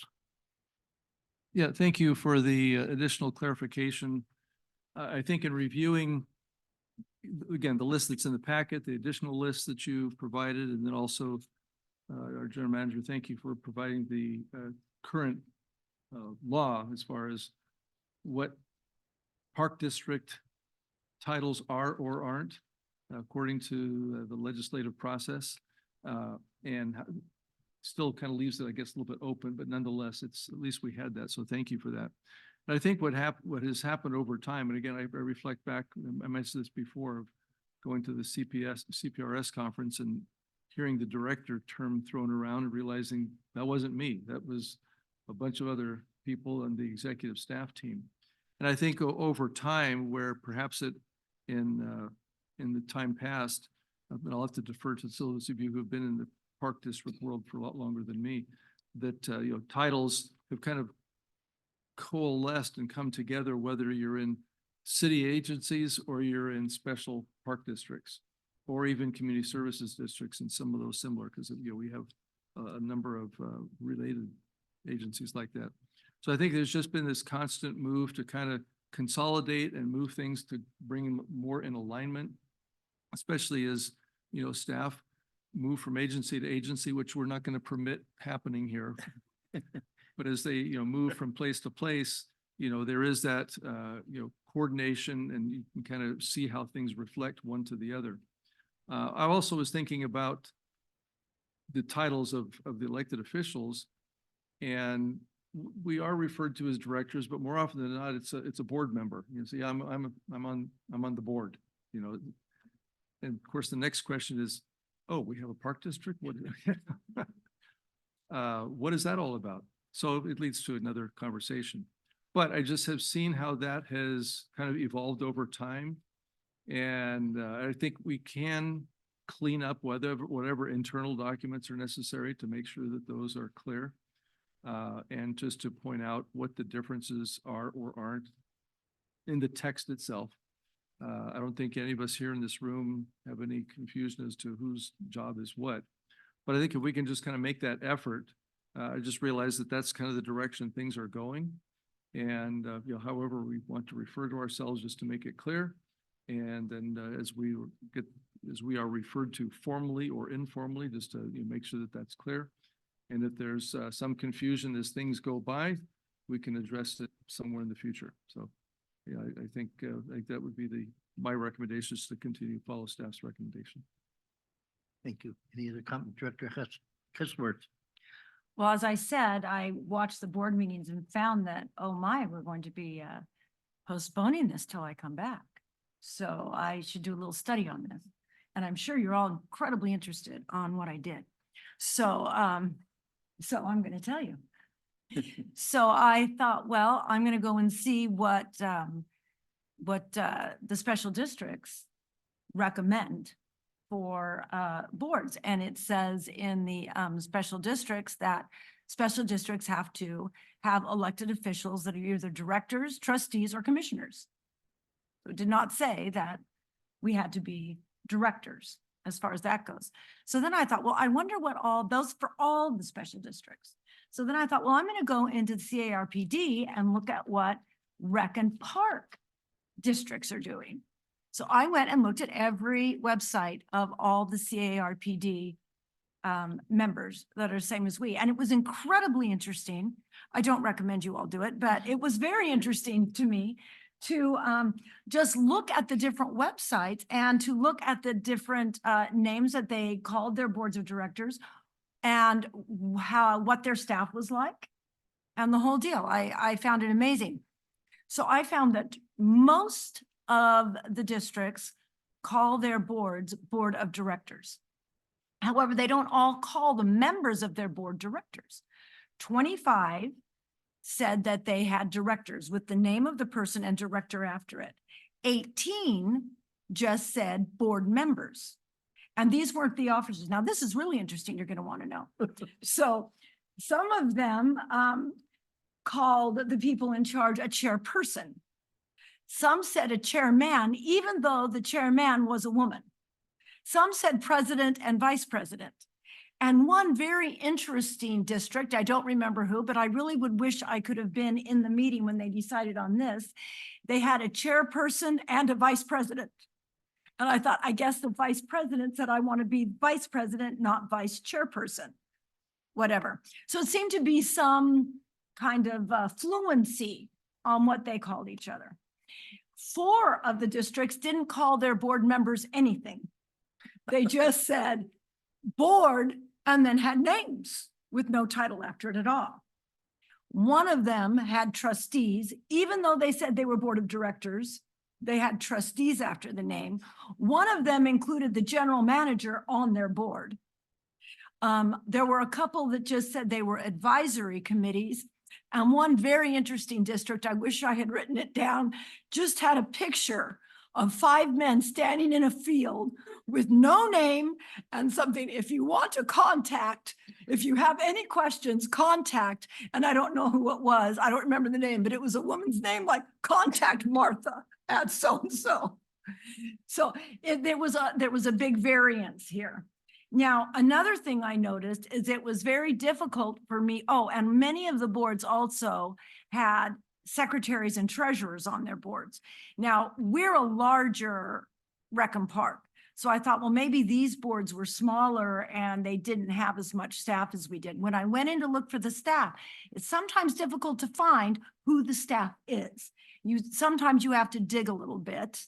Yeah, thank you for the additional clarification. I think in reviewing, again, the list that's in the packet, the additional list that you provided, and then also our general manager, thank you for providing the current law as far as what park district titles are or aren't according to the legislative process. And still kind of leaves it, I guess, a little bit open, but nonetheless, it's, at least we had that. So thank you for that. And I think what has happened over time, and again, I reflect back, I mentioned this before, of going to the CPRS conference and hearing the director term thrown around and realizing that wasn't me. That was a bunch of other people on the executive staff team. And I think over time, where perhaps in the time past, and I'll have to defer to those of you who have been in the park district world for a lot longer than me, that titles have kind of coalesced and come together, whether you're in city agencies or you're in special park districts, or even community services districts, and some of those similar, because we have a number of related agencies like that. So I think there's just been this constant move to kind of consolidate and move things to bring more in alignment, especially as staff move from agency to agency, which we're not going to permit happening here. But as they move from place to place, there is that coordination, and you can kind of see how things reflect one to the other. I also was thinking about the titles of the elected officials, and we are referred to as directors, but more often than not, it's a board member. See, I'm on the board. And of course, the next question is, oh, we have a park district? What is that all about? So it leads to another conversation. But I just have seen how that has kind of evolved over time. And I think we can clean up whatever internal documents are necessary to make sure that those are clear. And just to point out what the differences are or aren't in the text itself. I don't think any of us here in this room have any confusion as to whose job is what. But I think if we can just kind of make that effort, I just realized that that's kind of the direction things are going. And, however we want to refer to ourselves, just to make it clear. And then as we are referred to formally or informally, just to make sure that that's clear. And if there's some confusion as things go by, we can address it somewhere in the future. So yeah, I think that would be my recommendation, is to continue to follow staff's recommendation. Thank you. Any other comment, Director Kissworth? Well, as I said, I watched the board meetings and found that, oh my, we're going to be postponing this till I come back. So I should do a little study on this. And I'm sure you're all incredibly interested on what I did. So, so I'm going to tell you. So I thought, well, I'm going to go and see what the special districts recommend for boards. And it says in the special districts that special districts have to have elected officials that are either directors, trustees, or commissioners. So it did not say that we had to be directors as far as that goes. So then I thought, well, I wonder what all those for all the special districts. So then I thought, well, I'm going to go into the CARPD and look at what rec and park districts are doing. So I went and looked at every website of all the CARPD members that are the same as we. And it was incredibly interesting. I don't recommend you all do it, but it was very interesting to me to just look at the different websites and to look at the different names that they called their boards of directors and what their staff was like and the whole deal. I found it amazing. So I found that most of the districts call their boards board of directors. However, they don't all call the members of their board directors. 25 said that they had directors with the name of the person and director after it. 18 just said board members. And these weren't the officers. Now, this is really interesting. You're going to want to know. So some of them called the people in charge a chairperson. Some said a chairman, even though the chairman was a woman. Some said president and vice president. And one very interesting district, I don't remember who, but I really would wish I could have been in the meeting when they decided on this. They had a chairperson and a vice president. And I thought, I guess the vice president said, I want to be vice president, not vice chairperson, whatever. So it seemed to be some kind of fluency on what they called each other. 4 of the districts didn't call their board members anything. They just said board and then had names with no title after it at all. One of them had trustees, even though they said they were board of directors, they had trustees after the name. One of them included the general manager on their board. There were a couple that just said they were advisory committees. And one very interesting district, I wish I had written it down, just had a picture of 5 men standing in a field with no name and something, if you want to contact, if you have any questions, contact, and I don't know who it was. I don't remember the name, but it was a woman's name, like contact Martha at so-and-so. So there was a big variance here. Now, another thing I noticed is it was very difficult for me. Oh, and many of the boards also had secretaries and treasurers on their boards. Now, we're a larger Rec and Park. So I thought, well, maybe these boards were smaller and they didn't have as much staff as we did. When I went in to look for the staff, it's sometimes difficult to find who the staff is. Sometimes you have to dig a little bit.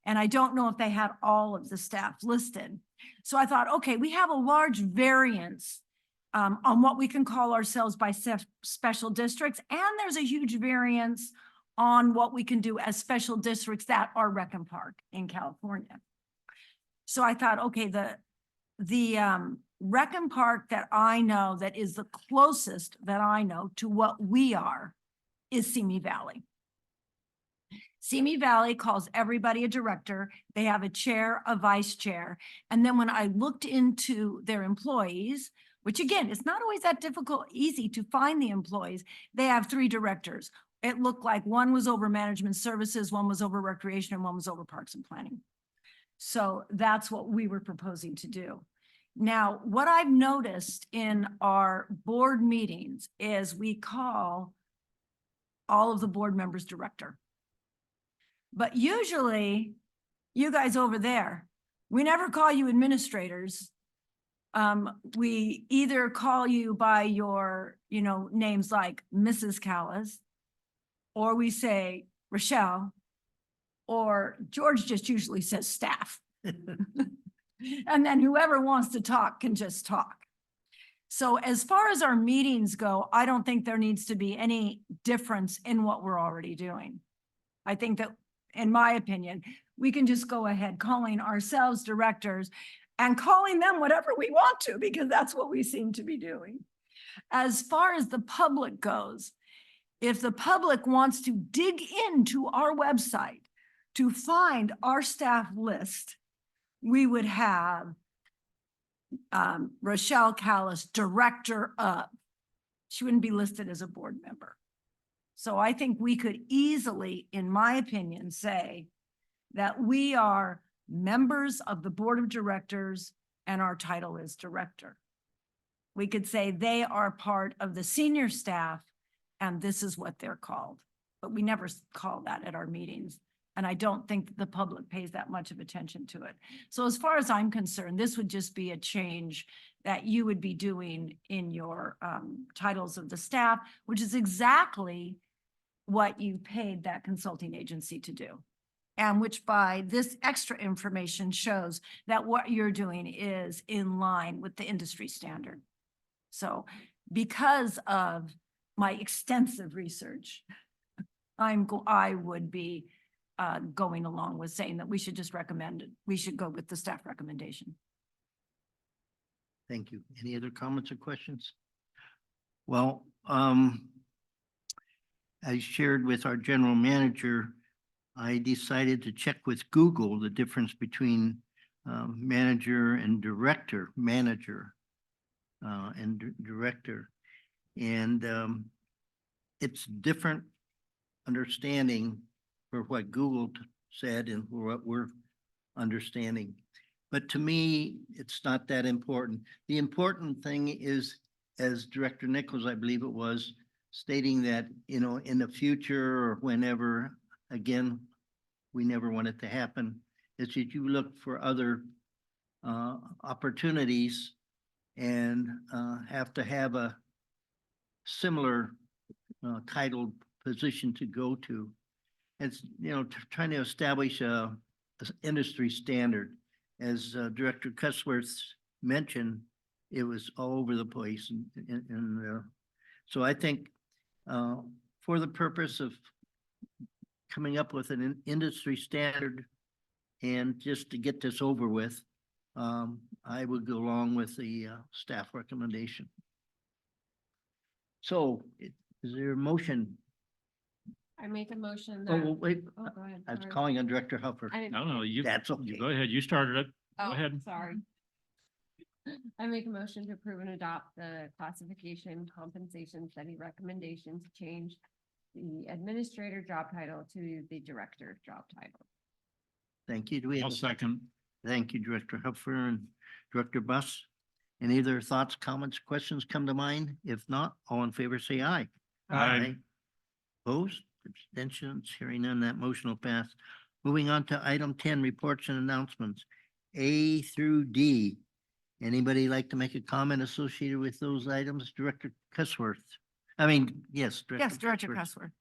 And I don't know if they had all of the staff listed. So I thought, okay, we have a large variance on what we can call ourselves by special districts. And there's a huge variance on what we can do as special districts that are Rec and Park in California. So I thought, okay, the Rec and Park that I know that is the closest that I know to what we are is Simi Valley. Simi Valley calls everybody a director. They have a chair, a vice chair. And then when I looked into their employees, which again, it's not always that easy to find the employees, they have 3 directors. It looked like one was over management services, one was over recreation, and one was over parks and planning. So that's what we were proposing to do. Now, what I've noticed in our board meetings is we call all of the board members director. But usually, you guys over there, we never call you administrators. We either call you by your, names like Mrs. Callas, or we say Rochelle, or George just usually says staff. And then whoever wants to talk can just talk. So as far as our meetings go, I don't think there needs to be any difference in what we're already doing. I think that, in my opinion, we can just go ahead calling ourselves directors and calling them whatever we want to, because that's what we seem to be doing. As far as the public goes, if the public wants to dig into our website to find our staff list, we would have Rochelle Callas, director of. She wouldn't be listed as a board member. So I think we could easily, in my opinion, say that we are members of the board of directors and our title is director. We could say they are part of the senior staff and this is what they're called. But we never call that at our meetings. And I don't think the public pays that much of attention to it. So as far as I'm concerned, this would just be a change that you would be doing in your titles of the staff, which is exactly what you paid that consulting agency to do. And which by this extra information shows that what you're doing is in line with the industry standard. So because of my extensive research, I would be going along with saying that we should just recommend it. We should go with the staff recommendation. Thank you. Any other comments or questions? Well, I shared with our general manager, I decided to check with Google the difference between manager and director, director. And it's different understanding for what Google said and for what we're understanding. But to me, it's not that important. The important thing is, as Director Nichols, I believe it was, stating that, you know, in the future or whenever, again, we never want it to happen, is that you look for other opportunities and have to have a similar titled position to go to. It's, you know, trying to establish a industry standard. As Director Cussworth mentioned, it was all over the place. And so I think for the purpose of coming up with an industry standard and just to get this over with, I would go along with the staff recommendation. So is there a motion? I make a motion Oh, that. wait, Oh, go ahead. I was sorry. calling on Director Huffer. I didn't. No, you, That's you okay. go ahead. You started it. Go Oh, ahead. sorry. I make a motion to approve and adopt the classification compensation study recommendation to change the administrator job title to the director job title. Thank you. Do we have I'll a second. Thank you, Director Hupfer and Director Buss. Any other thoughts, comments, questions come to mind? If not, all in favor, say aye. Aye. Opposed, abstentions, hearing none, that motion will pass. Moving on to item 10, reports and announcements, A through D. Anybody like to make a comment associated with those items? Director Cussworth. I mean, yes. Yes, Director Cussworth.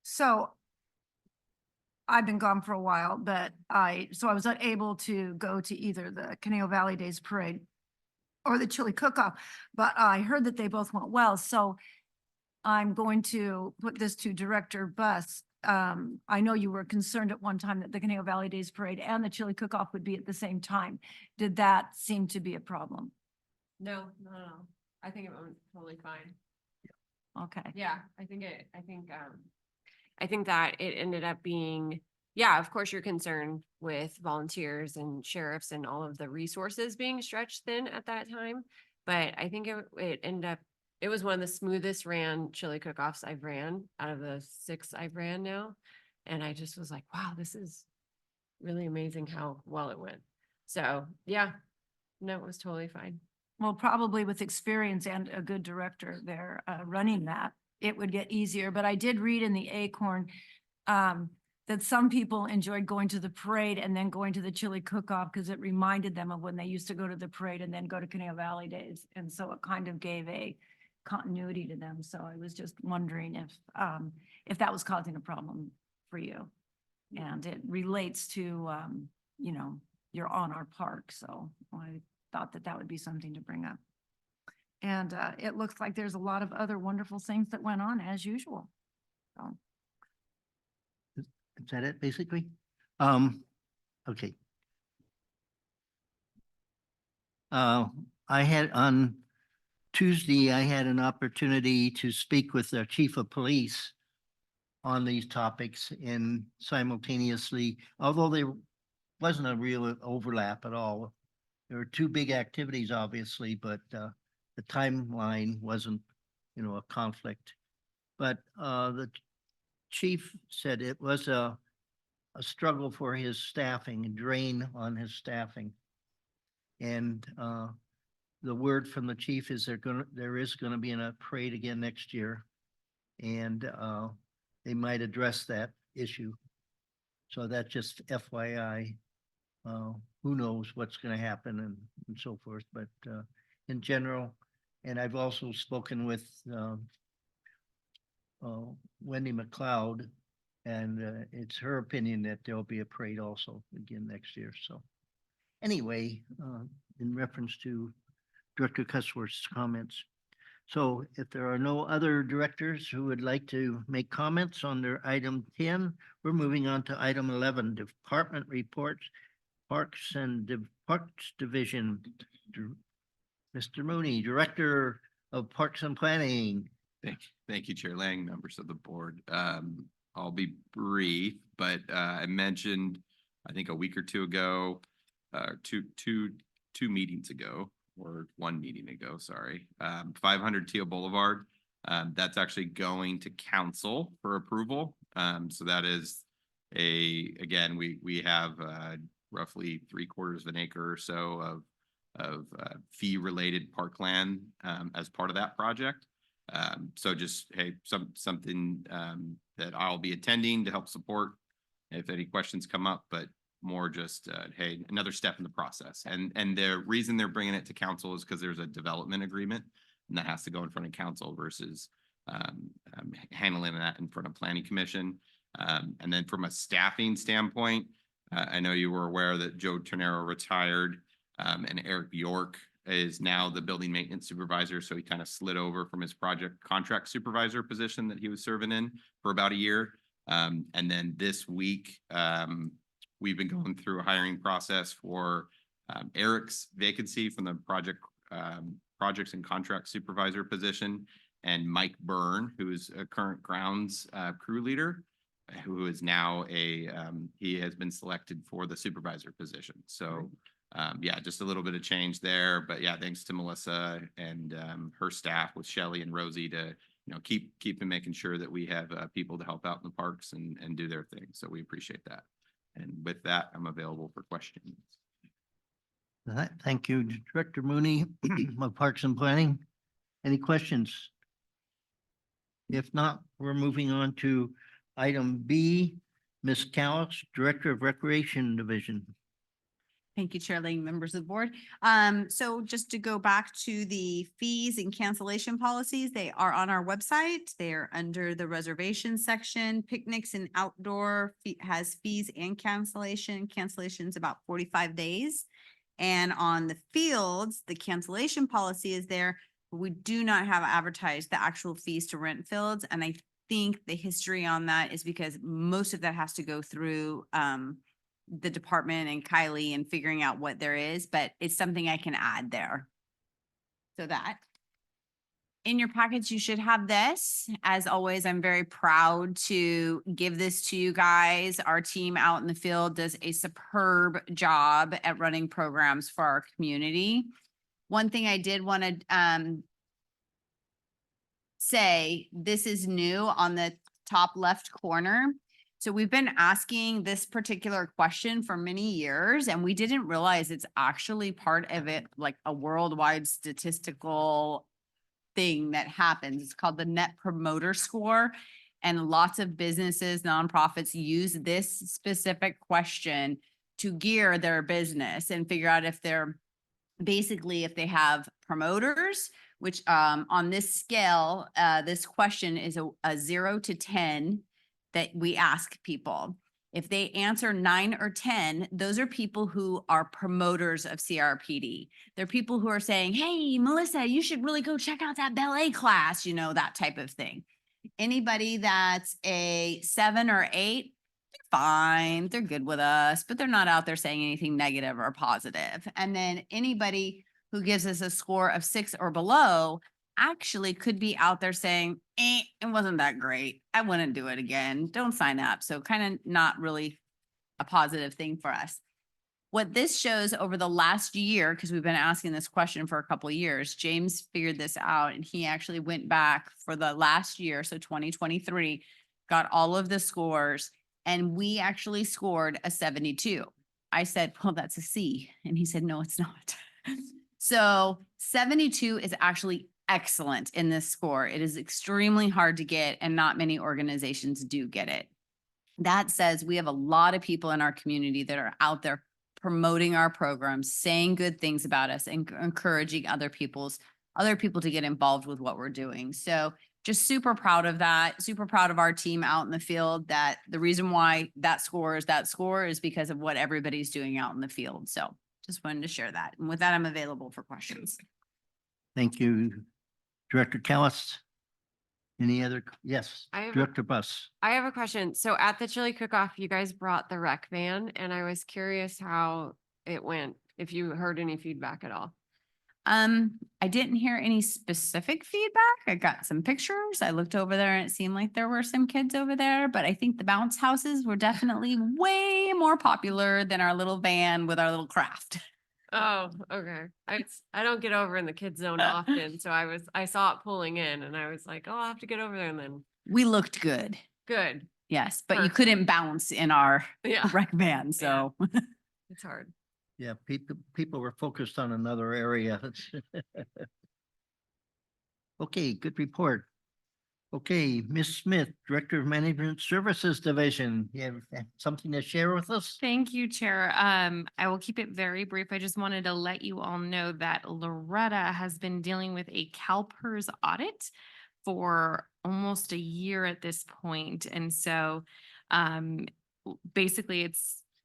So I've been gone for a while, but I was unable to go to either the Conejo Valley Days Parade or the chili cook-off, but I heard that they both went well. So I'm going to put this to Director Buss. I know you were concerned at one time that the Conejo Valley Days Parade and the chili cook-off would be at the same time. Did that seem to be a problem? No. I think it went totally fine. Okay. Yeah, I think that it ended up being, yeah, of course, you're concerned with volunteers and sheriffs and all of the resources being stretched thin at that time. But I think it ended up, it was one of the smoothest ran chili cook-offs I've ran out of the 6 I've ran now. And I just was like, wow, this is really amazing how well it went. So yeah, no, it was totally fine. Well, probably with experience and a good director there running that, it would get easier. But I did read in the Acorn that some people enjoyed going to the parade and then going to the chili cook-off because it reminded them of when they used to go to the parade and then go to Conejo Valley Days. And so it kind of gave a continuity to them. So I was just wondering if that was causing a problem for you. And it relates to, you know, you're on our park. So I thought that would be something to bring up. And it looks like there's a lot of other wonderful things that went on as usual. So. Is that it, basically? Okay. I had on Tuesday, I had an opportunity to speak with the chief of police on these topics, and simultaneously, although there wasn't a real overlap at all, there were 2 big activities, obviously, but the timeline wasn't, you know, a conflict. But the chief said it was a struggle for his staffing, a drain on his staffing. And the word from the chief is there is gonna be a parade again next year. And they might address that issue. So that's just FYI. Who knows what's gonna happen and so forth, but in general, and I've also spoken with Wendy McLeod, and it's her opinion that there'll be a parade also again next year. So anyway, in reference to Director Cussworth's comments. So if there are no other directors who would like to make comments on their item 10, we're moving on to item 11, department reports, Parks Division. Mr. Mooney, Director of Parks and Planning. Thank you, Chair Lang, members of the board. I'll be brief, but I mentioned, I think a week or two ago, two meetings ago, or one meeting ago, sorry, 500 Teal Boulevard. That's actually going to council for approval. So that is again, we have roughly 3/4 of an acre or so of fee-related parkland as part of that project. So just, hey, something that I'll be attending to help support if any questions come up, but more just, hey, another step in the process. And the reason they're bringing it to council is because there's a development agreement and that has to go in front of council versus handling that in front of planning commission. And then from a staffing standpoint, I know you were aware that Joe Ternero retired and Eric York is now the building maintenance supervisor. So he kind of slid over from his project contract supervisor position that he was serving in for about a year. And then this week, we've been going through a hiring process for Eric's vacancy from the projects and contract supervisor position, and Mike Byrne, who is a current grounds crew leader, who is now he has been selected for the supervisor position. So yeah, just a little bit of change there, but yeah, thanks to Melissa and her staff with Shelley and Rosie to, keep making sure that we have people to help out in the parks and do their thing. So we appreciate that. And with that, I'm available for questions. Thank you, Director Mooney of Parks and Planning. Any questions? If not, we're moving on to item B, Ms. Callis, Director of Recreation Division. Thank you, Chair Lang, members of the board. So just to go back to the fees and cancellation policies, they are on our website. They are under the reservation section. Picnics and outdoor has fees and cancellation. Cancellation's about 45 days. And on the fields, the cancellation policy is there. But we do not have advertised the actual fees to rent fields. And I think the history on that is because most of that has to go through the department and Kylie and figuring out what there is, but it's something I can add there. So that in your package, you should have this. As always, I'm very proud to give this to you guys. Our team out in the field does a superb job at running programs for our community. One thing I did want to say, this is new on the top left corner. So we've been asking this particular question for many years, and we didn't realize it's actually part of it, like a worldwide statistical thing that happens. It's called the Net Promoter Score. And lots of businesses, nonprofits use this specific question to gear their business and figure out if they're basically if they have promoters, which on this scale, this question is a 0 to 10 that we ask people. If they answer 9 or 10, those are people who are promoters of CRPD. They're people who are saying, hey, Melissa, you should really go check out that ballet class, that type of thing. Anybody that's a 7 or 8, fine, they're good with us, but they're not out there saying anything negative or positive. And then anybody who gives us a score of 6 or below actually could be out there saying, it wasn't that great. I wouldn't do it again. Don't sign up. So kind of not really a positive thing for us. What this shows over the last year, because we've been asking this question for a couple of years, James figured this out and he actually went back for the last year. So 2023, got all of the scores and we actually scored a 72. I said, well, that's a C. And he said, no, it's not. So 72 is actually excellent in this score. It is extremely hard to get and not many organizations do get it. That says we have a lot of people in our community that are out there promoting our programs, saying good things about us and encouraging other people to get involved with what we're doing. So just super proud of that, super proud of our team out in the field, that the reason why that score is because of what everybody's doing out in the field. So just wanted to share that. And with that, I'm available for questions. Thank you, Director Callis. Any other? Yes, Director Buss. I have a question. So at the chili cook-off, you guys brought the rec van and I was curious how it went, if you heard any feedback at all. I didn't hear any specific feedback. I got some pictures. I looked over there and it seemed like there were some kids over there, but I think the bounce houses were definitely way more popular than our little van with our little craft. Oh, okay. I don't get over in the kids zone often, so I saw it pulling in and I was like, oh, I'll have to get over there and then We looked good. good. Yes, but you Perfect. couldn't bounce in our Yeah, rec van, so. it's hard. Yeah, people were focused on another area. Okay, good report. Okay, Ms. Smith, Director of Management Services Division, you have something to share with us? Thank you, Chair. I will keep it very brief. I just wanted to let you all know that Loretta has been dealing with a CalPERS audit for almost a year at this point. And so basically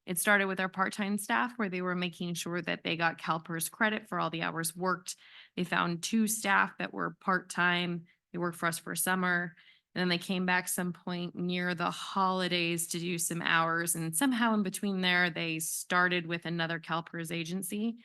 it started with our part-time staff where they were making sure that they got CalPERS credit for all the hours worked. They found 2 staff that were part-time. They worked for us for summer. And then they came back some point near the holidays to do some hours. And somehow in between there, they started with another CalPERS agency.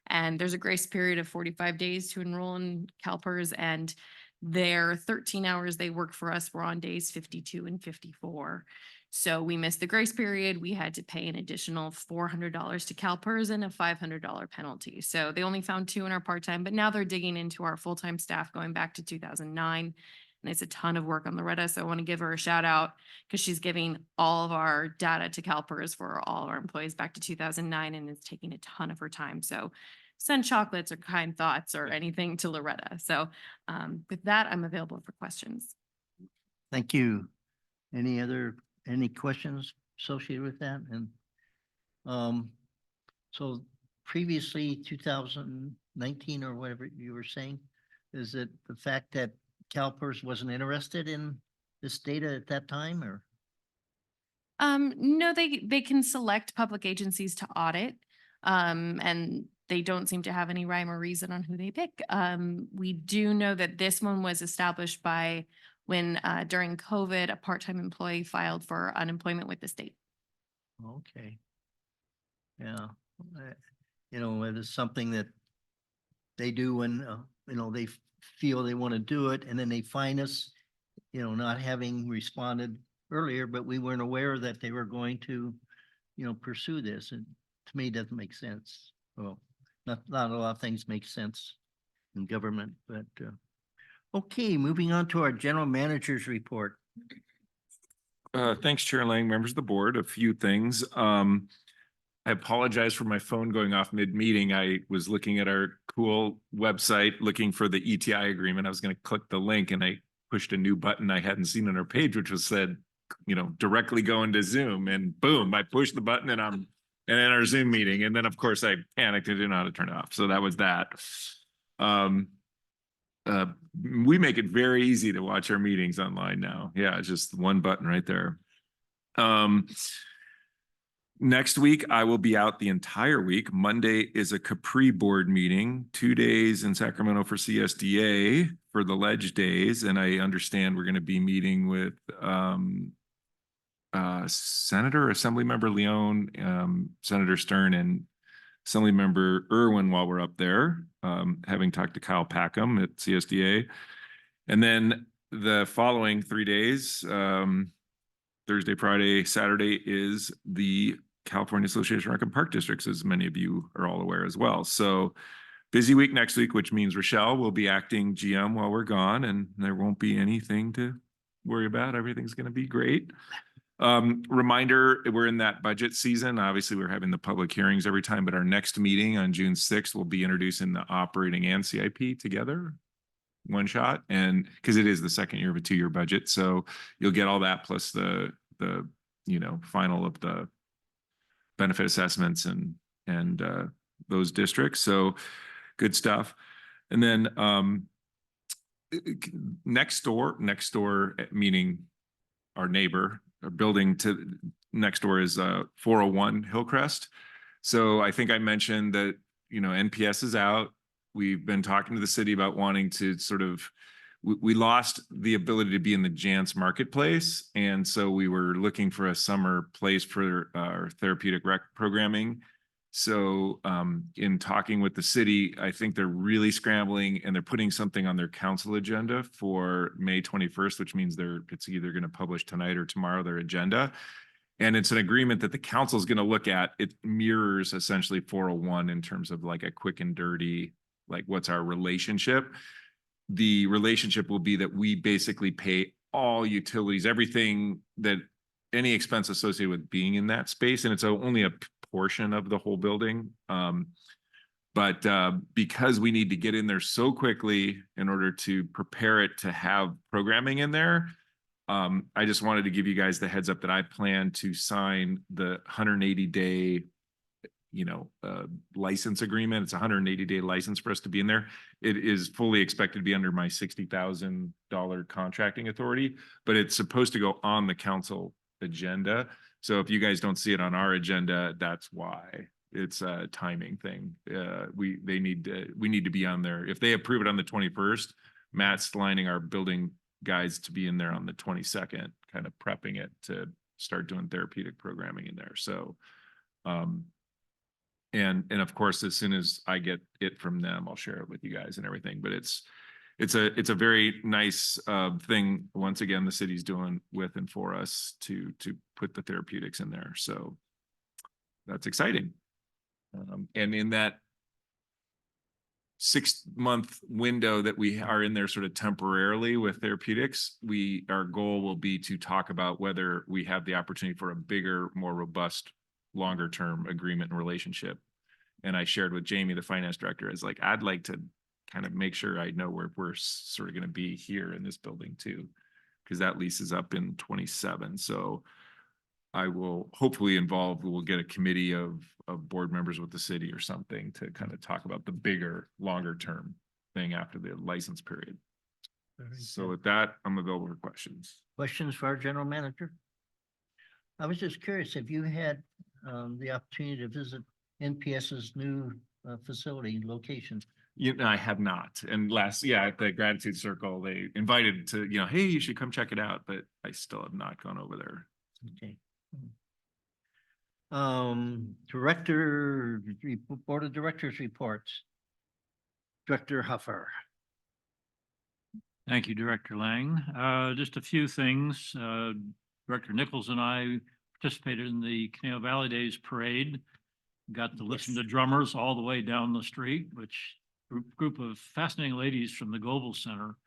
And there's a grace period of 45 days to enroll in CalPERS. And their 13 hours they worked for us were on days 52 and 54. So we missed the grace period. We had to pay an additional $400 to CalPERS and a $500 penalty. So they only found 2 in our part-time, but now they're digging into our full-time staff going back to 2009. And it's a ton of work on Loretta. So I want to give her a shout out because she's giving all of our data to CalPERS for all of our employees back to 2009 and it's taking a ton of her time. So send chocolates or kind thoughts or anything to Loretta. So with that, I'm available for questions. Thank you. Any questions associated with that? And so previously 2019 or whatever you were saying, is it the fact that CalPERS wasn't interested in this data at that time or? No, they can select public agencies to audit. And they don't seem to have any rhyme or reason on who they pick. We do know that this one was established by when during COVID, a part-time employee filed for unemployment with the state. Okay. Yeah, it is something that they do when, they feel they want to do it and then they find us, not having responded earlier, but we weren't aware that they were going to, pursue this. And to me, it doesn't make sense. Well, not a lot of things make sense in government, but, okay, moving on to our general manager's report. Thanks, Chair Lang, members of the board. A few things. I apologize for my phone going off mid-meeting. I was looking at our cool website, looking for the ETI agreement. I was going to click the link and I pushed a new button I hadn't seen on our page, which was said, directly go into Zoom, and boom, I pushed the button and I'm in our Zoom meeting. And then of course I panicked and didn't know how to turn it off. So that was that. We make it very easy to watch our meetings online now. Yeah, it's just one button right there. Next week, I will be out the entire week. Monday is a Capri board meeting, 2 days in Sacramento for CSDA for the Ledge Days. And I understand we're going to be meeting with Senator, Assemblymember Leon, Senator Stern, and Assemblymember Irwin while we're up there, having talked to Kyle Packham at CSDA. And then the following 3 days, Thursday, Friday, Saturday is the California Association of Rec and Park Districts, as many of you are all aware as well. So busy week next week, which means Rochelle will be acting GM while we're gone, and there won't be anything to worry about. Everything's going to be great. Reminder, we're in that budget season. Obviously, we're having the public hearings every time, but our next meeting on June 6th will be introducing the operating and CIP together, one shot, and because it is the second year of a 2-year budget. So you'll get all that plus the final of the benefit assessments and those districts. So good stuff. And then next door, meaning our neighbor, our building to next door is 401 Hillcrest. So I think I mentioned that, NPS is out. We've been talking to the city about wanting to we lost the ability to be in the Jantz marketplace. And so we were looking for a summer place for our therapeutic rec programming. So in talking with the city, I think they're really scrambling and they're putting something on their council agenda for May 21st, which means it's either going to publish tonight or tomorrow their agenda. And it's an agreement that the council is going to look at. It mirrors essentially 401 in terms of like a quick and dirty, like what's our relationship. The relationship will be that we basically pay all utilities, everything that any expense associated with being in that space. And it's only a portion of the whole building. But because we need to get in there so quickly in order to prepare it to have programming in there, I just wanted to give you guys the heads up that I plan to sign the 180-day, license agreement. It's a 180-day license for us to be in there. It is fully expected to be under my $60,000 contracting authority, but it's supposed to go on the council agenda. So if you guys don't see it on our agenda, that's why. It's a timing thing. We need to be on there. If they approve it on the 21st, Matt's lining our building guys to be in there on the 22nd, kind of prepping it to start doing therapeutic programming in there. So, and of course, as soon as I get it from them, I'll share it with you guys and everything. But it's a very nice thing. Once again, the city's doing with and for us to put the therapeutics in there. So that's exciting. And in that 6-month window that we are in there sort of temporarily with therapeutics, our goal will be to talk about whether we have the opportunity for a bigger, more robust, longer term agreement and relationship. And I shared with Jamie, the finance director, is like, I'd like to kind of make sure I know where we're sort of going to be here in this building too, because that lease is up in 27. So I will hopefully we'll get a committee of board members with the city or something to kind of talk about the bigger, longer term thing after the license period. So with that, I'm available for questions. Questions for our general manager? I was just curious if you had the opportunity to visit NPS's new facility location. I have not. And at the gratitude circle, they invited to, hey, you should come check it out, but I still have not gone over there. Okay. Board of Directors reports. Director Huffer. Thank you, Director Lang. Just a few things. Director Nichols and I participated in the Conejo Valley Days Parade. Got to listen to drummers all the way down the street, which group of fascinating ladies from the Global Center.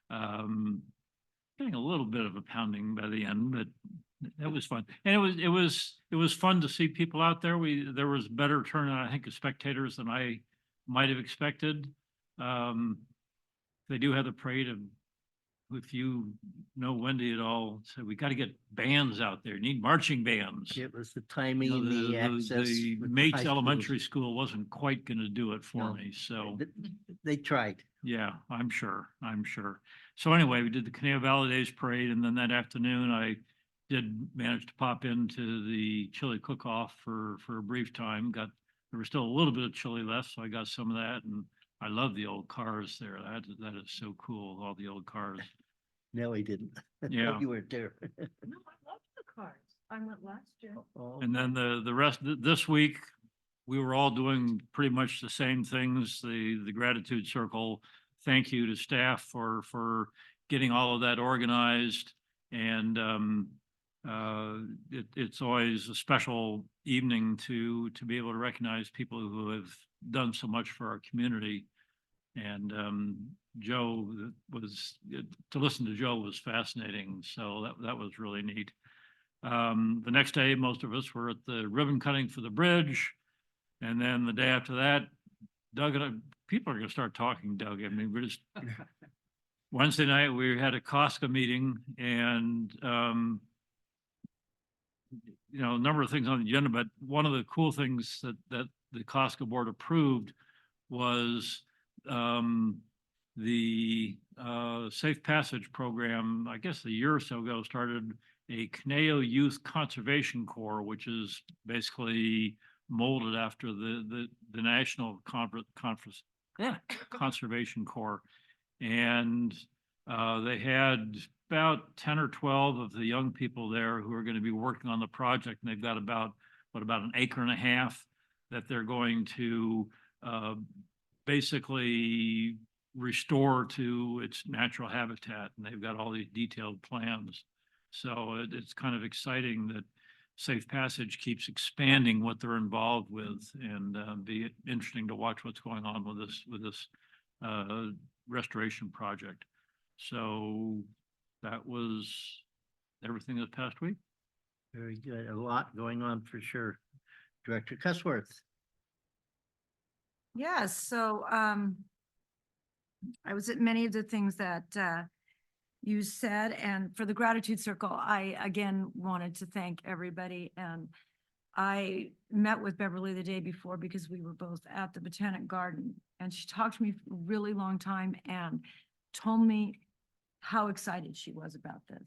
Getting a little bit of a pounding by the end, but it was fun. And it was fun to see people out there. There was better turnout, I think, of spectators than I might have expected. They do have the parade of, if you know Wendy at all, so we got to get bands out there. Need marching bands. It was the timing, the access. The with Mates high schools. Elementary School wasn't quite going to do it for me, so. They tried. Yeah, I'm sure. So anyway, we did the Conejo Valley Days Parade, and then that afternoon I did manage to pop into the chili cook-off for a brief time. There was still a little bit of chili left, so I got some of that, and I love the old cars there. That is so cool, all the old cars. No, he didn't. Yeah. You weren't there. No, I love the cars. I went last year. Oh, And then the rest this week, we were all doing pretty much the same things. The gratitude circle. Thank you to staff for getting all of that organized. And it's always a special evening to be able to recognize people who have done so much for our community. And Joe to listen to Joe was fascinating. So that was really neat. The next day, most of us were at the ribbon cutting for the bridge. And then the day after that, Doug and I, people are going to start talking, Doug. I mean, we're just, Wednesday night, we had a COSCA meeting and, a number of things on the agenda, but one of the cool things that the COSCA board approved was the Safe Passage program, I guess a year or so ago, started a Conejo Youth Conservation Corps, which is basically molded after the National Conference Conservation Corps. And they had about 10 or 12 of the young people there who are going to be working on the project. And they've got about an acre and a half. that they're going to basically restore to its natural habitat, and they've got all these detailed plans. So it's kind of exciting that Safe Passage keeps expanding what they're involved with, and be interesting to watch what's going on with this restoration project. So that was everything this past week. Very good. A lot going on for sure. Director Cusworth. Yes, so I was at many of the things that you said, and for the gratitude circle, I again wanted to thank everybody. And I met with Beverly the day before because we were both at the Botanic Garden, and she talked to me for a really long time and told me how excited she was about this.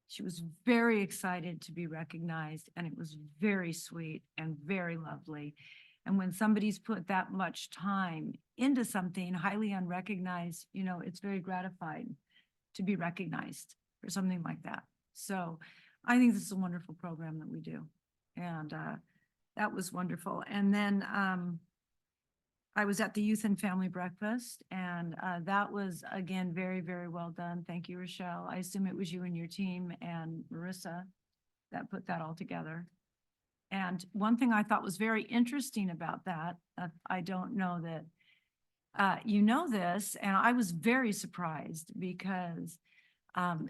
She was very excited to be recognized, and it was very sweet and very lovely. And when somebody's put that much time into something highly unrecognized, you know, it's very gratifying to be recognized for something like that. So I think this is a wonderful program that we do. And that was wonderful. And then I was at the Youth and Family Breakfast, and that was, again, very, very well done. Thank you, Rochelle. I assume it was you and your team and Marissa that put that all together. And one thing I thought was very interesting about that, I don't know that you know this, and I was very surprised because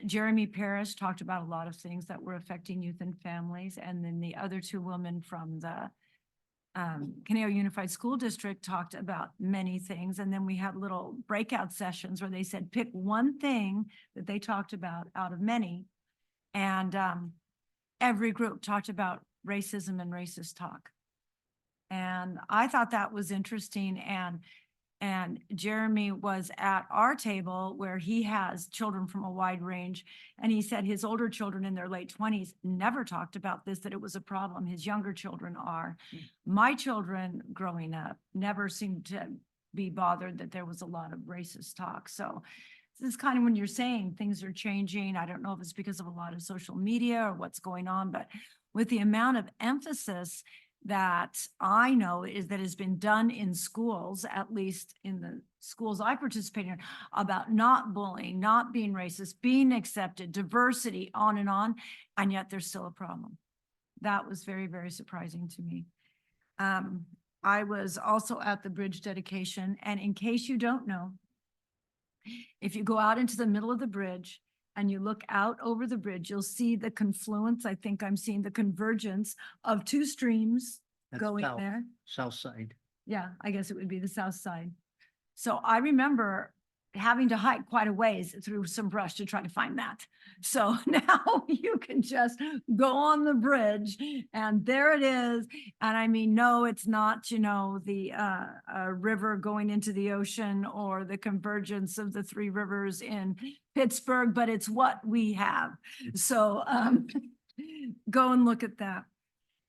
Jeremy Parrish talked about a lot of things that were affecting youth and families. And then the other two women from the Conejo Unified School District talked about many things. And then we had little breakout sessions where they said, pick one thing that they talked about out of many. And every group talked about racism and racist talk. And I thought that was interesting. And Jeremy was at our table where he has children from a wide range. And he said his older children in their late 20s never talked about this, that it was a problem. His younger children are. My children growing up never seemed to be bothered that there was a lot of racist talk. So this is kind of when you're saying things are changing. I don't know if it's because of a lot of social media or what's going on, but with the amount of emphasis that I know is that has been done in schools, at least in the schools I participate in, about not bullying, not being racist, being accepted, diversity, on, and yet there's still a problem. That was very, very surprising to me. I was also at the bridge dedication, and in case you don't know, if you go out into the middle of the bridge and you look out over the bridge, you'll see the confluence. I think I'm seeing the convergence of two streams That's going south. there. South side. Yeah, I guess it would be the south side. So I remember having to hike quite a ways through some brush to try to find that. So now you can just go on the bridge and there it is. And I mean, no, it's not, you know, the river going into the ocean or the convergence of the three rivers in Pittsburgh, but it's what we have. So go and look at that.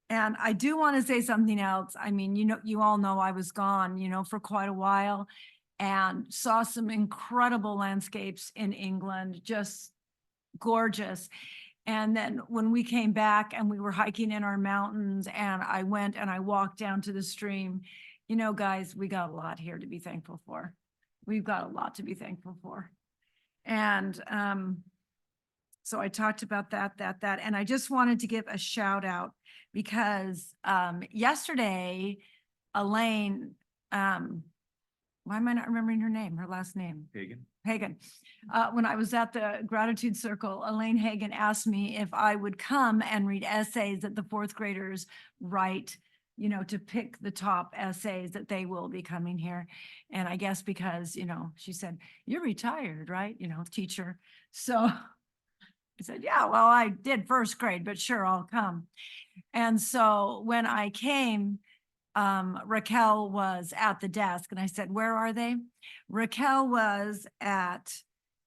And I do want to say something else. I mean, you know, you all know I was gone, you know, for quite a while and saw some incredible landscapes in England, just gorgeous. And then when we came back and we were hiking in our mountains and I went and I walked down to the stream, you know, guys, we got a lot here to be thankful for. We've got a lot to be thankful for. And so I talked about that, and I just wanted to give a shout out because yesterday, Elaine, why am I not remembering her name, her last name? Hagan. When I was at the gratitude circle, Elaine Hagan asked me if I would come and read essays that the fourth graders write, you know, to pick the top essays that they will be coming here. And I guess because, you know, she said, you're retired, right? You know, teacher. So I said, yeah, well, I did first grade, but sure, I'll come. And so when I came, Raquel was at the desk and I said, where are they? Raquel was at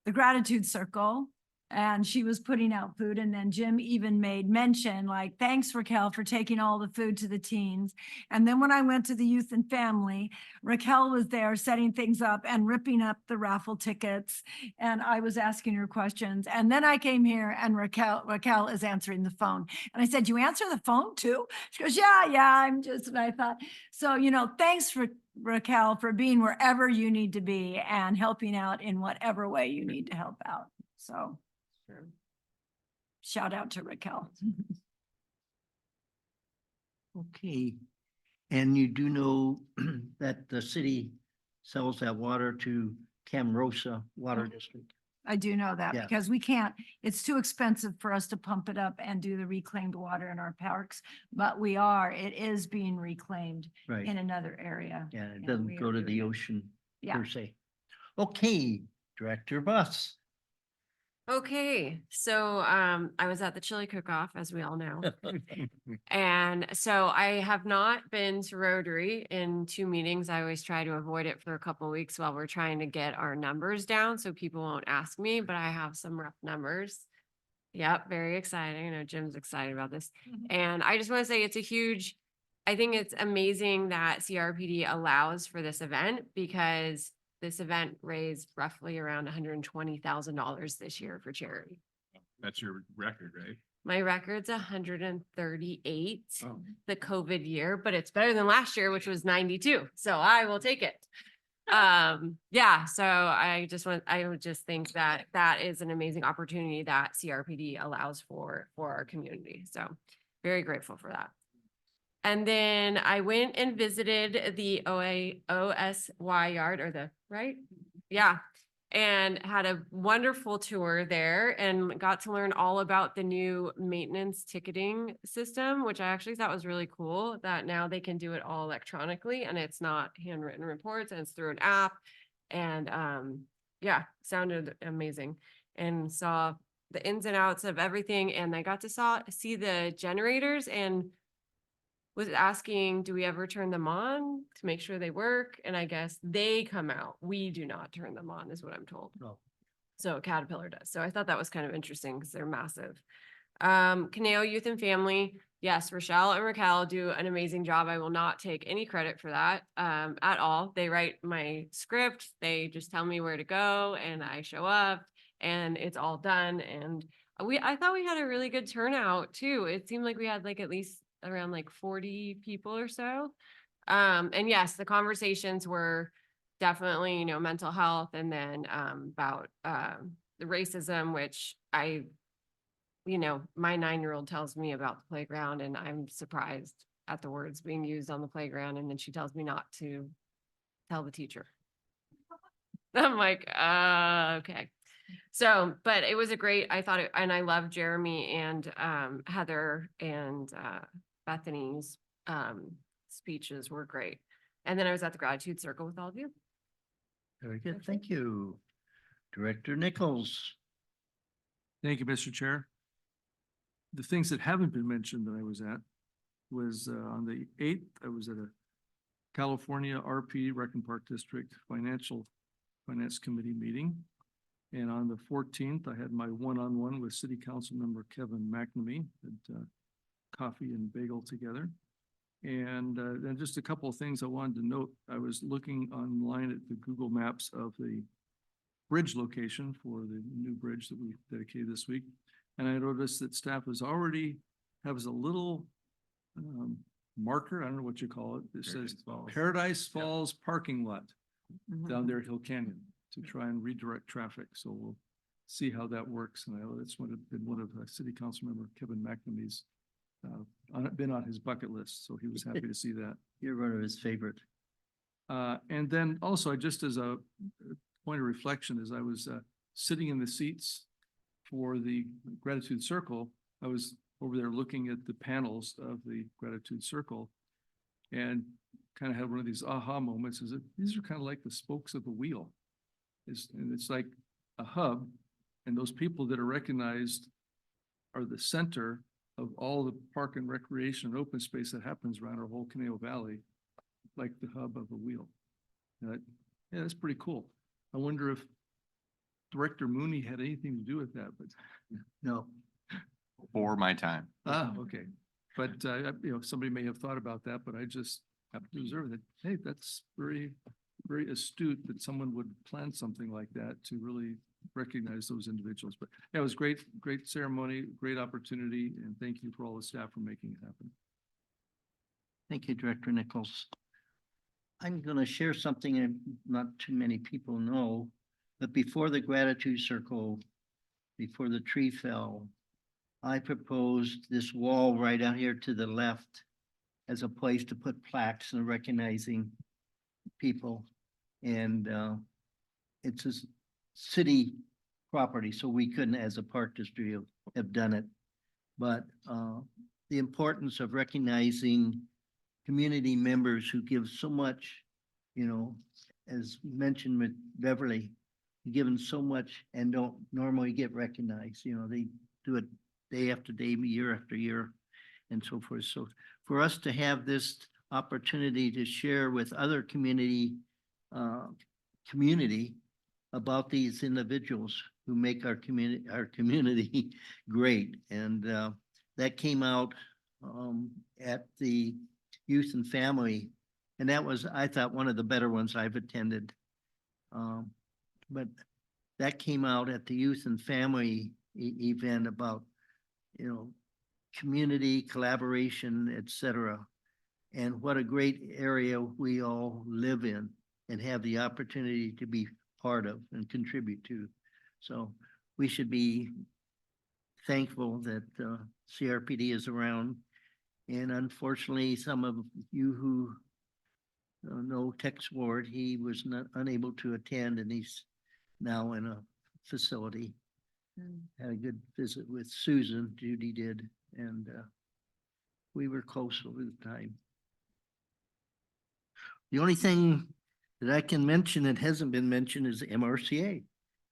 the gratitude circle and she was putting out food. And then Jim even made mention, like, thanks Raquel for taking all the food to the teens. And then when I went to the youth and family, Raquel was there setting things up and ripping up the raffle tickets. And I was asking her questions. And then I came here and Raquel is answering the phone. And I said, you answer the phone too? She goes, yeah, and I thought, so, thanks for Raquel for being wherever you need to be and helping out in whatever way you need to help out. So shout out to Raquel. Okay. And you do know that the city sells that water to Camarosa Water District. I do know that Yeah. because it's too expensive for us to pump it up and do the reclaimed water in our parks, but it is being reclaimed Right. in another area. Yeah, it and doesn't we go are to doing the it. ocean Yeah. per se. Okay, Director Buss. Okay, so I was at the chili cook-off, as we all know. And so I have not been to Rotary in 2 meetings. I always try to avoid it for a couple of weeks while we're trying to get our numbers down so people won't ask me, but I have some rough numbers. Yep, very exciting. I know Jim's excited about this. And I just want to say I think it's amazing that CRPD allows for this event because this event raised roughly around $120,000 this year for charity. That's your record, right? My record's 138, Oh. the COVID year, but it's better than last year, which was 92. So I will take it. Yeah, so I would just think that that is an amazing opportunity that CRPD allows for our community. So very grateful for that. And then I went and visited the OSY yard right? Yeah. And had a wonderful tour there and got to learn all about the new maintenance ticketing system, which I actually thought was really cool that now they can do it all electronically and it's not handwritten reports and it's through an app. And yeah, sounded amazing and saw the ins and outs of everything. And I got to see the generators and was asking, do we ever turn them on to make sure they work? And I guess they come out. We do not turn them on is what I'm told. No. So Caterpillar does. So I thought that was kind of interesting because they're massive. Conejo Youth and Family. Yes, Rochelle and Raquel do an amazing job. I will not take any credit for that at all. They write my script. They just tell me where to go and I show up and it's all done. And I thought we had a really good turnout too. It seemed like we had like at least around like 40 people or so. And yes, the conversations were definitely, mental health and then about the racism, which my 9-year-old tells me about the playground and I'm surprised at the words being used on the playground. And then she tells me not to tell the teacher. I'm like, okay. So, but it was and I love Jeremy and Heather and Bethany's speeches were great. And then I was at the gratitude circle with all of you. Very good. Thank you. Director Nichols. Thank you, Mr. Chair. The things that haven't been mentioned that I was at was on the 8th, I was at a California RP Rec and Park District Finance Committee meeting. And on the 14th, I had my one-on-one with City Council member Kevin McNamee, had coffee and bagel together. And then just a couple of things I wanted to note. I was looking online at the Google Maps of the bridge location for the new bridge that we dedicated this week. And I noticed that staff has a little marker, I don't know what you call it. It says Paradise Falls parking lot down there at Hill Canyon to try and redirect traffic. So we'll see how that works. And I know that's been one of City Council member Kevin McNamee's been on his bucket list. So he was happy to see that. You're one of his favorite. And then also just as a point of reflection, as I was sitting in the seats for the gratitude circle, I was over there looking at the panels of the gratitude circle and kind of had one of these aha moments. Is that these are kind of like the spokes of the wheel. And it's like a hub, and those people that are recognized are the center of all the park and recreation and open space that happens around our whole Conejo Valley, like the hub of a wheel. Yeah, that's pretty cool. I wonder if Director Mooney had anything to do with that, but, No. For my time. okay. But, somebody may have thought about that, but I just have to observe that, hey, that's very, very astute that someone would plan something like that to really recognize those individuals. But yeah, it was great, great ceremony, great opportunity, and thank you for all the staff for making it happen. Thank you, Director Nichols. I'm going to share something that not too many people know, but before the gratitude circle, before the tree fell, I proposed this wall right out here to the left as a place to put plaques and recognizing people. And it's a city property, so we couldn't, as a park district, have done it. But the importance of recognizing community members who give so much, as mentioned with Beverly, given so much and don't normally get recognized. They do it day after day, year after year, and so forth. So for us to have this opportunity to share with other community about these individuals who make our community great. And that came out at the Youth and Family. And that was, I thought, one of the better ones I've attended. But that came out at the Youth and Family event about, community collaboration, etc. And what a great area we all live in and have the opportunity to be part of and contribute to. So we should be thankful that CRPD is around. And unfortunately, some of you who know Tex Ward, he was not unable to attend, and he's now in a facility. Had a good visit with Susan, Judy did, and we were close over the time. The only thing that I can mention that hasn't been mentioned is MRCA.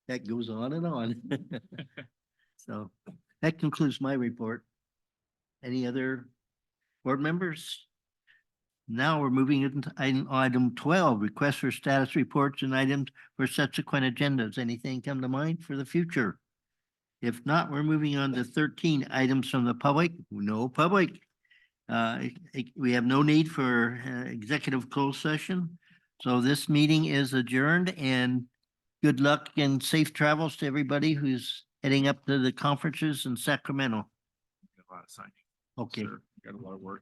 That goes on and on. So that concludes my report. Any other board members? Now we're moving into item 12, requests for status reports and items for subsequent agendas. Anything come to mind for the future? If not, we're moving on to 13 items from the public. No public. We have no need for executive closed session. So this meeting is adjourned, and good luck and safe travels to everybody who's heading up to the conferences in Sacramento. A lot of signing. Okay. Sure. Got a lot of work.